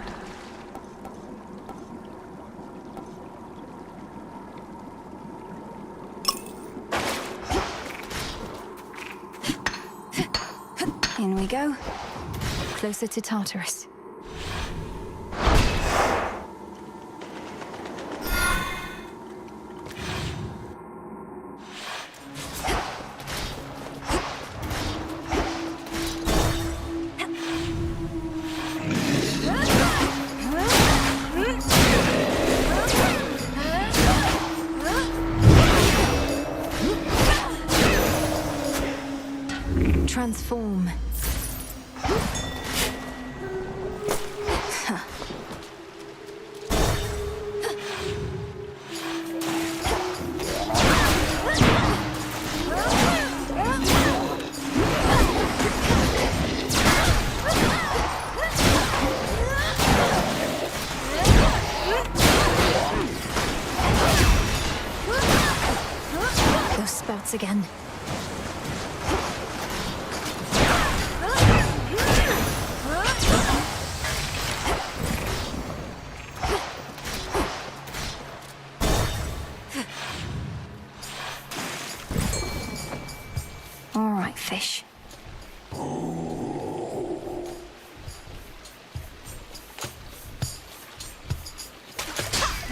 In we go. Closer to Tartarus. Transform. Those spouts again. All right, fish.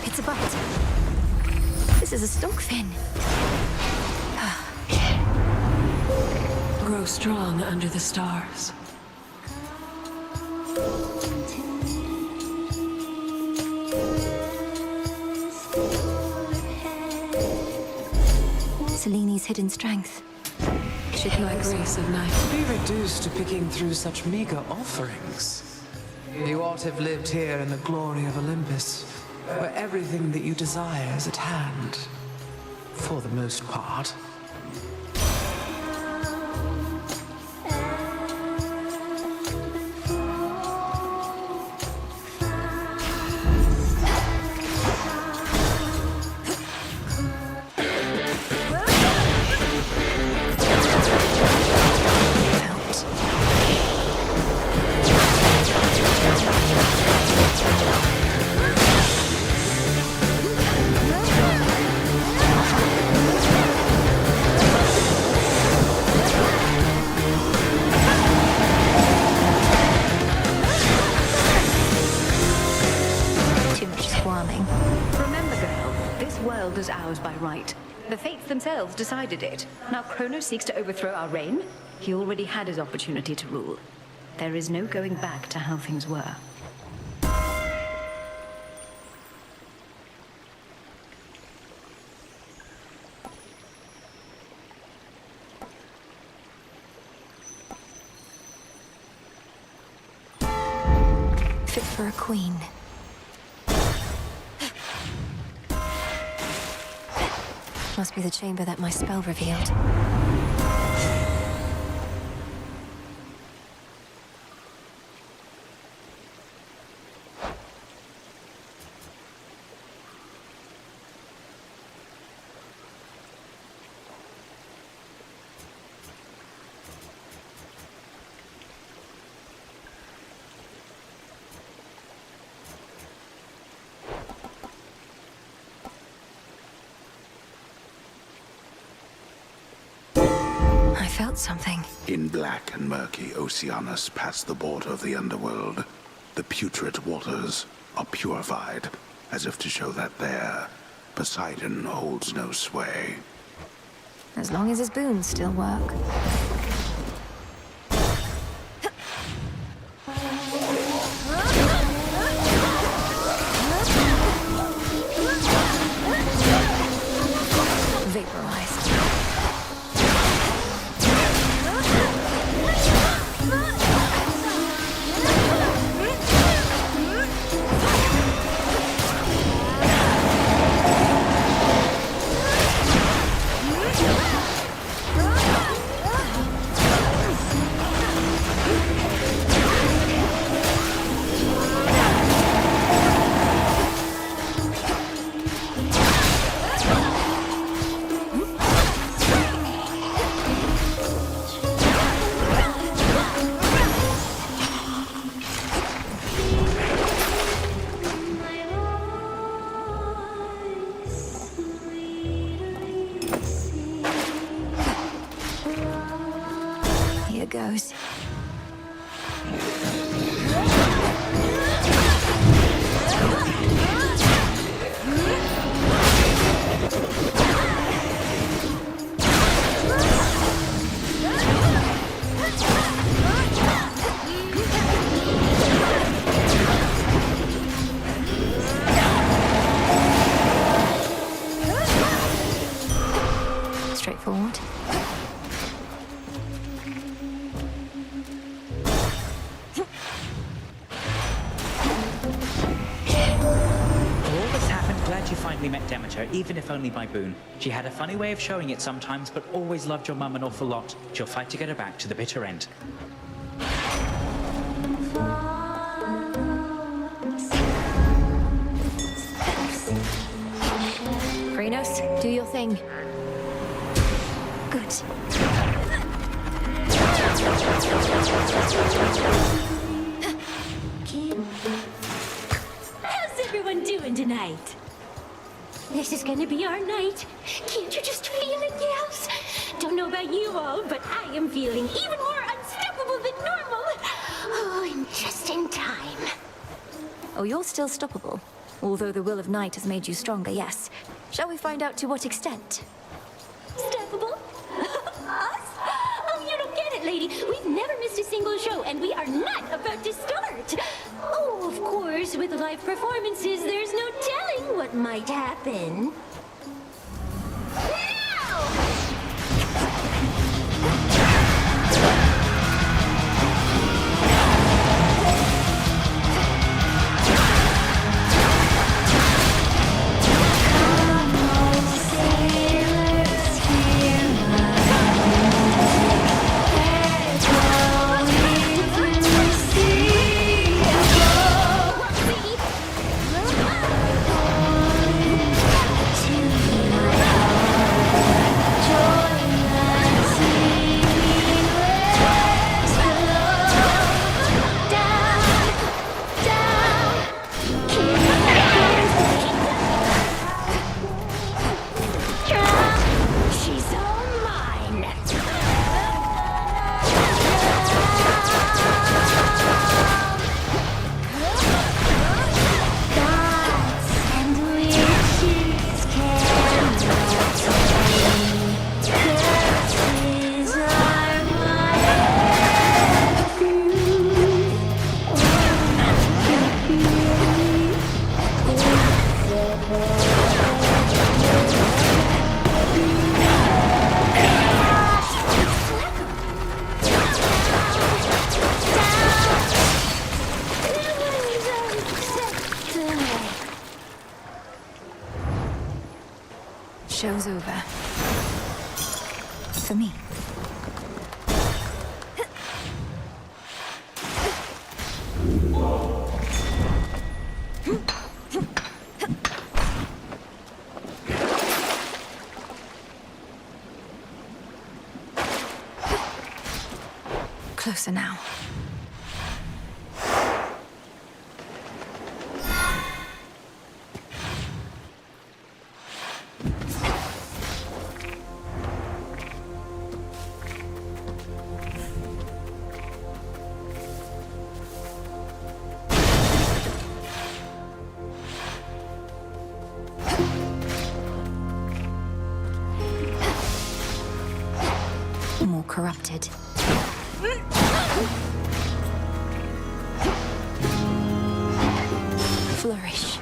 It's a bite. This is a stockfin. Grow strong under the stars. Seleni's hidden strength. Should My grace of night. Be reduced to picking through such meager offerings. You ought to have lived here in the glory of Olympus, where everything that you desire is at hand. For the most part. Remember, girl, this world is ours by right. The fates themselves decided it. Now Kronos seeks to overthrow our reign. He already had his opportunity to rule. There is no going back to how things were. Fit for a queen. Must be the chamber that my spell revealed. I felt something. In black and murky Oceanus past the border of the underworld, the putrid waters are purified, as if to show that there, Poseidon holds no sway. As long as his boons still work. Vaporize. goes. Straightforward. Glad you finally met Demeter, even if only by boon. She had a funny way of showing it sometimes, but always loved your mum an awful lot. She'll fight to get her back to the bitter end. Krynos, do your thing. Good. How's everyone doing tonight? This is gonna be our night. Can't you just feel it, gals? Don't know about you all, but I am feeling even more unstoppable than normal. Oh, and just in time. Oh, you're still stoppable. Although the will of Night has made you stronger, yes. Shall we find out to what extent? Stoppable? Us? Oh, you don't get it, lady. We've never missed a single show, and we are not about to start. Oh, of course, with live performances, there's no telling what might happen. Show's over. For me. Closer now. More corrupted. Flourish.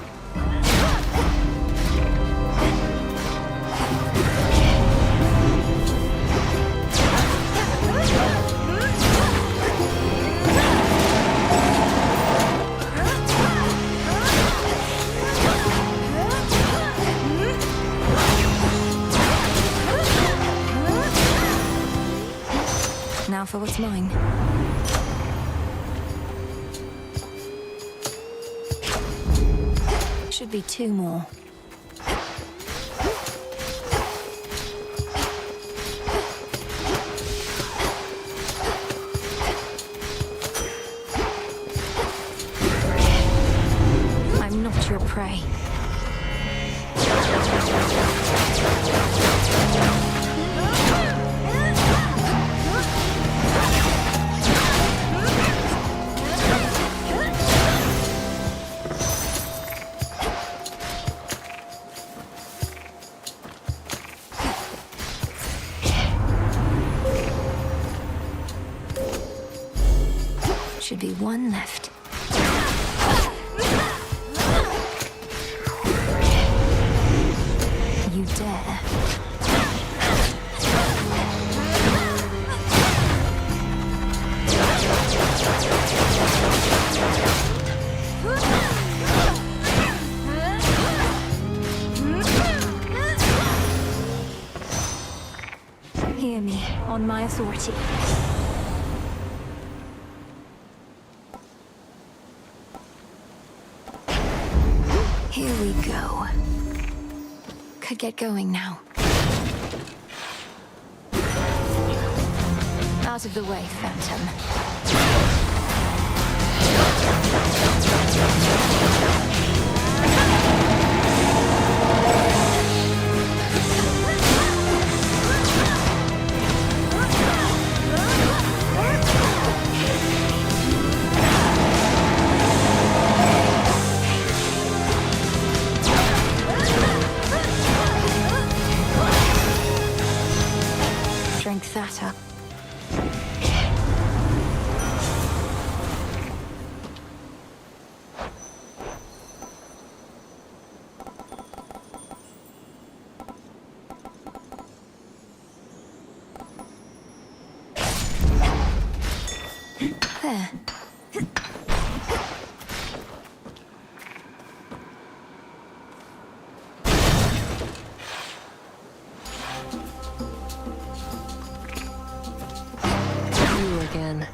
Now for what's mine. Should be 2 more. I'm not your prey. should be one left. You dare. Hear me, on my authority. Here we go. Could get going now. Out of the way, Phantom. Drink that up. There. You again.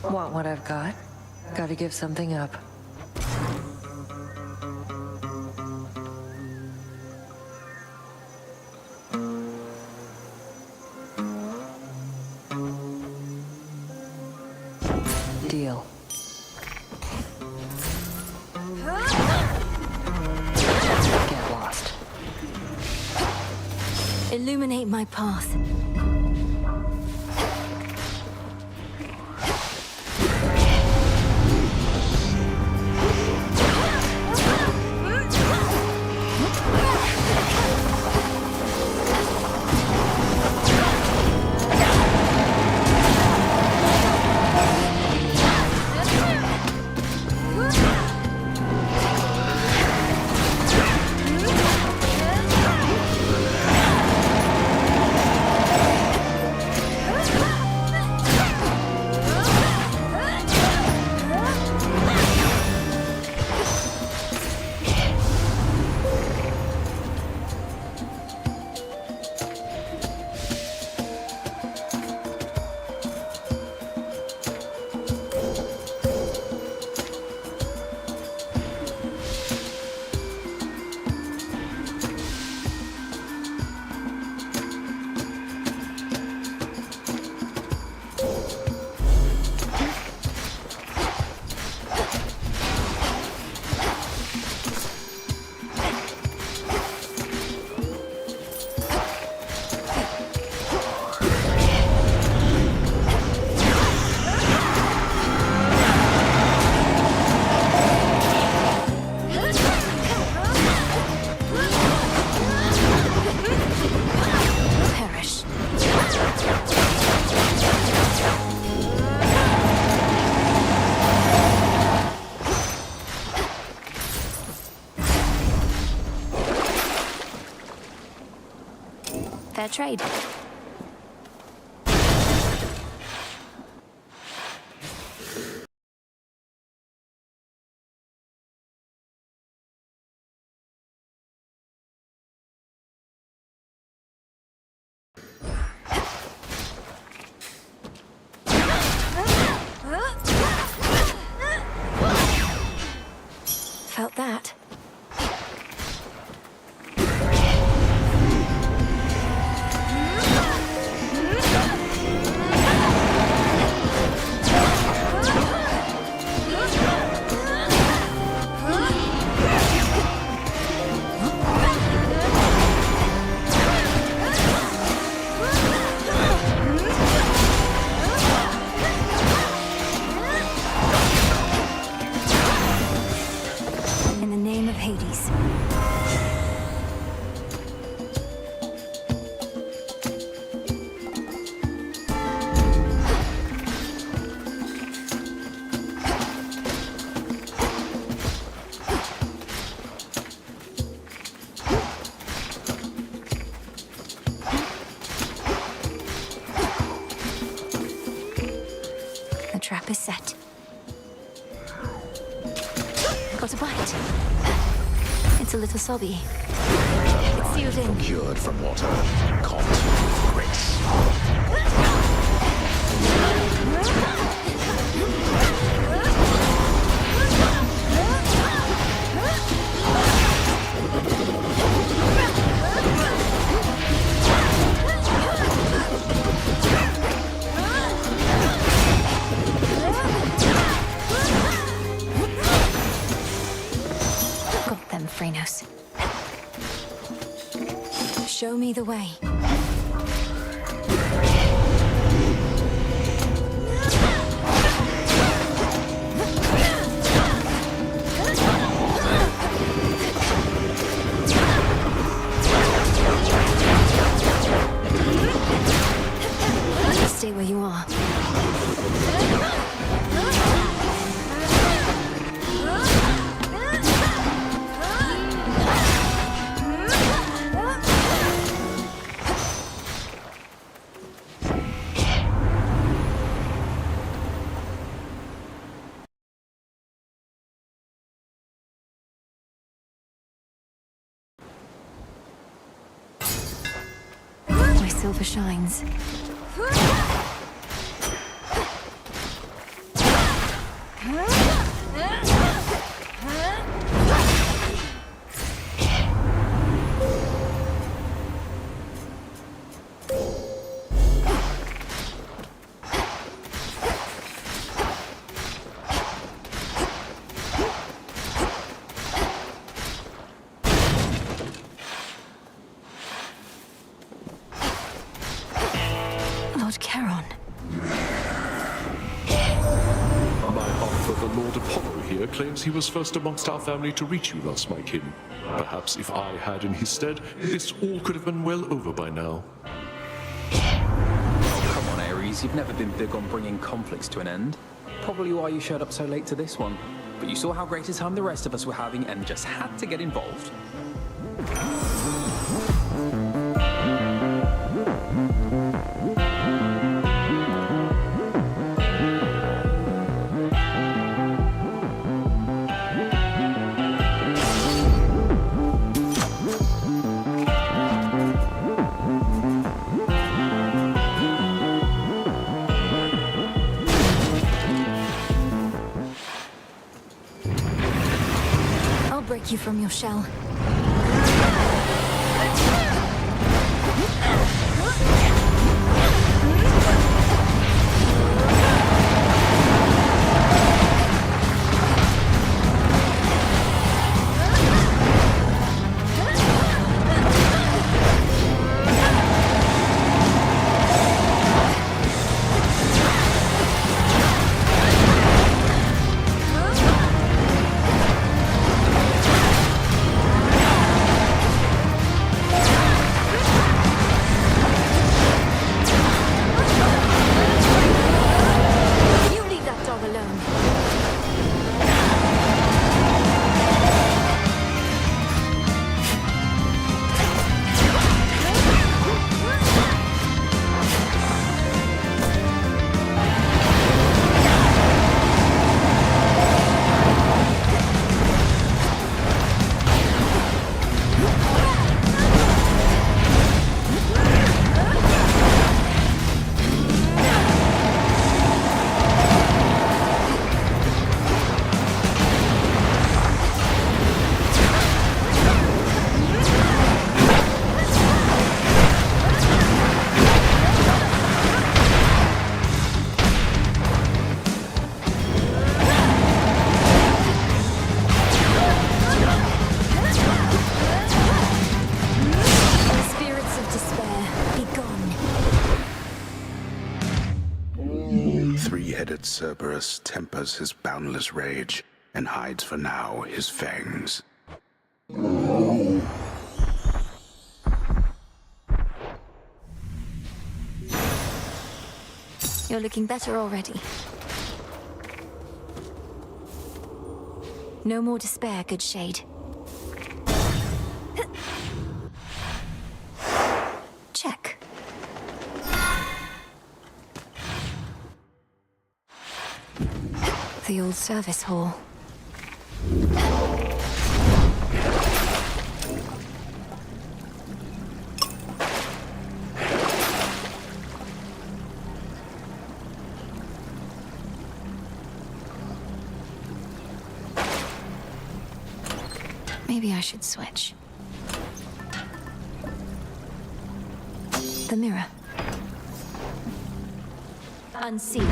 Want what I've got? Gotta give something up. Deal. Get lost. Illuminate my path. Fair trade. Felt that. trap is set. Got a bite. It's a little sobby. It's sealed in. Procured from water, caught with grace. Got them, Phrenos. Show me the way. Stay where you are. My silver shines. Lord Charon. My half brother Lord Apollo here claims he was first amongst our family to reach you last, my kin. Perhaps if I had in his stead, this all could have been well over by now. Oh, come on, Ares. You've never been big on bringing conflicts to an end. Probably why you showed up so late to this one. But you saw how great a time the rest of us were having and just had to get involved. I'll break you from your shell. Three-headed Cerberus tempers his boundless rage and hides for now his fangs. You're looking better already. No more despair, good shade. Check. The old service hall. Maybe I should switch. The mirror. Unseen.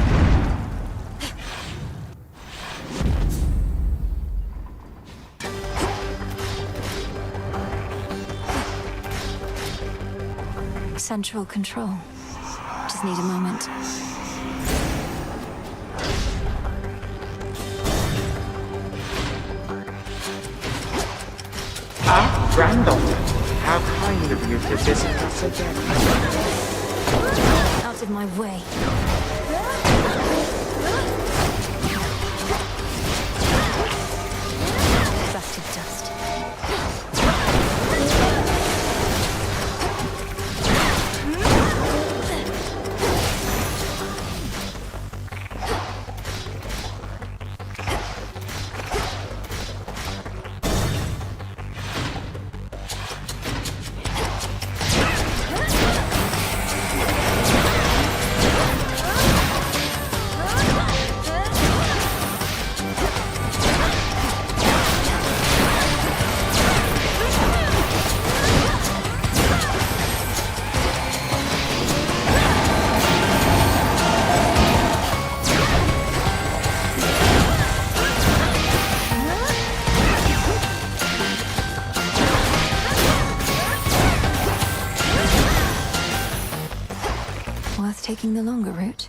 Central control. Just need a moment. Granddaughter, how kind of you to visit us again. Out of my way. Back to dust. Worth taking the longer route?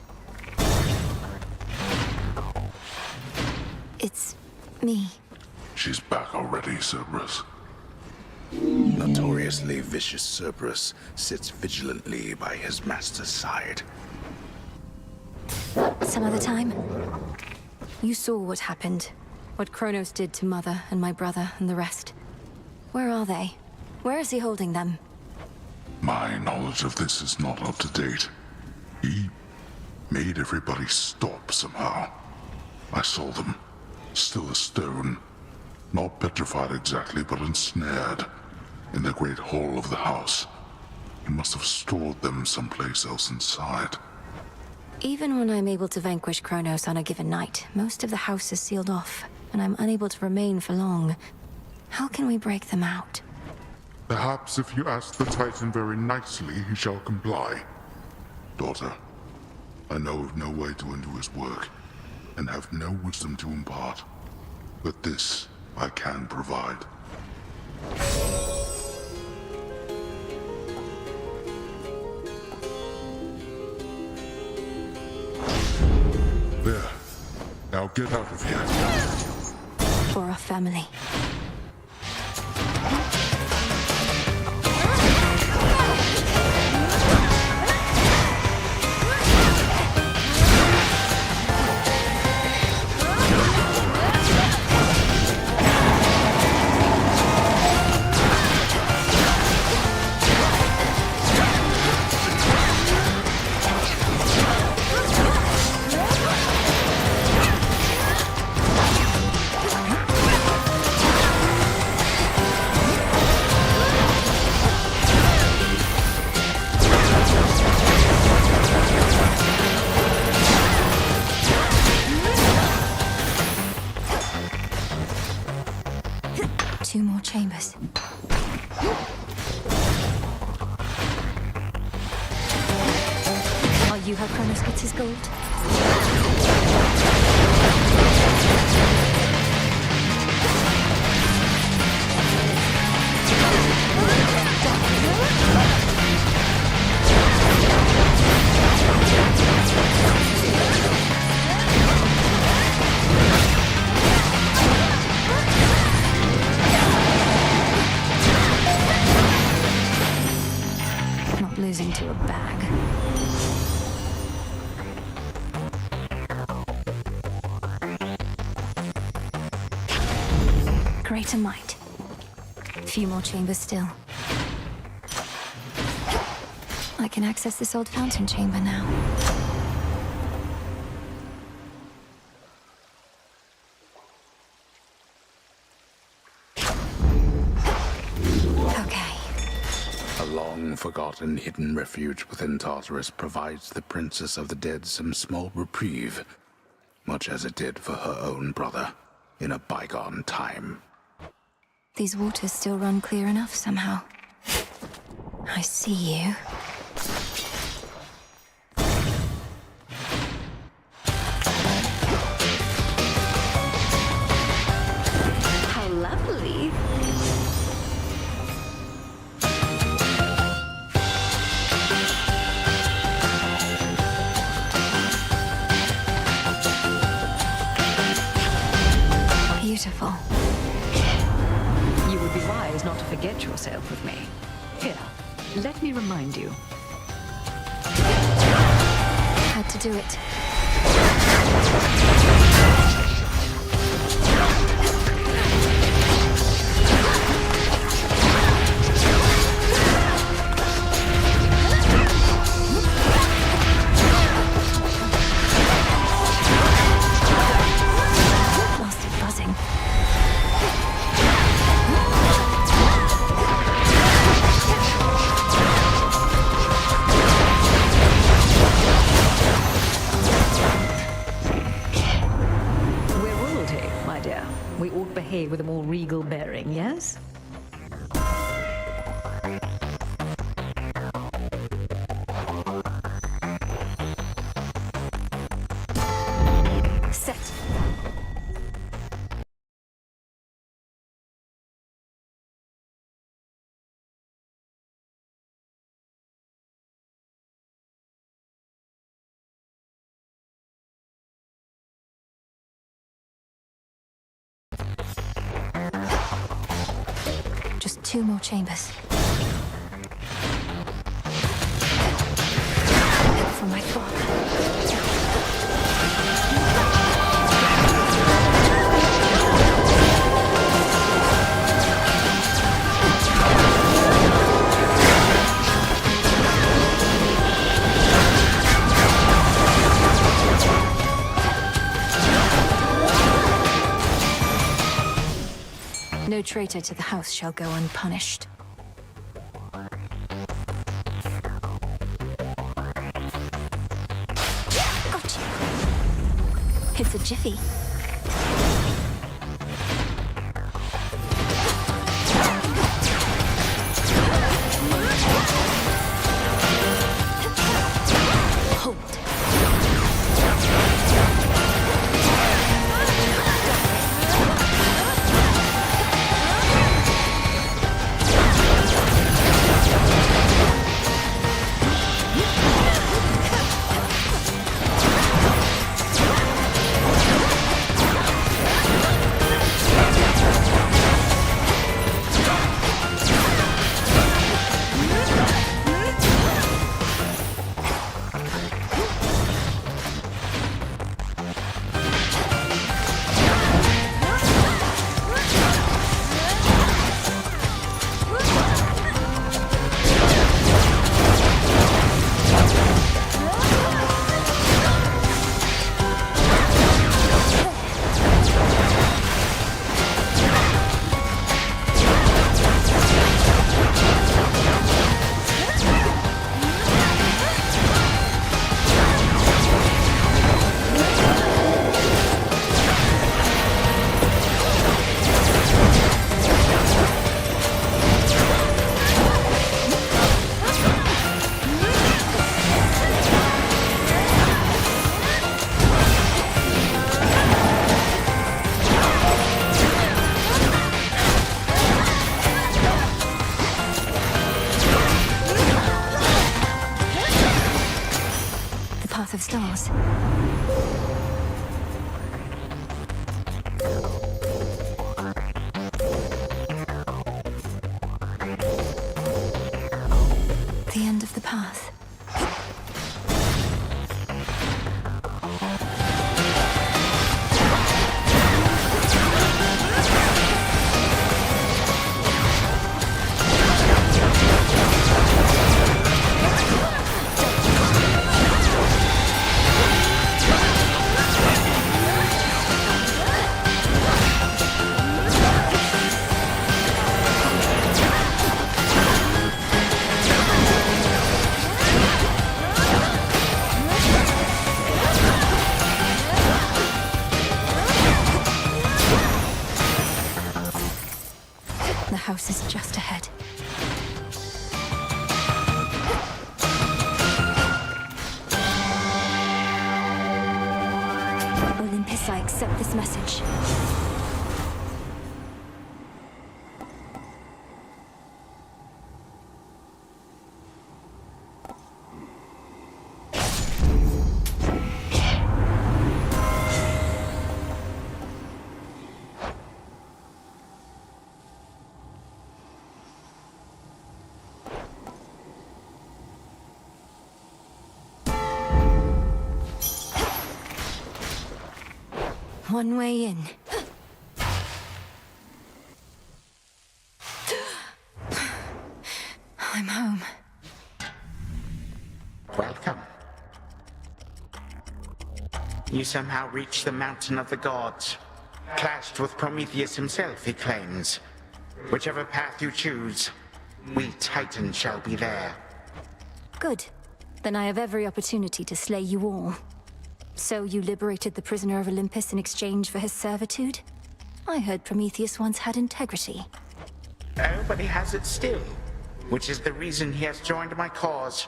It's me. She's back already, Cerberus. Notoriously vicious Cerberus sits vigilantly by his master's side. Some other time. You saw what happened. What Kronos did to Mother and my brother and the rest. Where are they? Where is he holding them? My knowledge of this is not up to date. He made everybody stop somehow. I saw them, still as stone, not petrified exactly, but ensnared, in the great hall of the house. He must have stored them someplace else inside. Even when I'm able to vanquish Kronos on a given night, most of the house is sealed off, and I'm unable to remain for long. How can we break them out? Perhaps if you ask the Titan very nicely, he shall comply. Daughter, I know of no way to undo his work, and have no wisdom to impart. But this I can provide. There. Now get out of here. For our family. Two more chambers. Are you how Kronos gets his gold? Not losing to a bag. Greater might. Few more chambers still. I can access this old fountain chamber now. A long-forgotten hidden refuge within Tartarus provides the Princess of the Dead some small reprieve, much as it did for her own brother in a bygone time. These waters still run clear enough somehow. I see you. How lovely. Beautiful. You would be wise not to forget yourself with me. Here, let me remind you. Had to do it. Lost it buzzing. We're royalty, my dear. We ought behave with a more regal bearing, yes? Set. Just 2 more chambers. For my father. No traitor to the house shall go unpunished. Gotcha. It's a jiffy. Hold. Path of Stars. The end of the path. this message. One way in. I'm home. Welcome. You somehow reached the Mountain of the Gods. Clashed with Prometheus himself, he claims. Whichever path you choose, we Titans shall be there. Good. Then I have every opportunity to slay you all. So you liberated the prisoner of Olympus in exchange for his servitude? I heard Prometheus once had integrity. Oh, but he has it still. Which is the reason he has joined my cause.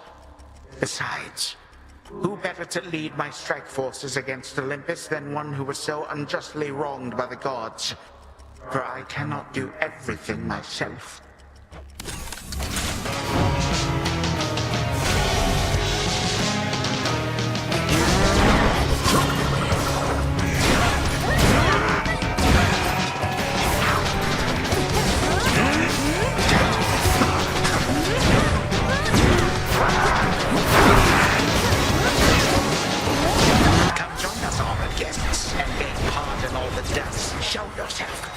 Besides, who better to lead my strike forces against Olympus than one who was so unjustly wronged by the gods? For I cannot do everything myself. Show yourself.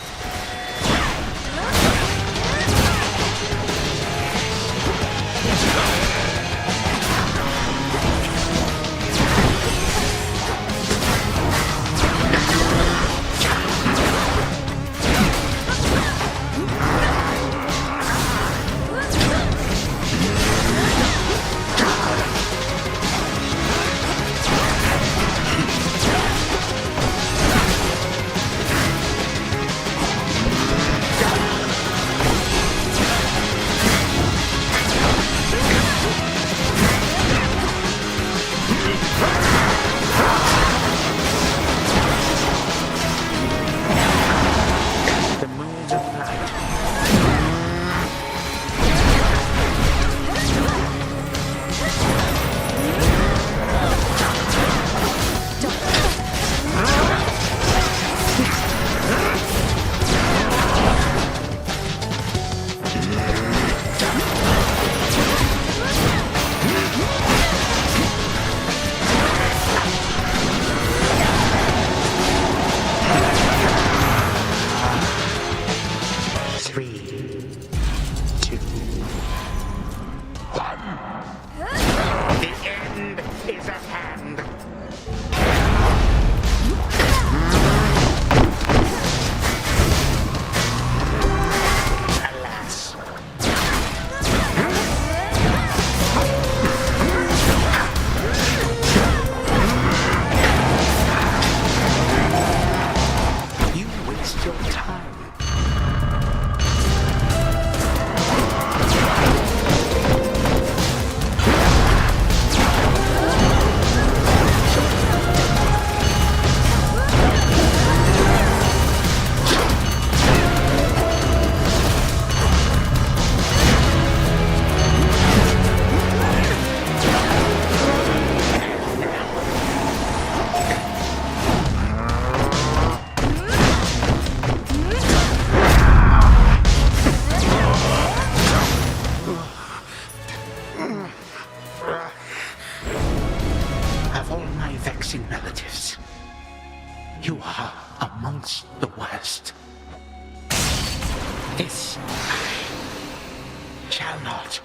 This I shall not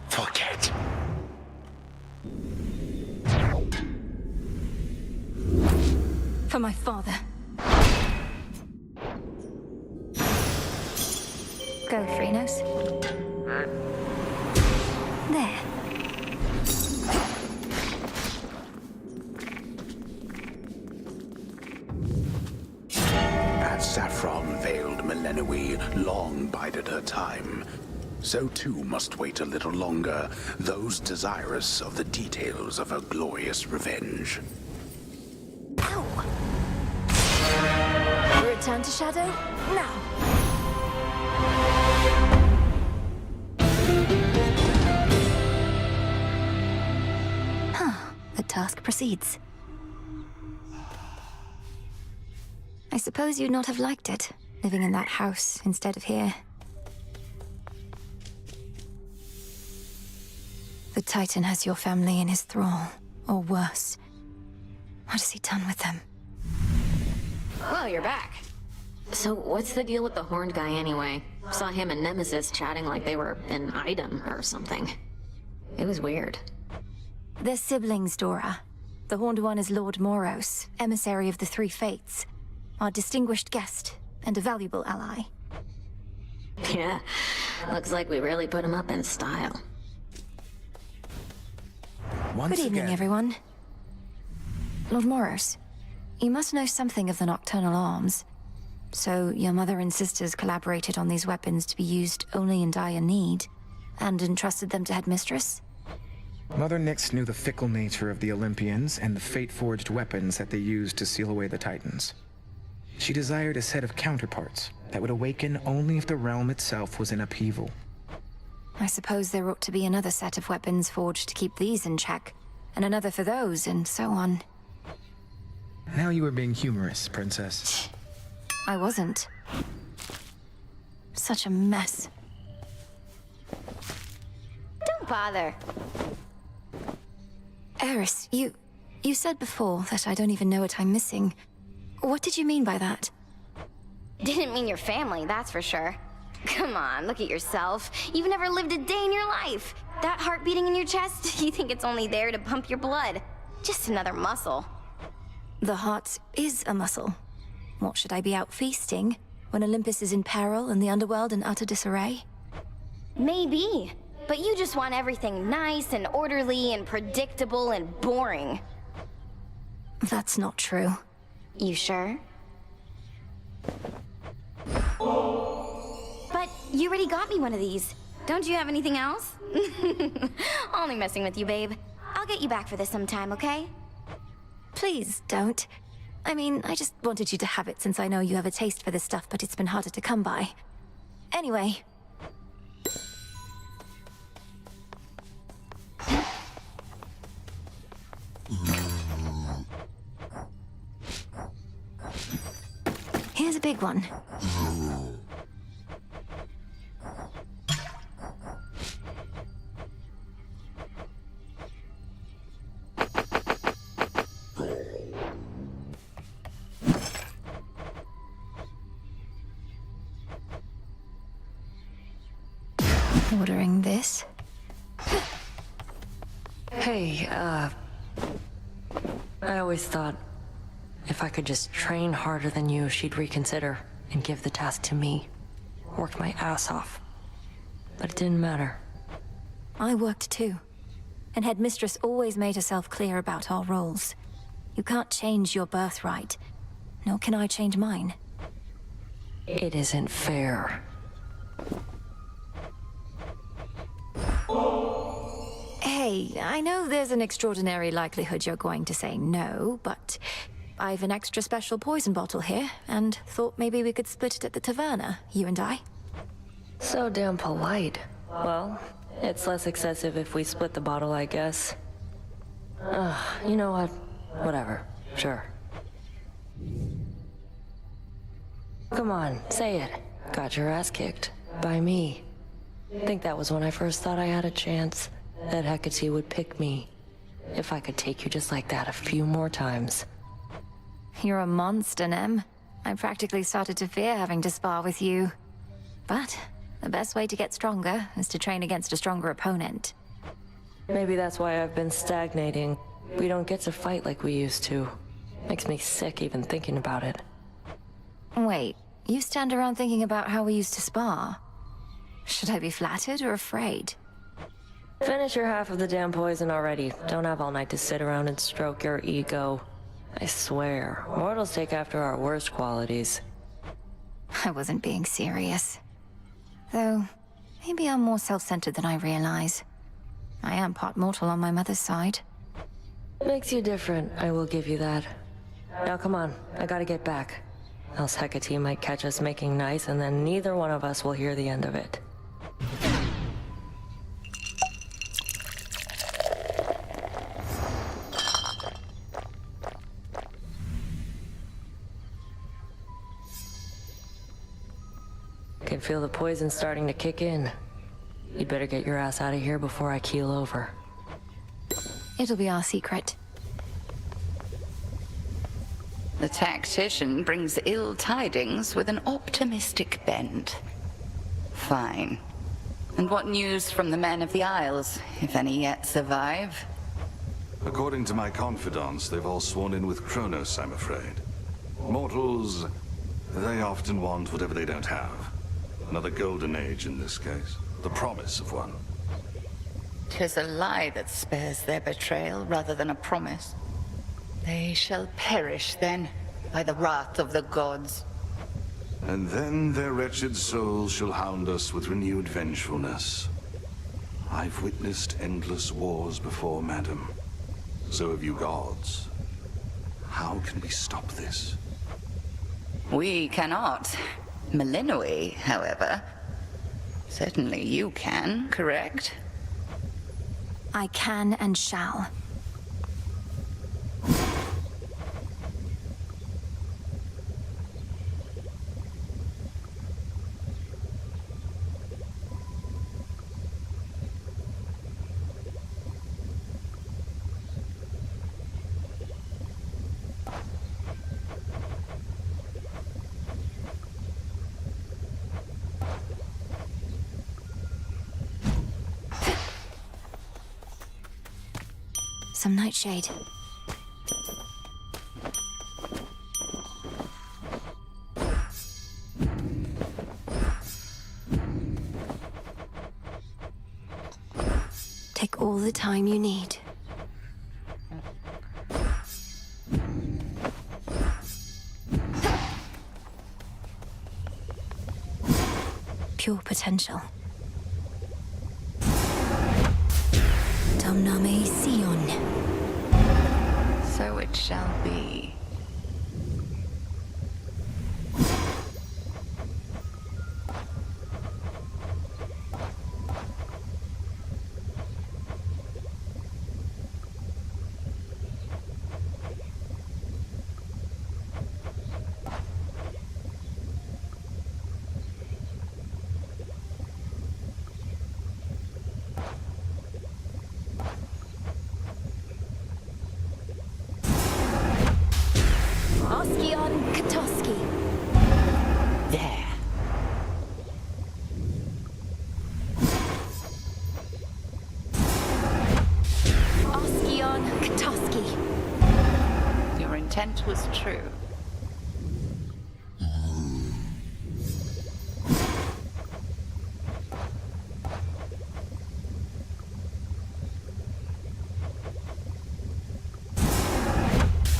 forget. For my father. Go, Phrynos. There. As saffron-veiled Melinoe long bided her time, so too must wait a little longer those desirous of the details of her glorious revenge. Ow! Return to Shadow, now! The task proceeds. I suppose you'd not have liked it, living in that house instead of here. The Titan has your family in his thrall, or worse. What has he done with them? Well, you're back. So what's the deal with the horned guy anyway? Saw him and Nemesis chatting like they were an item or something. It was weird. They're siblings, Dora. The Horned One is Lord Moros, emissary of the Three Fates, our distinguished guest and a valuable ally. Yeah, looks like we really put him up in style. Good evening, everyone. Lord Moros, you must know something of the Nocturnal Arms. So, your mother and sisters collaborated on these weapons to be used only in dire need, and entrusted them to Headmistress? Mother Nyx knew the fickle nature of the Olympians and the fate-forged weapons that they used to seal away the Titans. She desired a set of counterparts that would awaken only if the realm itself was in upheaval. I suppose there ought to be another set of weapons forged to keep these in check, and another for those, and so on. Now you are being humorous, Princess. I wasn't. Such a mess. Don't bother. Eris, you said before that I don't even know what I'm missing. What did you mean by that? Didn't mean your family, that's for sure. Come on, look at yourself. You've never lived a day in your life. That heart beating in your chest, you think it's only there to pump your blood. Just another muscle. The heart is a muscle. What, should I be out feasting when Olympus is in peril and the underworld in utter disarray? Maybe. But you just want everything nice and orderly and predictable and boring. That's not true. You sure? But you already got me one of these. Don't you have anything else? Only messing with you, babe. I'll get you back for this sometime, okay? Please don't. I mean, I just wanted you to have it since I know you have a taste for this stuff, but it's been harder to come by. Anyway. Here's a big one. Ordering this? Hey, I always thought if I could just train harder than you, she'd reconsider and give the task to me. Worked my ass off. But it didn't matter. I worked too. And Headmistress always made herself clear about our roles. You can't change your birthright, nor can I change mine. It isn't fair. Hey, I know there's an extraordinary likelihood you're going to say no, but I've an extra special poison bottle here, and thought maybe we could split it at the taverna, you and I. So damn polite. Well, it's less excessive if we split the bottle, I guess. You know what? Whatever. Sure. Come on, say it. Got your ass kicked. By me. Think that was when I first thought I had a chance. That Hecate would pick me. If I could take you just like that a few more times. You're a monster, Nem. I practically started to fear having to spar with you. But the best way to get stronger is to train against a stronger opponent. Maybe that's why I've been stagnating. We don't get to fight like we used to. Makes me sick even thinking about it. Wait, you stand around thinking about how we used to spar? Should I be flattered or afraid? Finish your half of the damn poison already. Don't have all night to sit around and stroke your ego. I swear, mortals take after our worst qualities. I wasn't being serious. Though, maybe I'm more self-centered than I realize. I am part mortal on my mother's side. Makes you different, I will give you that. Now come on, I gotta get back. Else Hecate might catch us making nice, and then neither one of us will hear the end of it. Can feel the poison starting to kick in. You'd better get your ass out of here before I keel over. It'll be our secret. The tactician brings ill tidings with an optimistic bent. Fine. And what news from the men of the Isles, if any yet survive? According to my confidants, they've all sworn in with Kronos, I'm afraid. Mortals, they often want whatever they don't have. Another golden age in this case. The promise of one. 'Tis a lie that spares their betrayal rather than a promise. They shall perish then, by the wrath of the gods. And then their wretched souls shall hound us with renewed vengefulness. I've witnessed endless wars before, madam. So have you gods. How can we stop this? We cannot. Melinoi, however. Certainly you can, correct? I can and shall. Some nightshade. Take all the time you need. Pure potential. Domname Sion. So it shall be. Oskion Katoski. There. Oskion Katoski. Your intent was true.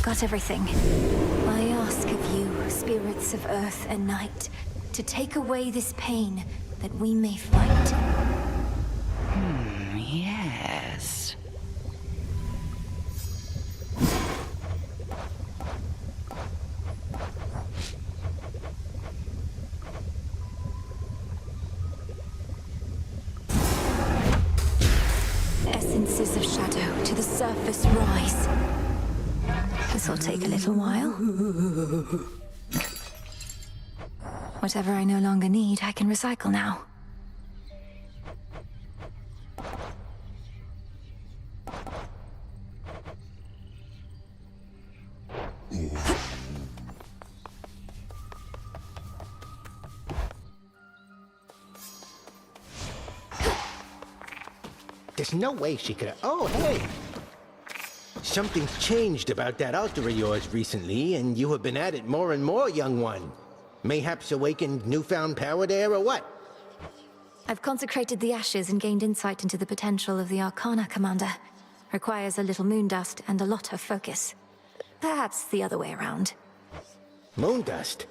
Got everything. I ask of you, spirits of earth and night, to take away this pain that we may fight. Yes. Essences of shadow to the surface rise. This'll take a little while. Whatever I no longer need, I can recycle now. There's no way she could have... Oh, hey! Something's changed about that altar of yours recently, and you have been at it more and more, young one. Mayhaps awakened newfound power there, or what? I've consecrated the ashes and gained insight into the potential of the Arcana, Commander. Requires a little moon dust and a lot of focus. Perhaps the other way around. Moon dust?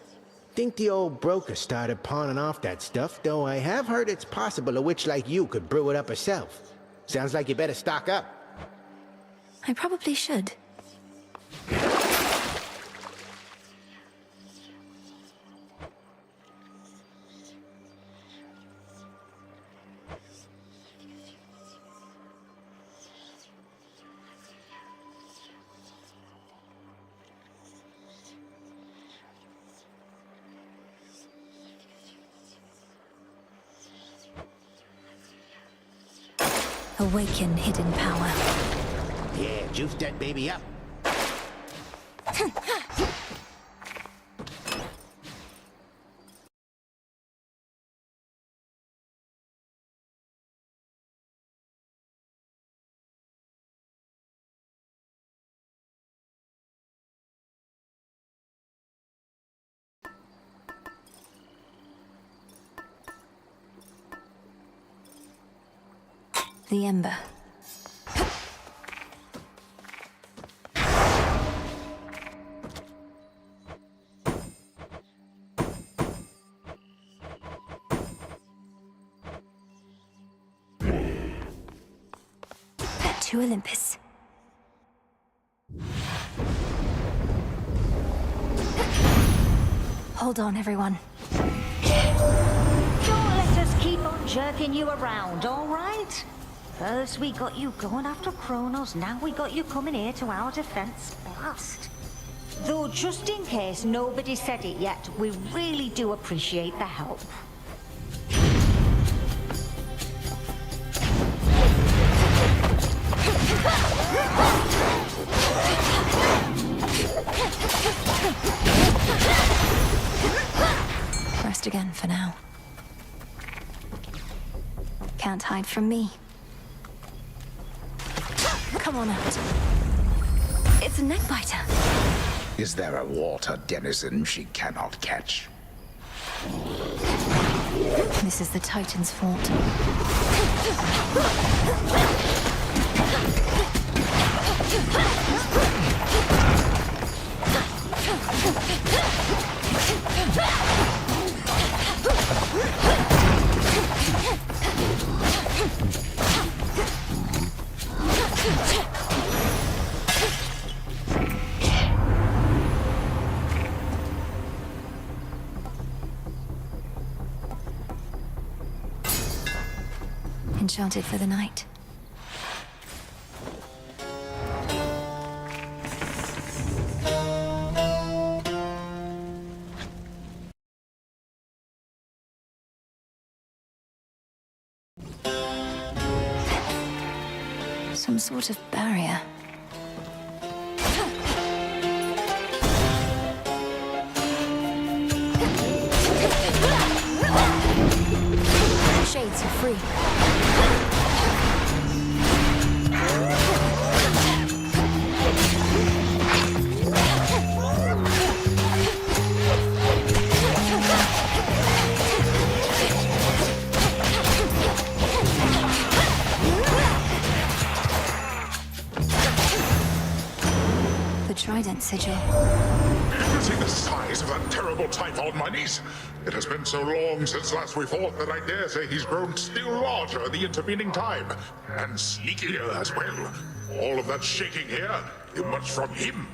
Think the old broker started pawning off that stuff, though I have heard it's possible a witch like you could brew it up herself. Sounds like you better stock up. I probably should. Awaken hidden power. Yeah, juice that baby up. The Ember. To Olympus. Hold on, everyone. Don't let us keep on jerking you around, all right? First we got you going after Kronos, now we got you coming here to our defense. Blast. Though just in case nobody said it yet, we really do appreciate the help. Rest again for now. Can't hide from me. Come on out. It's a neckbiter. Is there a water denizen she cannot catch? This is the Titan's fault. Enchanted for the night. Some sort of barrier. Shades are free. The Trident Sigil. See the size of that terrible Typhon, my niece? It has been so long since last we fought that I dare say he's grown still larger the intervening time. And sneakier as well. All of that shaking here, too much from him.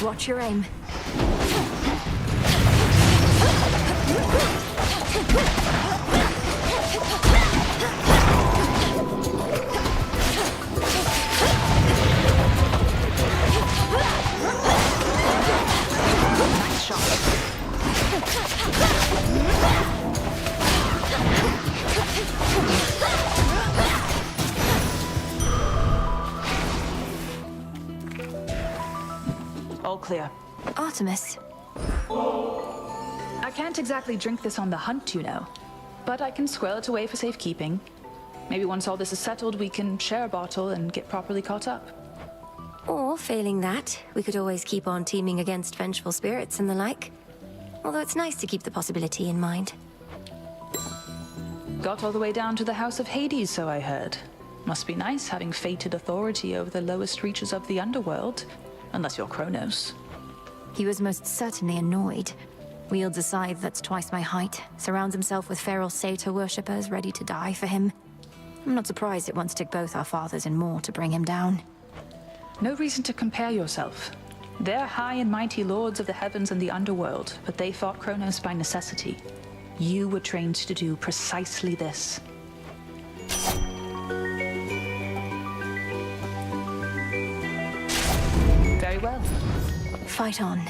Watch your aim. Nice shot. All clear. Artemis. I can't exactly drink this on the hunt, you know. But I can squirrel it away for safekeeping. Maybe once all this is settled, we can share a bottle and get properly caught up. Or, failing that, we could always keep on teaming against vengeful spirits and the like. Although it's nice to keep the possibility in mind. Got all the way down to the House of Hades, so I heard. Must be nice having fated authority over the lowest reaches of the underworld. Unless you're Kronos. He was most certainly annoyed. Wields a scythe that's twice my height, surrounds himself with feral satyr worshippers ready to die for him. I'm not surprised it once took both our fathers and more to bring him down. No reason to compare yourself. They're high and mighty lords of the heavens and the underworld, but they fought Kronos by necessity. You were trained to do precisely this. Very well. Fight on.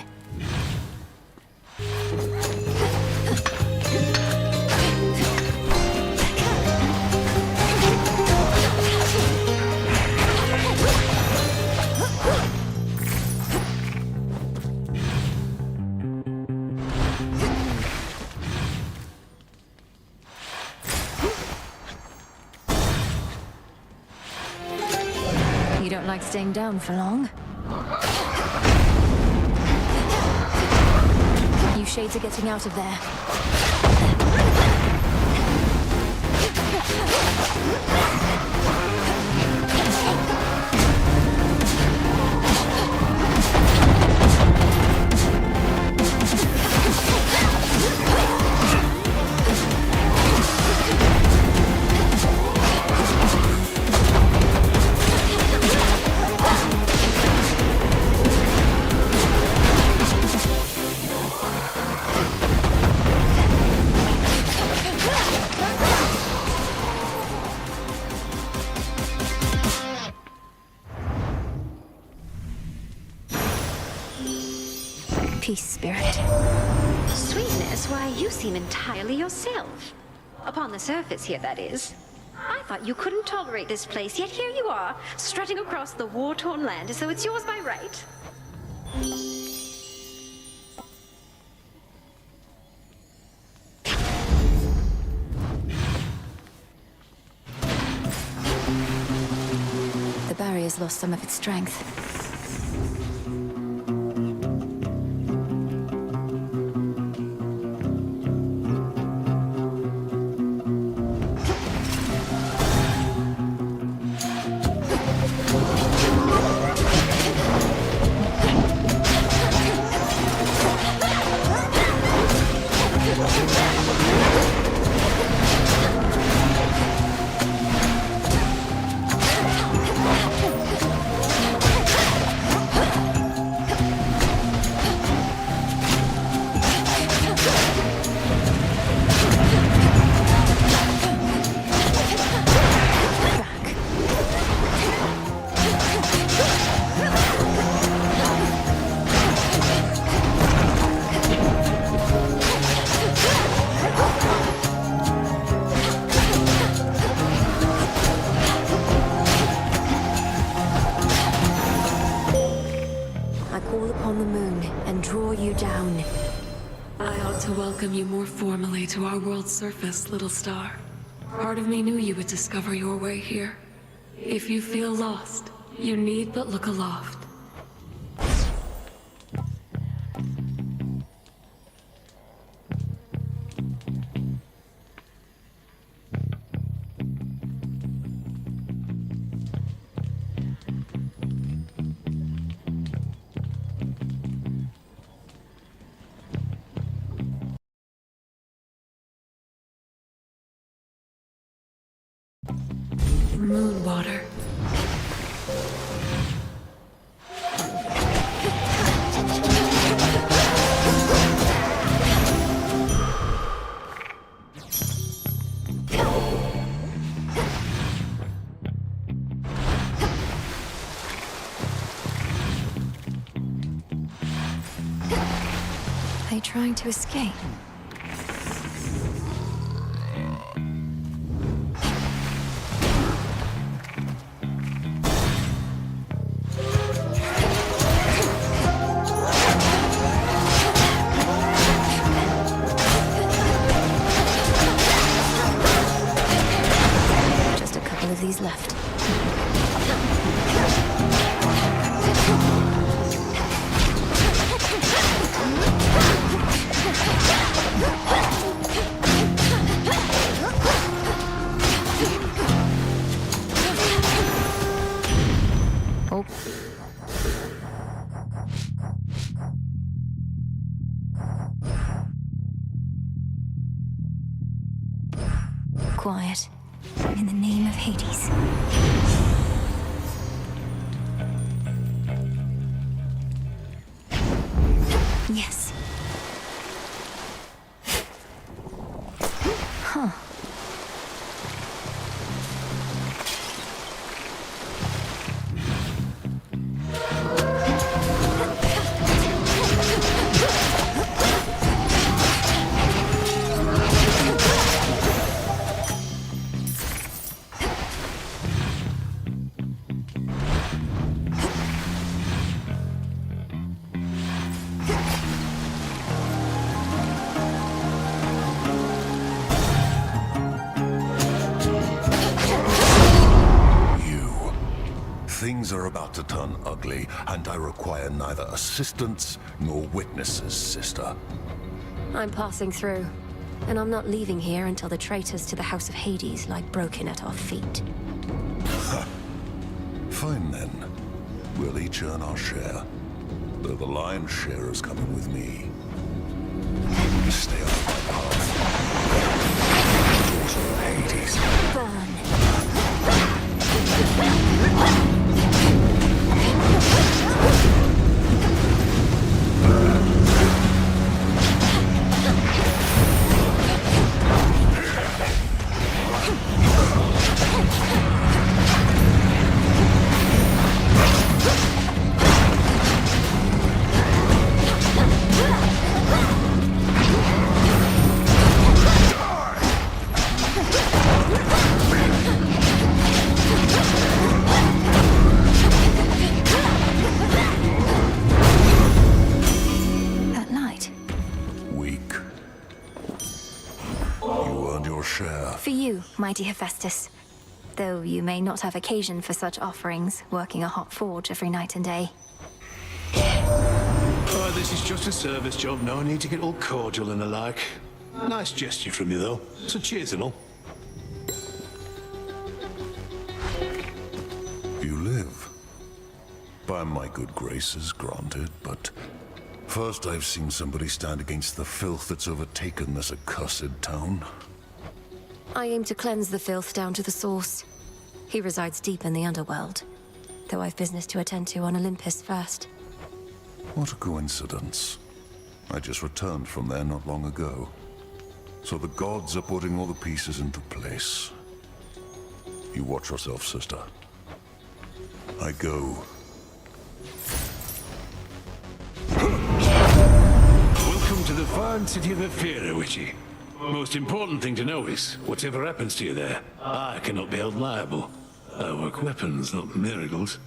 You don't like staying down for long? You shades are getting out of there. Peace, Spirit. Sweetness, why, you seem entirely yourself. Upon the surface here, that is. I thought you couldn't tolerate this place, yet here you are, strutting across the war-torn land as though it's yours by right. The barrier's lost some of its strength. Welcome you more formally to our world's surface, little star. Part of me knew you would discover your way here. If you feel lost, you need but look aloft. Moonwater. Are they trying to escape? These left. Quiet. In the name of Hades. Yes. Huh. Things are about to turn ugly, and I require neither assistance nor witnesses, sister. I'm passing through, and I'm not leaving here until the traitors to the House of Hades lie broken at our feet. Fine then. We'll each earn our share, though the lion's share is coming with me. Stay on my path. Daughter of Hades. Burn. For you, mighty Hephaestus. Though you may not have occasion for such offerings, working a hot forge every night and day. Oh, this is just a service job. No need to get all cordial and the like. Nice gesture from you, though. So cheers and all. You live. By my good graces, granted, but first I've seen somebody stand against the filth that's overtaken this accursed town. I aim to cleanse the filth down to the source. He resides deep in the underworld, though I've business to attend to on Olympus first. What a coincidence. I just returned from there not long ago. So the gods are putting all the pieces into place. You watch yourself, sister. I go. Welcome to the fine city of Ephira, Witchy. Most important thing to know is, whatever happens to you there, I cannot be held liable. I work weapons, not miracles.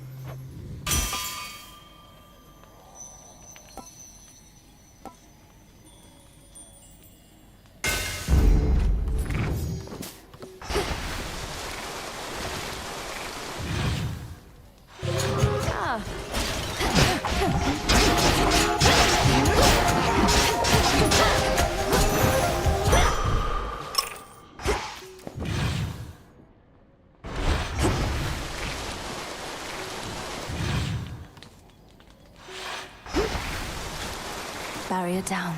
Barrier down.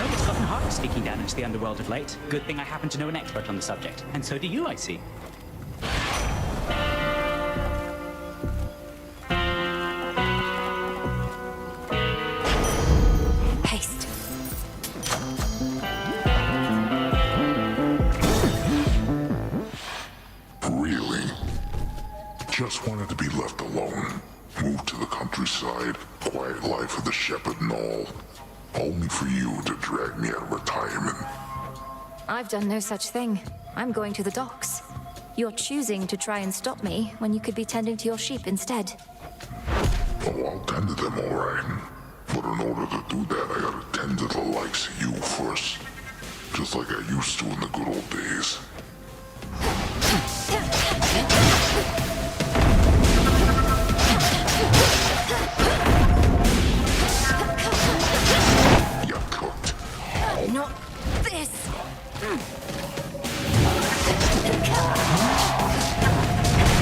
It's gotten harder sneaking down into the underworld of late. Good thing I happen to know an expert on the subject. And so do you, I see. Haste. Really? Just wanted to be left alone. Moved to the countryside, quiet life of the shepherd and all. Only for you to drag me out of retirement. I've done no such thing. I'm going to the docks. You're choosing to try and stop me when you could be tending to your sheep instead. Oh, I'll tend to them all right. But in order to do that, I gotta tend to the likes of you first. Just like I used to in the good old days. You're cooked. Not this!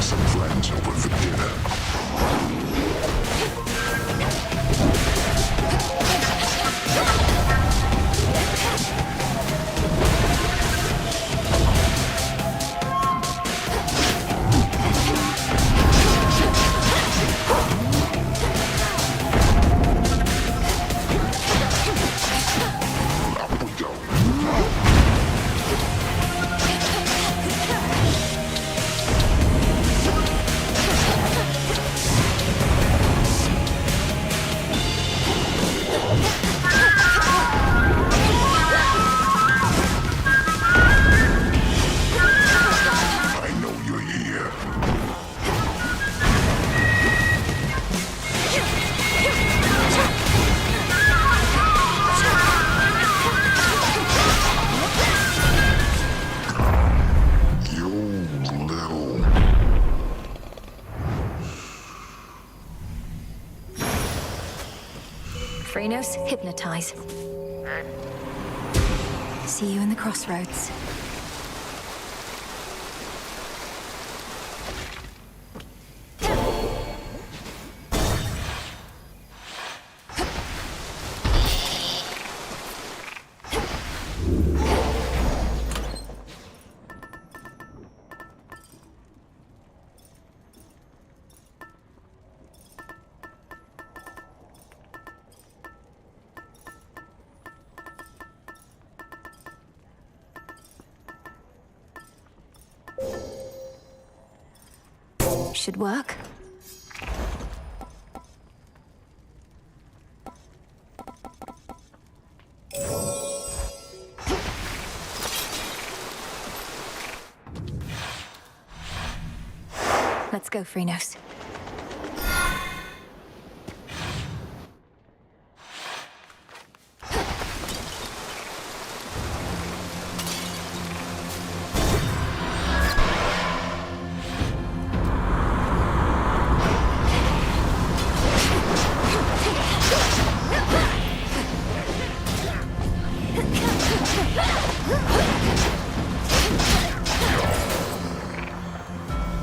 Some friend Phrenos, hypnotize. See you in the crossroads. Should work. Let's go, Phrenos.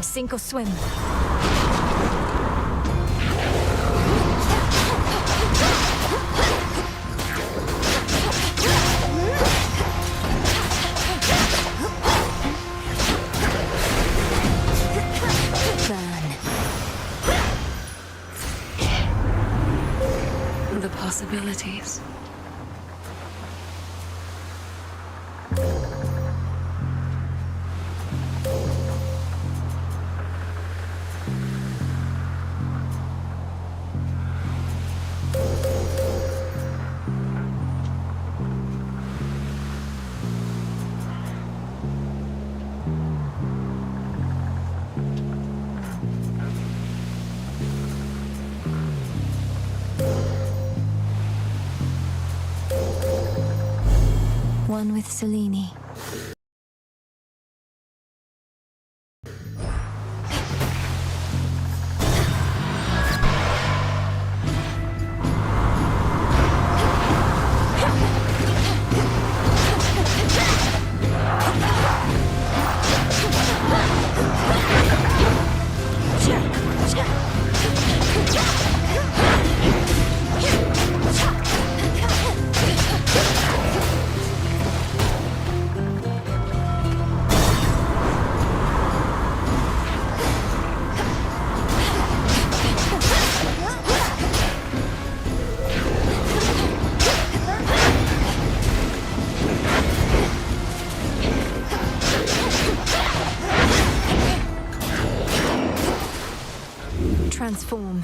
Sink or swim. The possibilities. One with Selene. Transform.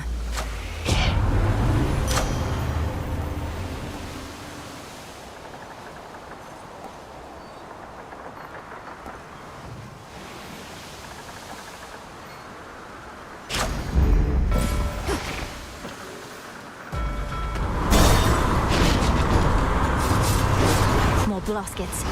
More blaskets.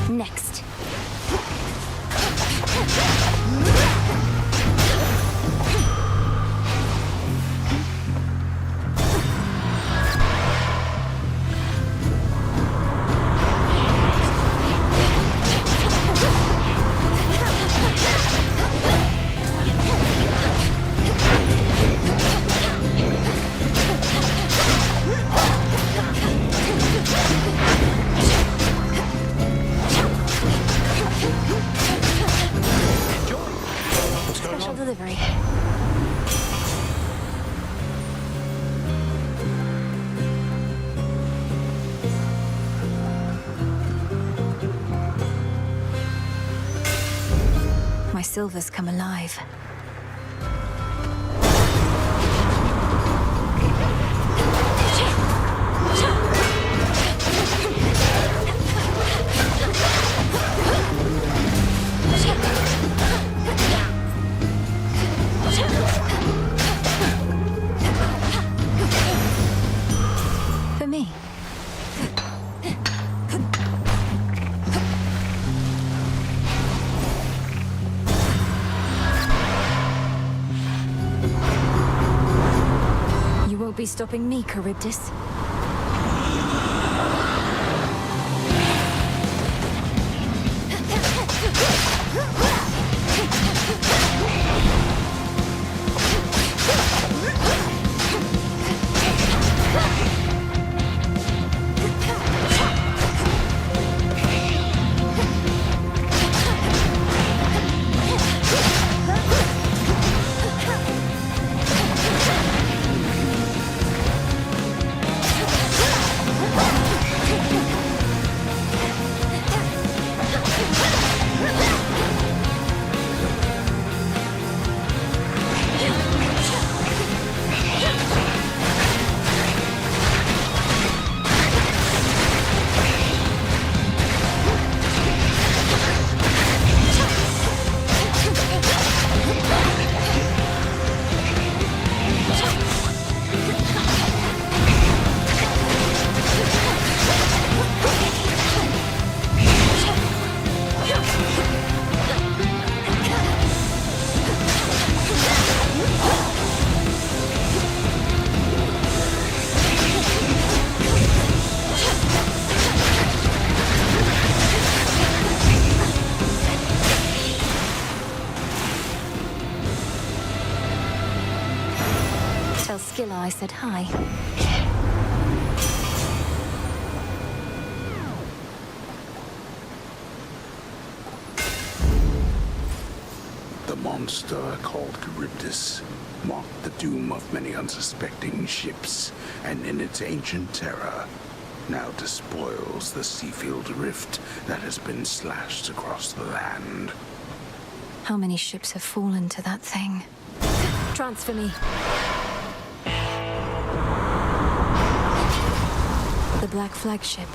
Next. Special delivery. My silver's come alive. be stopping me, Charybdis. Tell Skilla I said hi. The monster called Charybdis marked the doom of many unsuspecting ships, and in its ancient terror, now despoils the Seafield Rift that has been slashed across the land. How many ships have fallen to that thing? Transfer me. The Black Flagship.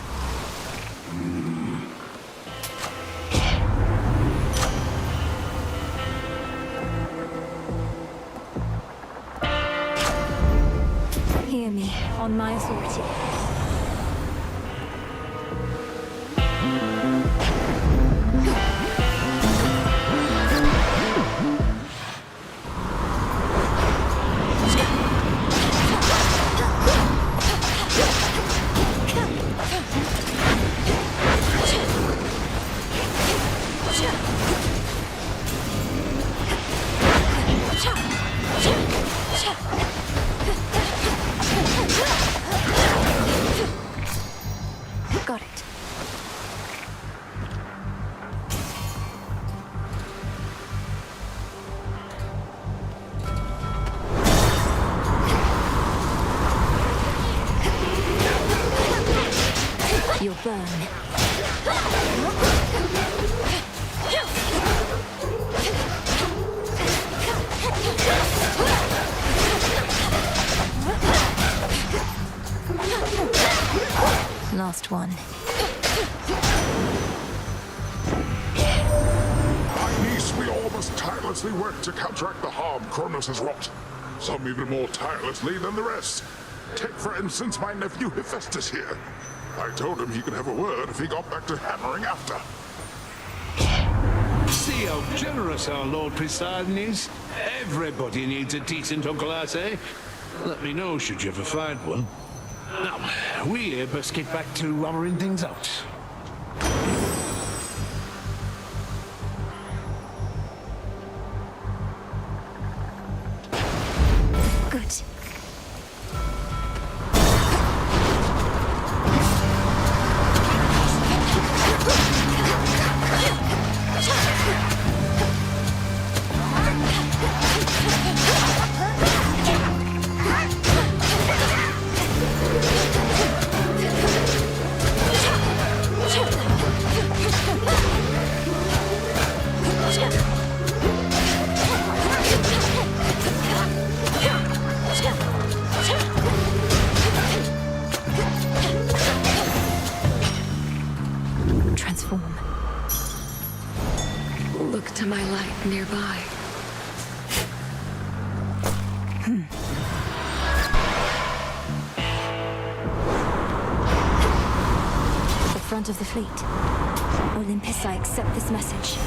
Hear me, on my authority. Got it. You'll burn. Last one. High Niece, we all must tirelessly work to counteract the harm Kronos has wrought. Some even more tirelessly than the rest. Take, for instance, my nephew Hephaestus here. I told him he could have a word if he got back to hammering after. See how generous our Lord Poseidon is? Everybody needs a decent Uncle Arce. Let me know should you ever find one. Now, we here best get back to hammering things out. Good. Transform. Look to my light nearby. The front of the fleet. Olympus, I accept this message.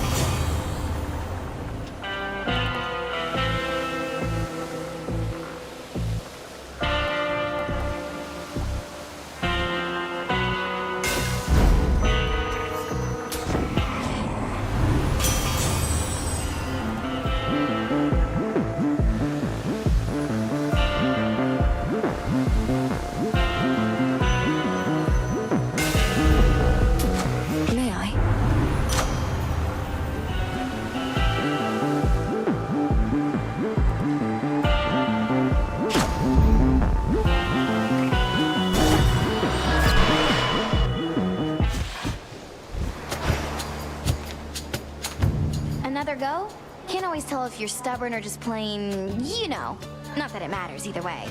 another go? Can't always tell if you're stubborn or just plain, you know. Not that it matters either way.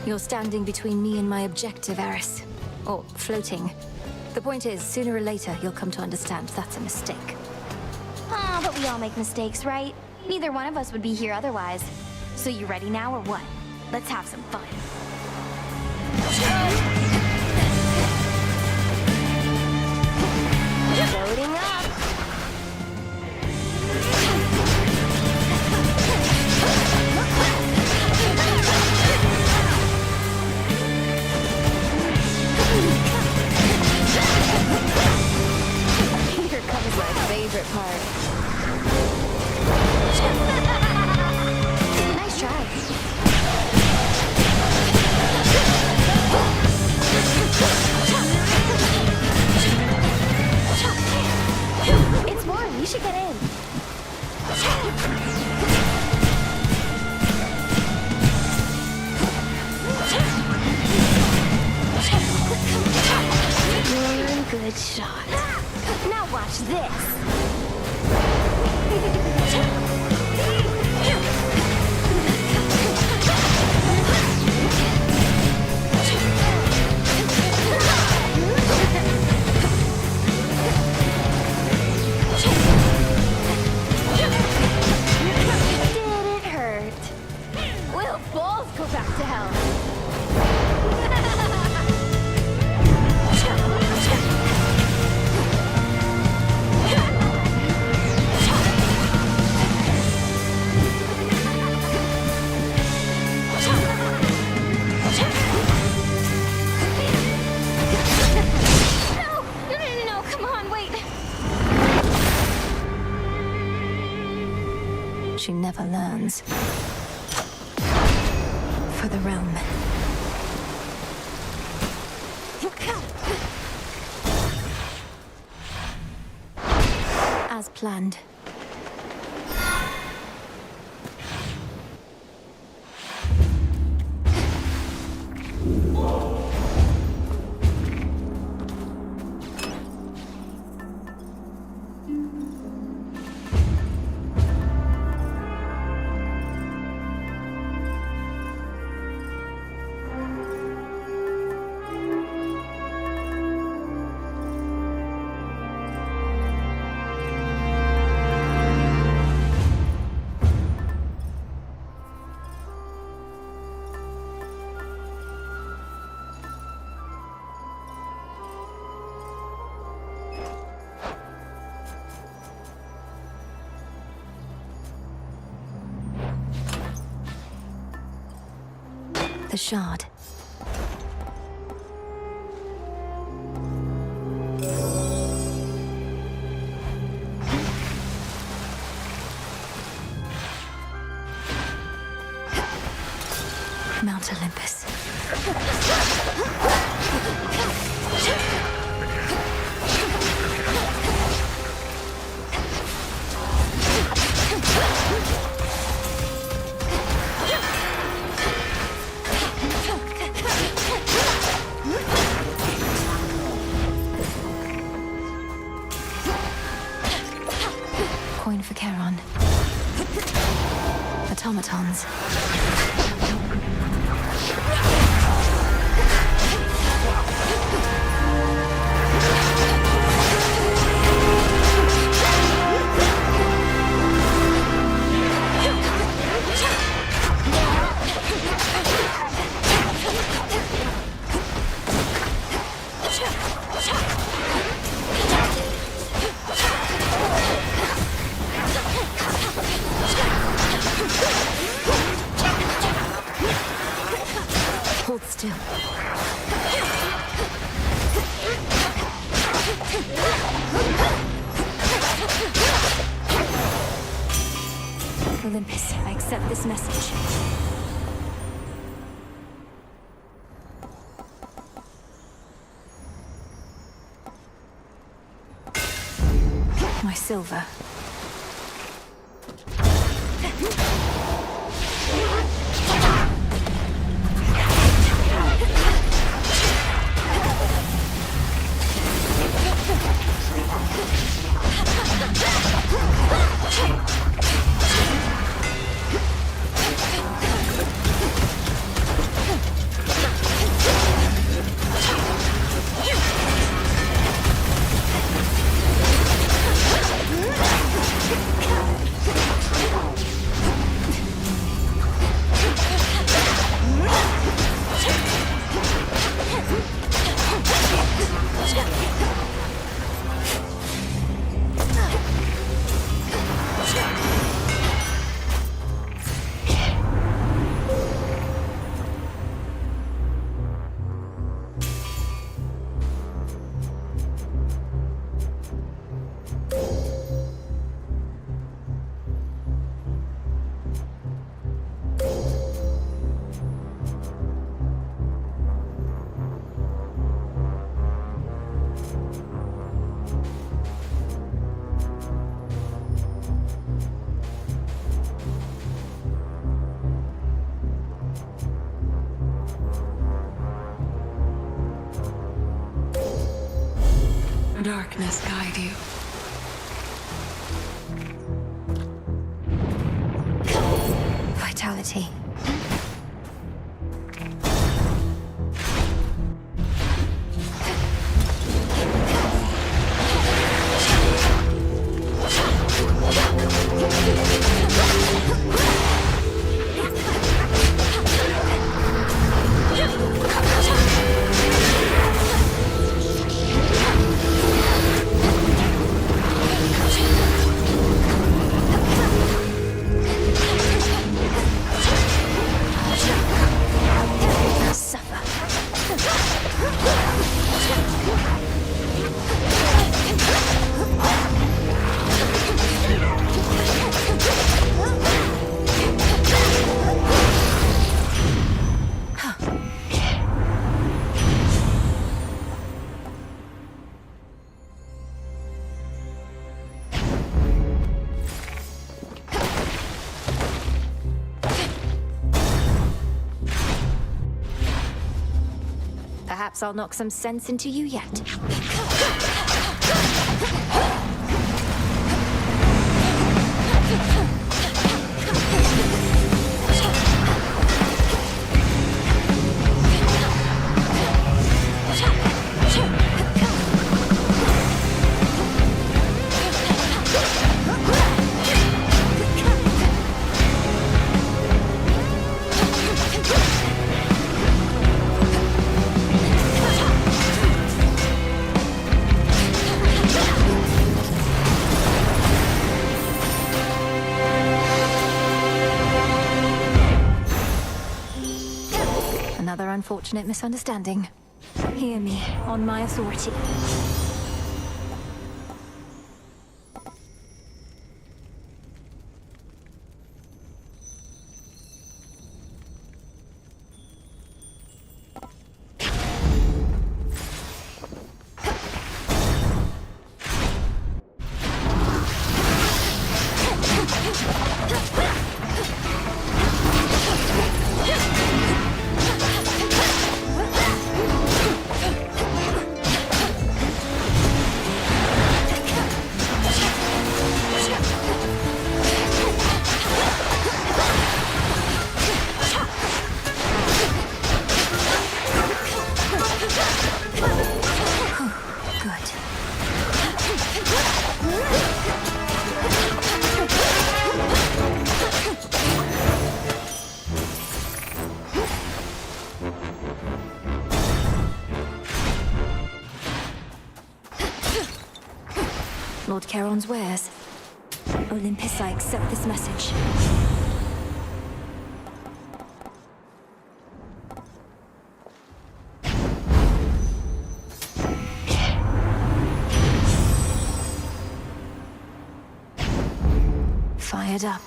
You're standing between me and my objective, Eris. Or floating. The point is, sooner or later, you'll come to understand that's a mistake. Ah, but we all make mistakes, right? Neither one of us would be here otherwise. So you ready now or what? Let's have some fun. Loading up. Here comes my favorite part. Nice try. It's warm. You should get in. One good shot. Now watch this. Did it hurt? We'll both go back to hell. No, come on, wait. She never learns. For the realm. As planned. The shard. Mount Olympus. Coin for Charon. Automatons. Hold still. Olympus, I accept this message. My silver. darkness guide you. Vitality. Perhaps I'll knock some sense into you yet. Another unfortunate misunderstanding. Hear me, on my authority. Lord Charon's wares. Olympus, I accept this message. Fired up.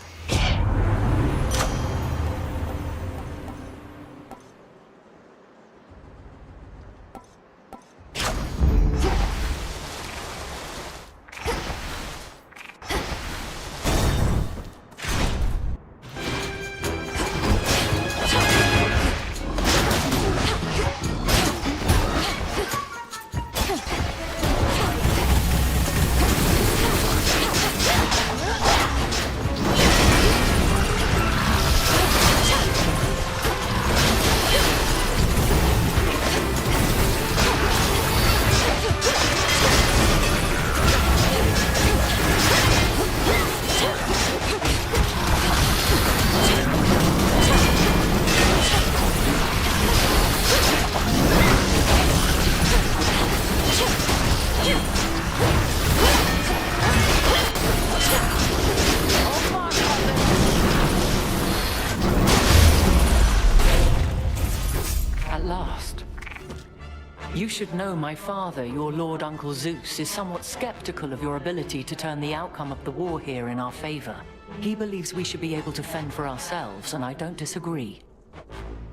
You should know my father, your Lord Uncle Zeus, is somewhat skeptical of your ability to turn the outcome of the war here in our favor. He believes we should be able to fend for ourselves, and I don't disagree.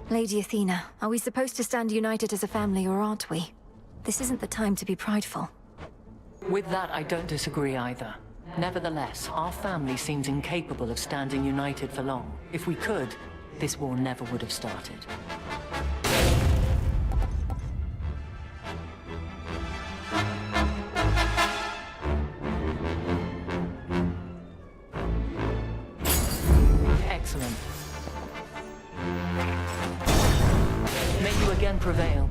Lady Athena, are we supposed to stand united as a family, or aren't we? This isn't the time to be prideful. With that, I don't disagree either. Nevertheless, our family seems incapable of standing united for long. If we could, this war never would have started. prevail.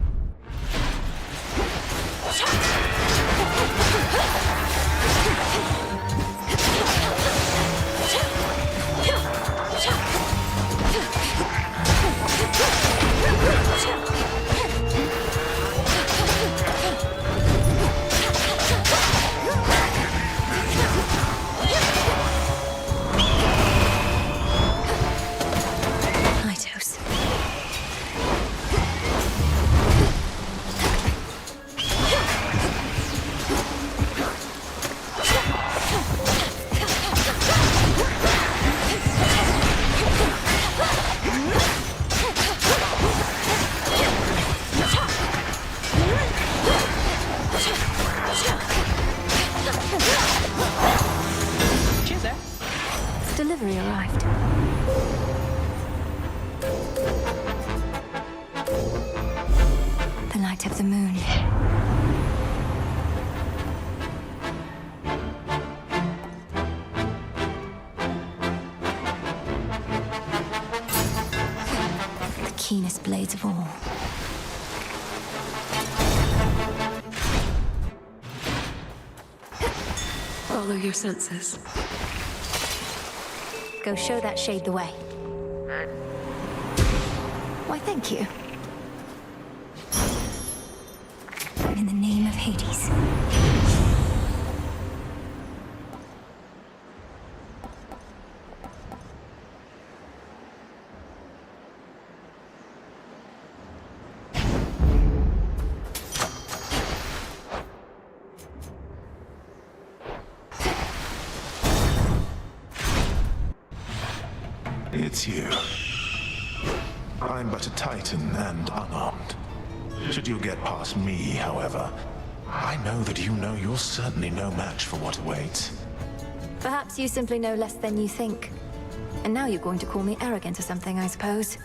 Lighthouse. Cheers there. Delivery arrived. The light of the moon. The keenest blades of all. Follow your senses. Go show that shade the way. Why, thank you. In the name of Hades. It's you. I'm but a Titan and unarmed. Should you get past me, however, I know that you know you're certainly no match for what awaits. Perhaps you simply know less than you think. And now you're going to call me arrogant or something, I suppose.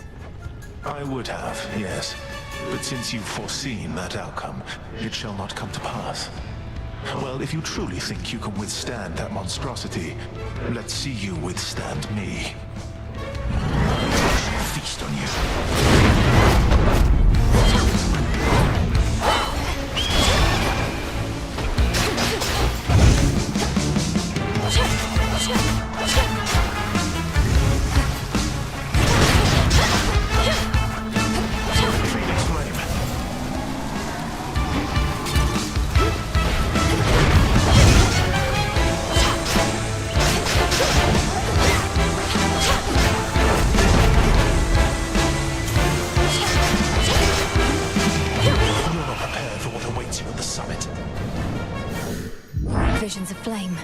I would have, yes. But since you've foreseen that outcome, it shall not come to pass. Well, if you truly think you can withstand that monstrosity, let's see you withstand me. Feast on you. Phoenix Flame. You're not prepared for what awaits you at the summit. Visions of flame.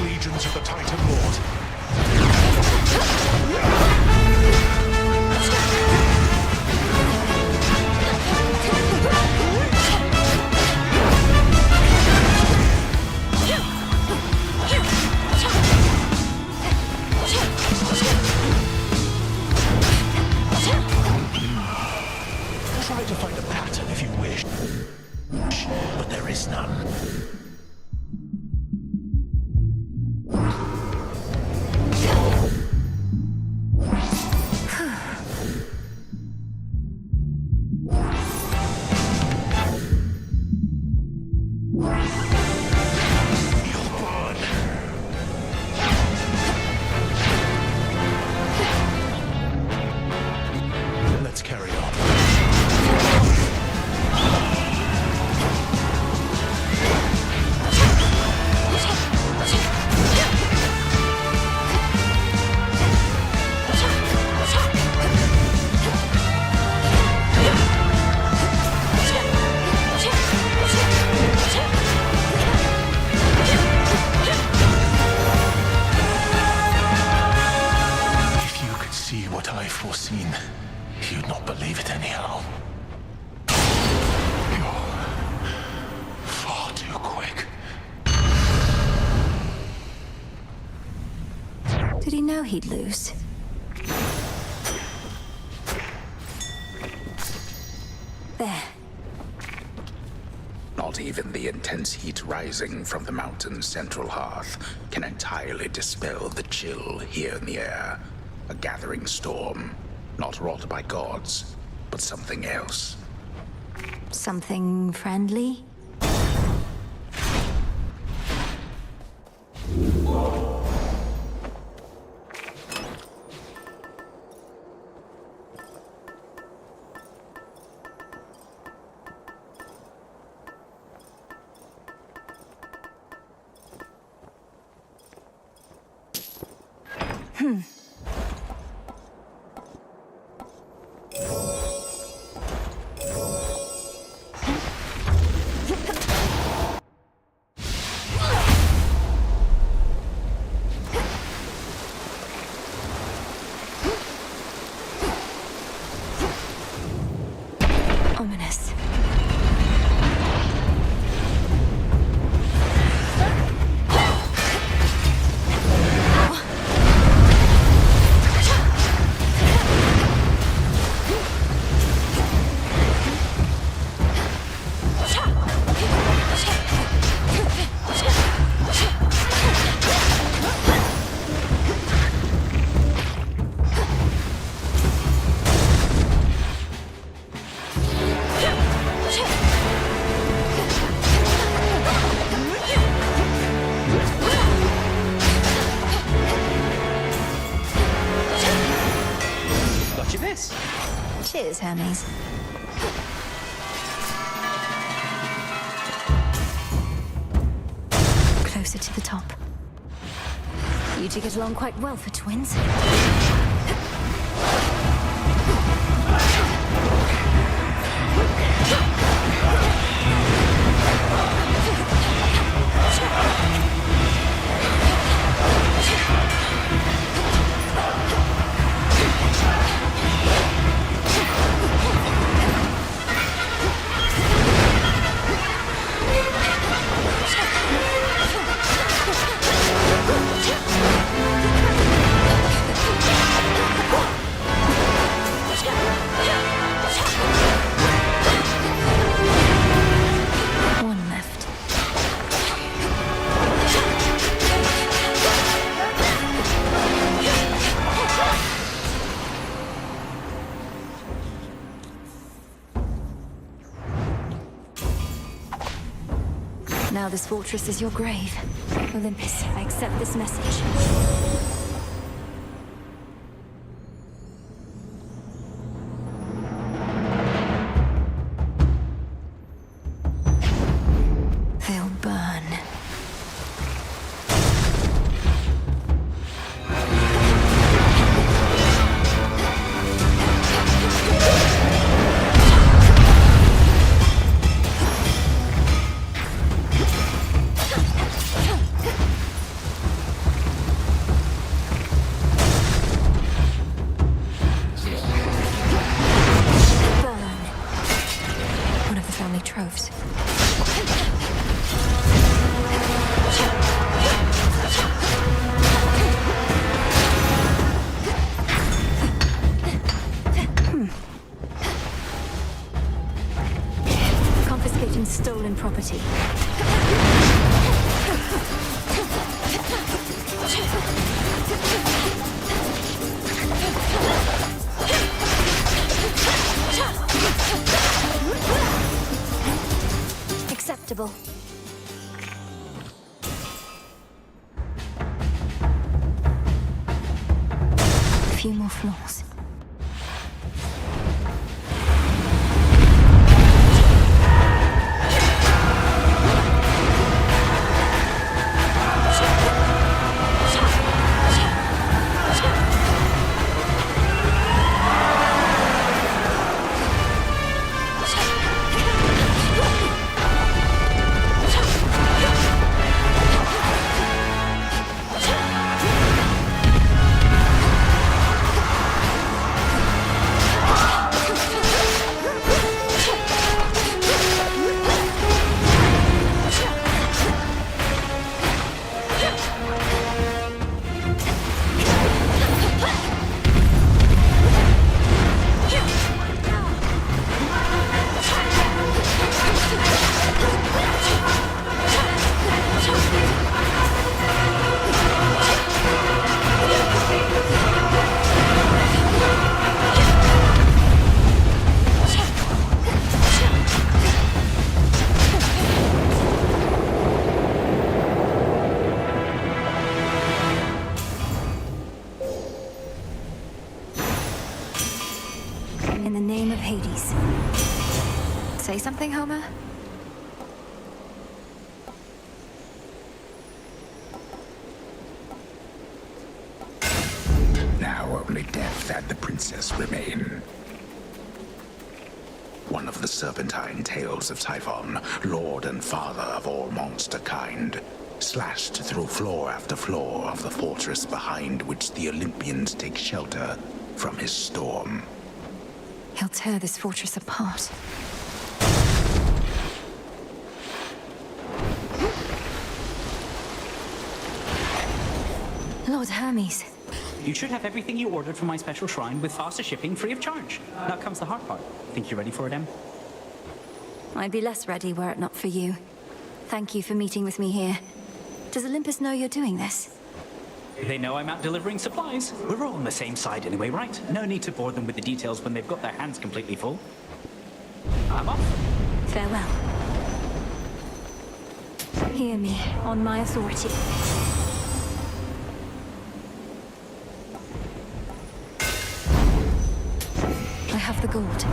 Legions of the Titan Lord. Try to find a pattern if you wish, but there is none. Let's carry on. If you could see what I've foreseen, you'd not believe it anyhow. You're far too quick. he know he'd lose? There. Not even the intense heat rising from the mountain's central hearth can entirely dispel the chill here in the air. A gathering storm, not wrought by gods, but something else. Something friendly? Ominous. Got you this. Cheers, Hermes. Closer to the top. You two get along quite well for twins. One left. Now this fortress is your grave. Olympus, I accept this message. They'll burn. Burn. One of the family troves. Confiscating stolen property. Acceptable. A few more floors. In the name of Hades. Say something, Homer? Now only death and the princess remain. One of the serpentine tales of Typhon, lord and father of all monster kind, slashed through floor after floor of the fortress behind which the Olympians take shelter from his storm. He'll tear this fortress apart. Lord Hermes. You should have everything you ordered from my special shrine with faster shipping free of charge. Now comes the hard part. Think you're ready for it, Em? I'd be less ready were it not for you. Thank you for meeting with me here. Does Olympus know you're doing this? They know I'm out delivering supplies. We're all on the same side anyway, right? No need to bore them with the details when they've got their hands completely full. I'm off. Farewell. Hear me, on my authority. I have the gold.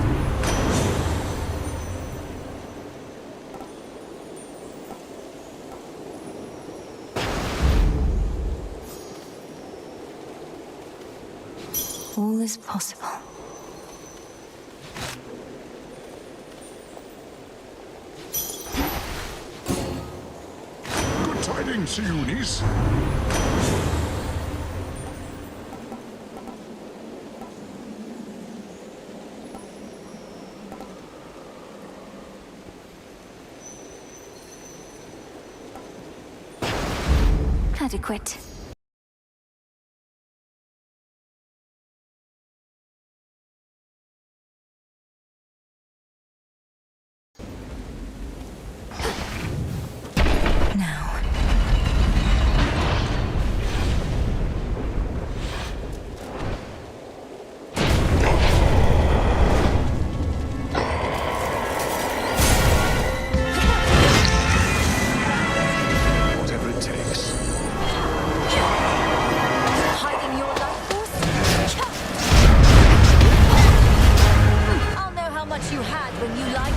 All is possible. Good tidings, Eunice. Adequate. Whatever it takes. Hiding your life force? I'll know how much you had when you lie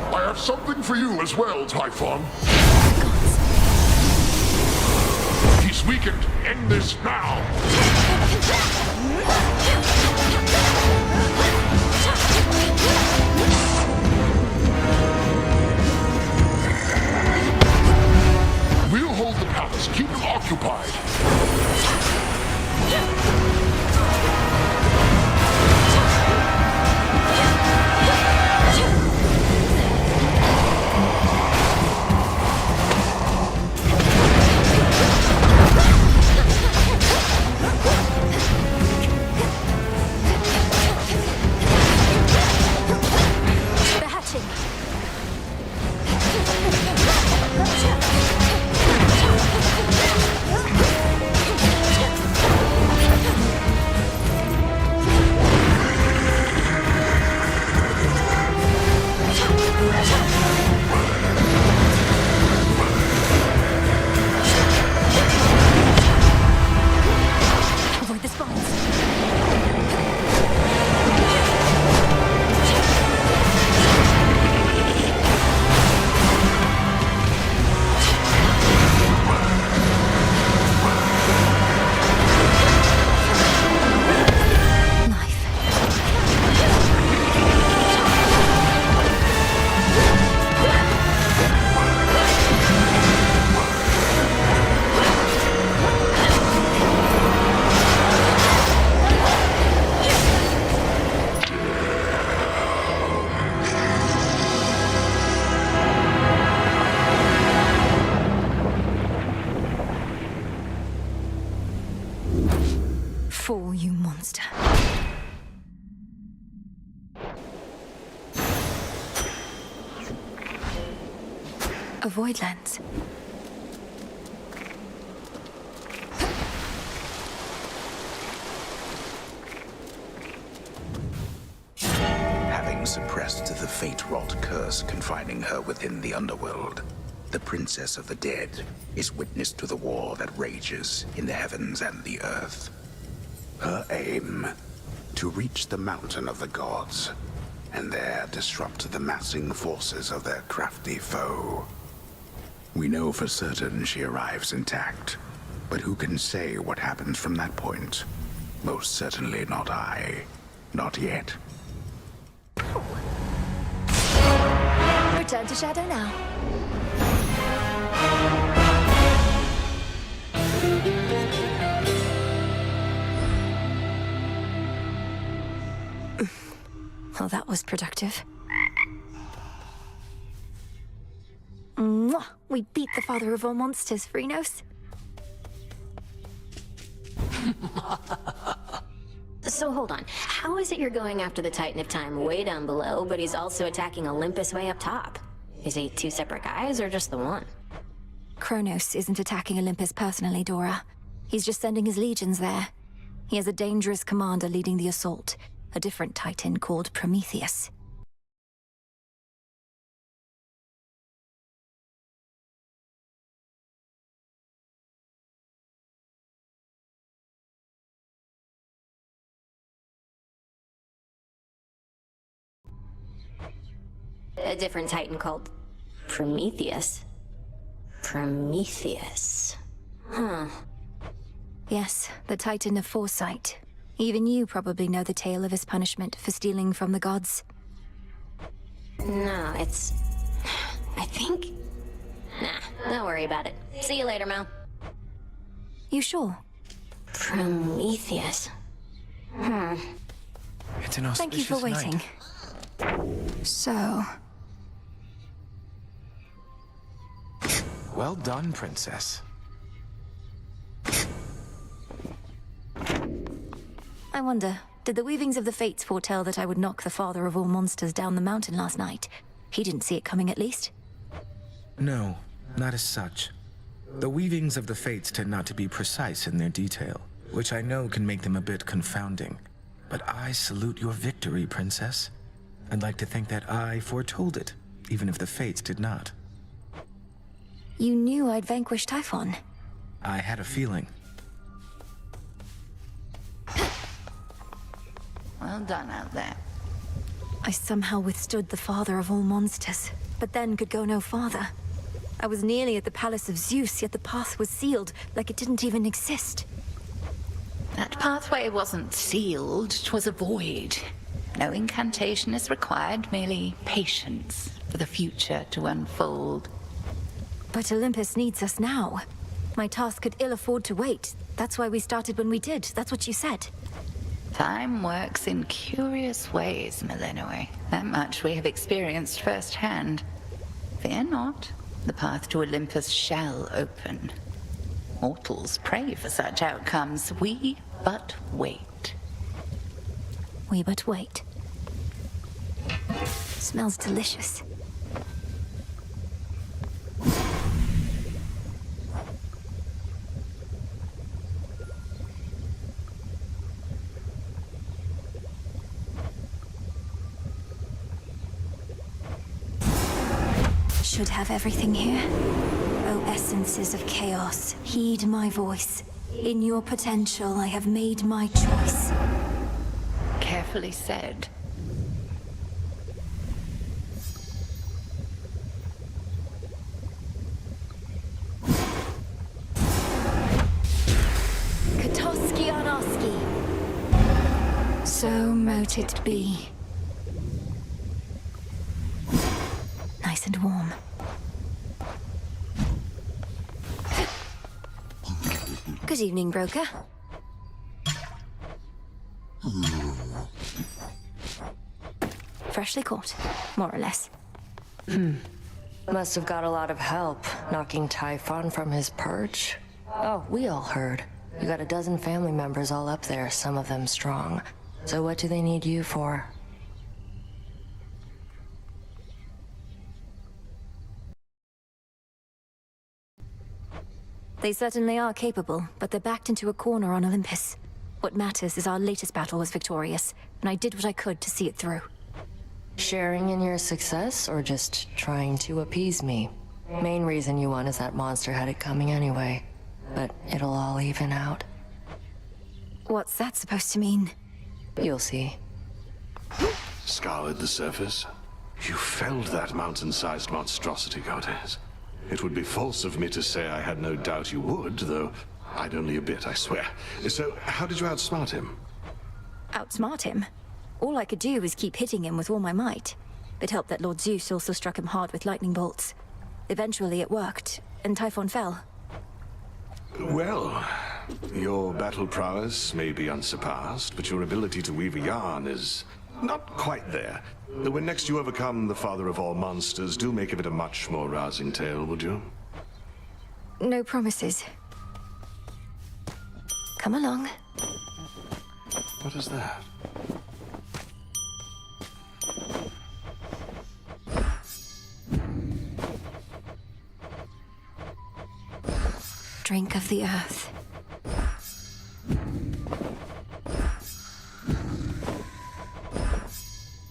I have something for you as well, Typhon. He's weakened. End this now. We'll hold the palace. Keep him occupied. A void lens. Having suppressed the fate-wrought curse confining her within the underworld, the Princess of the Dead is witness to the war that rages in the heavens and the earth. Her aim, to reach the mountain of the gods, and there disrupt the massing forces of their crafty foe. We know for certain she arrives intact, but who can say what happens from that point? Most certainly not I. Not yet. Return to Shadow now. Well, that was productive. Mwah! We beat the father of all monsters, Phrynos. So hold on. How is it you're going after the Titan of Time way down below, but he's also attacking Olympus way up top? Is he two separate guys or just the one? Kronos isn't attacking Olympus personally, Dora. He's just sending his legions there. He has a dangerous commander leading the assault, a different Titan called Prometheus. A different Titan called Prometheus. Prometheus. Huh. Yes, the Titan of Foresight. Even you probably know the tale of his punishment for stealing from the gods. No, it's... I think... Nah, don't worry about it. See you later, Mel. You sure? Prometheus. It's an Thank you for auspicious waiting. night. So... Well done, Princess. I wonder, did the weavings of the fates foretell that I would knock the father of all monsters down the mountain last night? He didn't see it coming, at least. No, not as such. The weavings of the fates tend not to be precise in their detail, which I know can make them a bit confounding. But I salute your victory, Princess. I'd like to think that I foretold it, even if the fates did not. You knew I'd vanquished Typhon. I had a feeling. Well done out there. I somehow withstood the father of all monsters, but then could go no farther. I was nearly at the palace of Zeus, yet the path was sealed, like it didn't even exist. That pathway wasn't sealed, 'twas a void. No incantation is required, merely patience for the future to unfold. But Olympus needs us now. My task could ill afford to wait. That's why we started when we did. That's what you said. Time works in curious ways, Melinoe. That much we have experienced firsthand. Fear not, the path to Olympus shall open. Mortals pray for such outcomes. We but wait. We but wait. Smells delicious. Should have everything here. O essences of chaos, heed my voice. In your potential, I have made my choice. Carefully said. Katoski Arnoski. So mote it be. Nice and warm. Good evening, broker. Freshly caught, more or less. Must have got a lot of help knocking Typhon from his perch. Oh, we all heard. You got a dozen family members all up there, some of them strong. So what do they need you for? They certainly are capable, but they're backed into a corner on Olympus. What matters is our latest battle was victorious, and I did what I could to see it through. Sharing in your success, or just trying to appease me? Main reason you won is that monster had it coming anyway. But it'll all even out. What's that supposed to mean? You'll see. Scoured the surface? You felled that mountain-sized monstrosity, Goddess. It would be false of me to say I had no doubt you would, though I'd only a bit, I swear. So, how did you outsmart him? Outsmart him? All I could do was keep hitting him with all my might. It helped that Lord Zeus also struck him hard with lightning bolts. Eventually it worked, and Typhon fell. Well, your battle prowess may be unsurpassed, but your ability to weave a yarn is not quite there. When next you overcome the father of all monsters, do make of it a much more rousing tale, would you? No promises. Come along. What is that? Drink of the earth.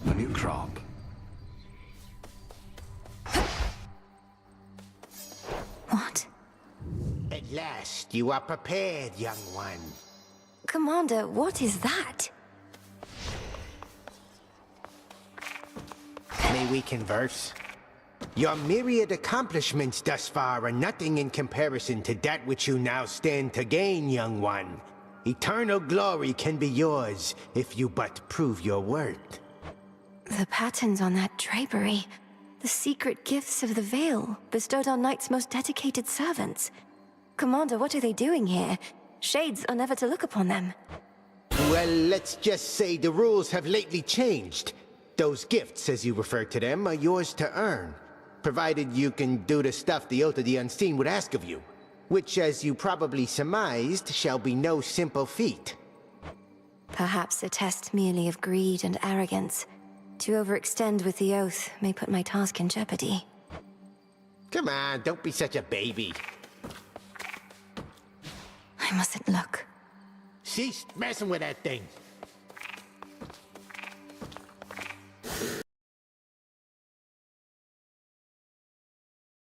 A new crop. What? At last, you are prepared, young one. Commander, what is that? May we converse? Your myriad accomplishments thus far are nothing in comparison to that which you now stand to gain, young one. Eternal glory can be yours if you but prove your worth. The patterns on that drapery. The secret gifts of the Veil, bestowed on Knight's most dedicated servants. Commander, what are they doing here? Shades are never to look upon them. Well, let's just say the rules have lately changed. Those gifts, as you refer to them, are yours to earn, provided you can do the stuff the Oath of the Unseen would ask of you, which, as you probably surmised, shall be no simple feat. Perhaps a test merely of greed and arrogance. To overextend with the Oath may put my task in jeopardy. Come on, don't be such a baby. I mustn't look. Cease messing with that thing.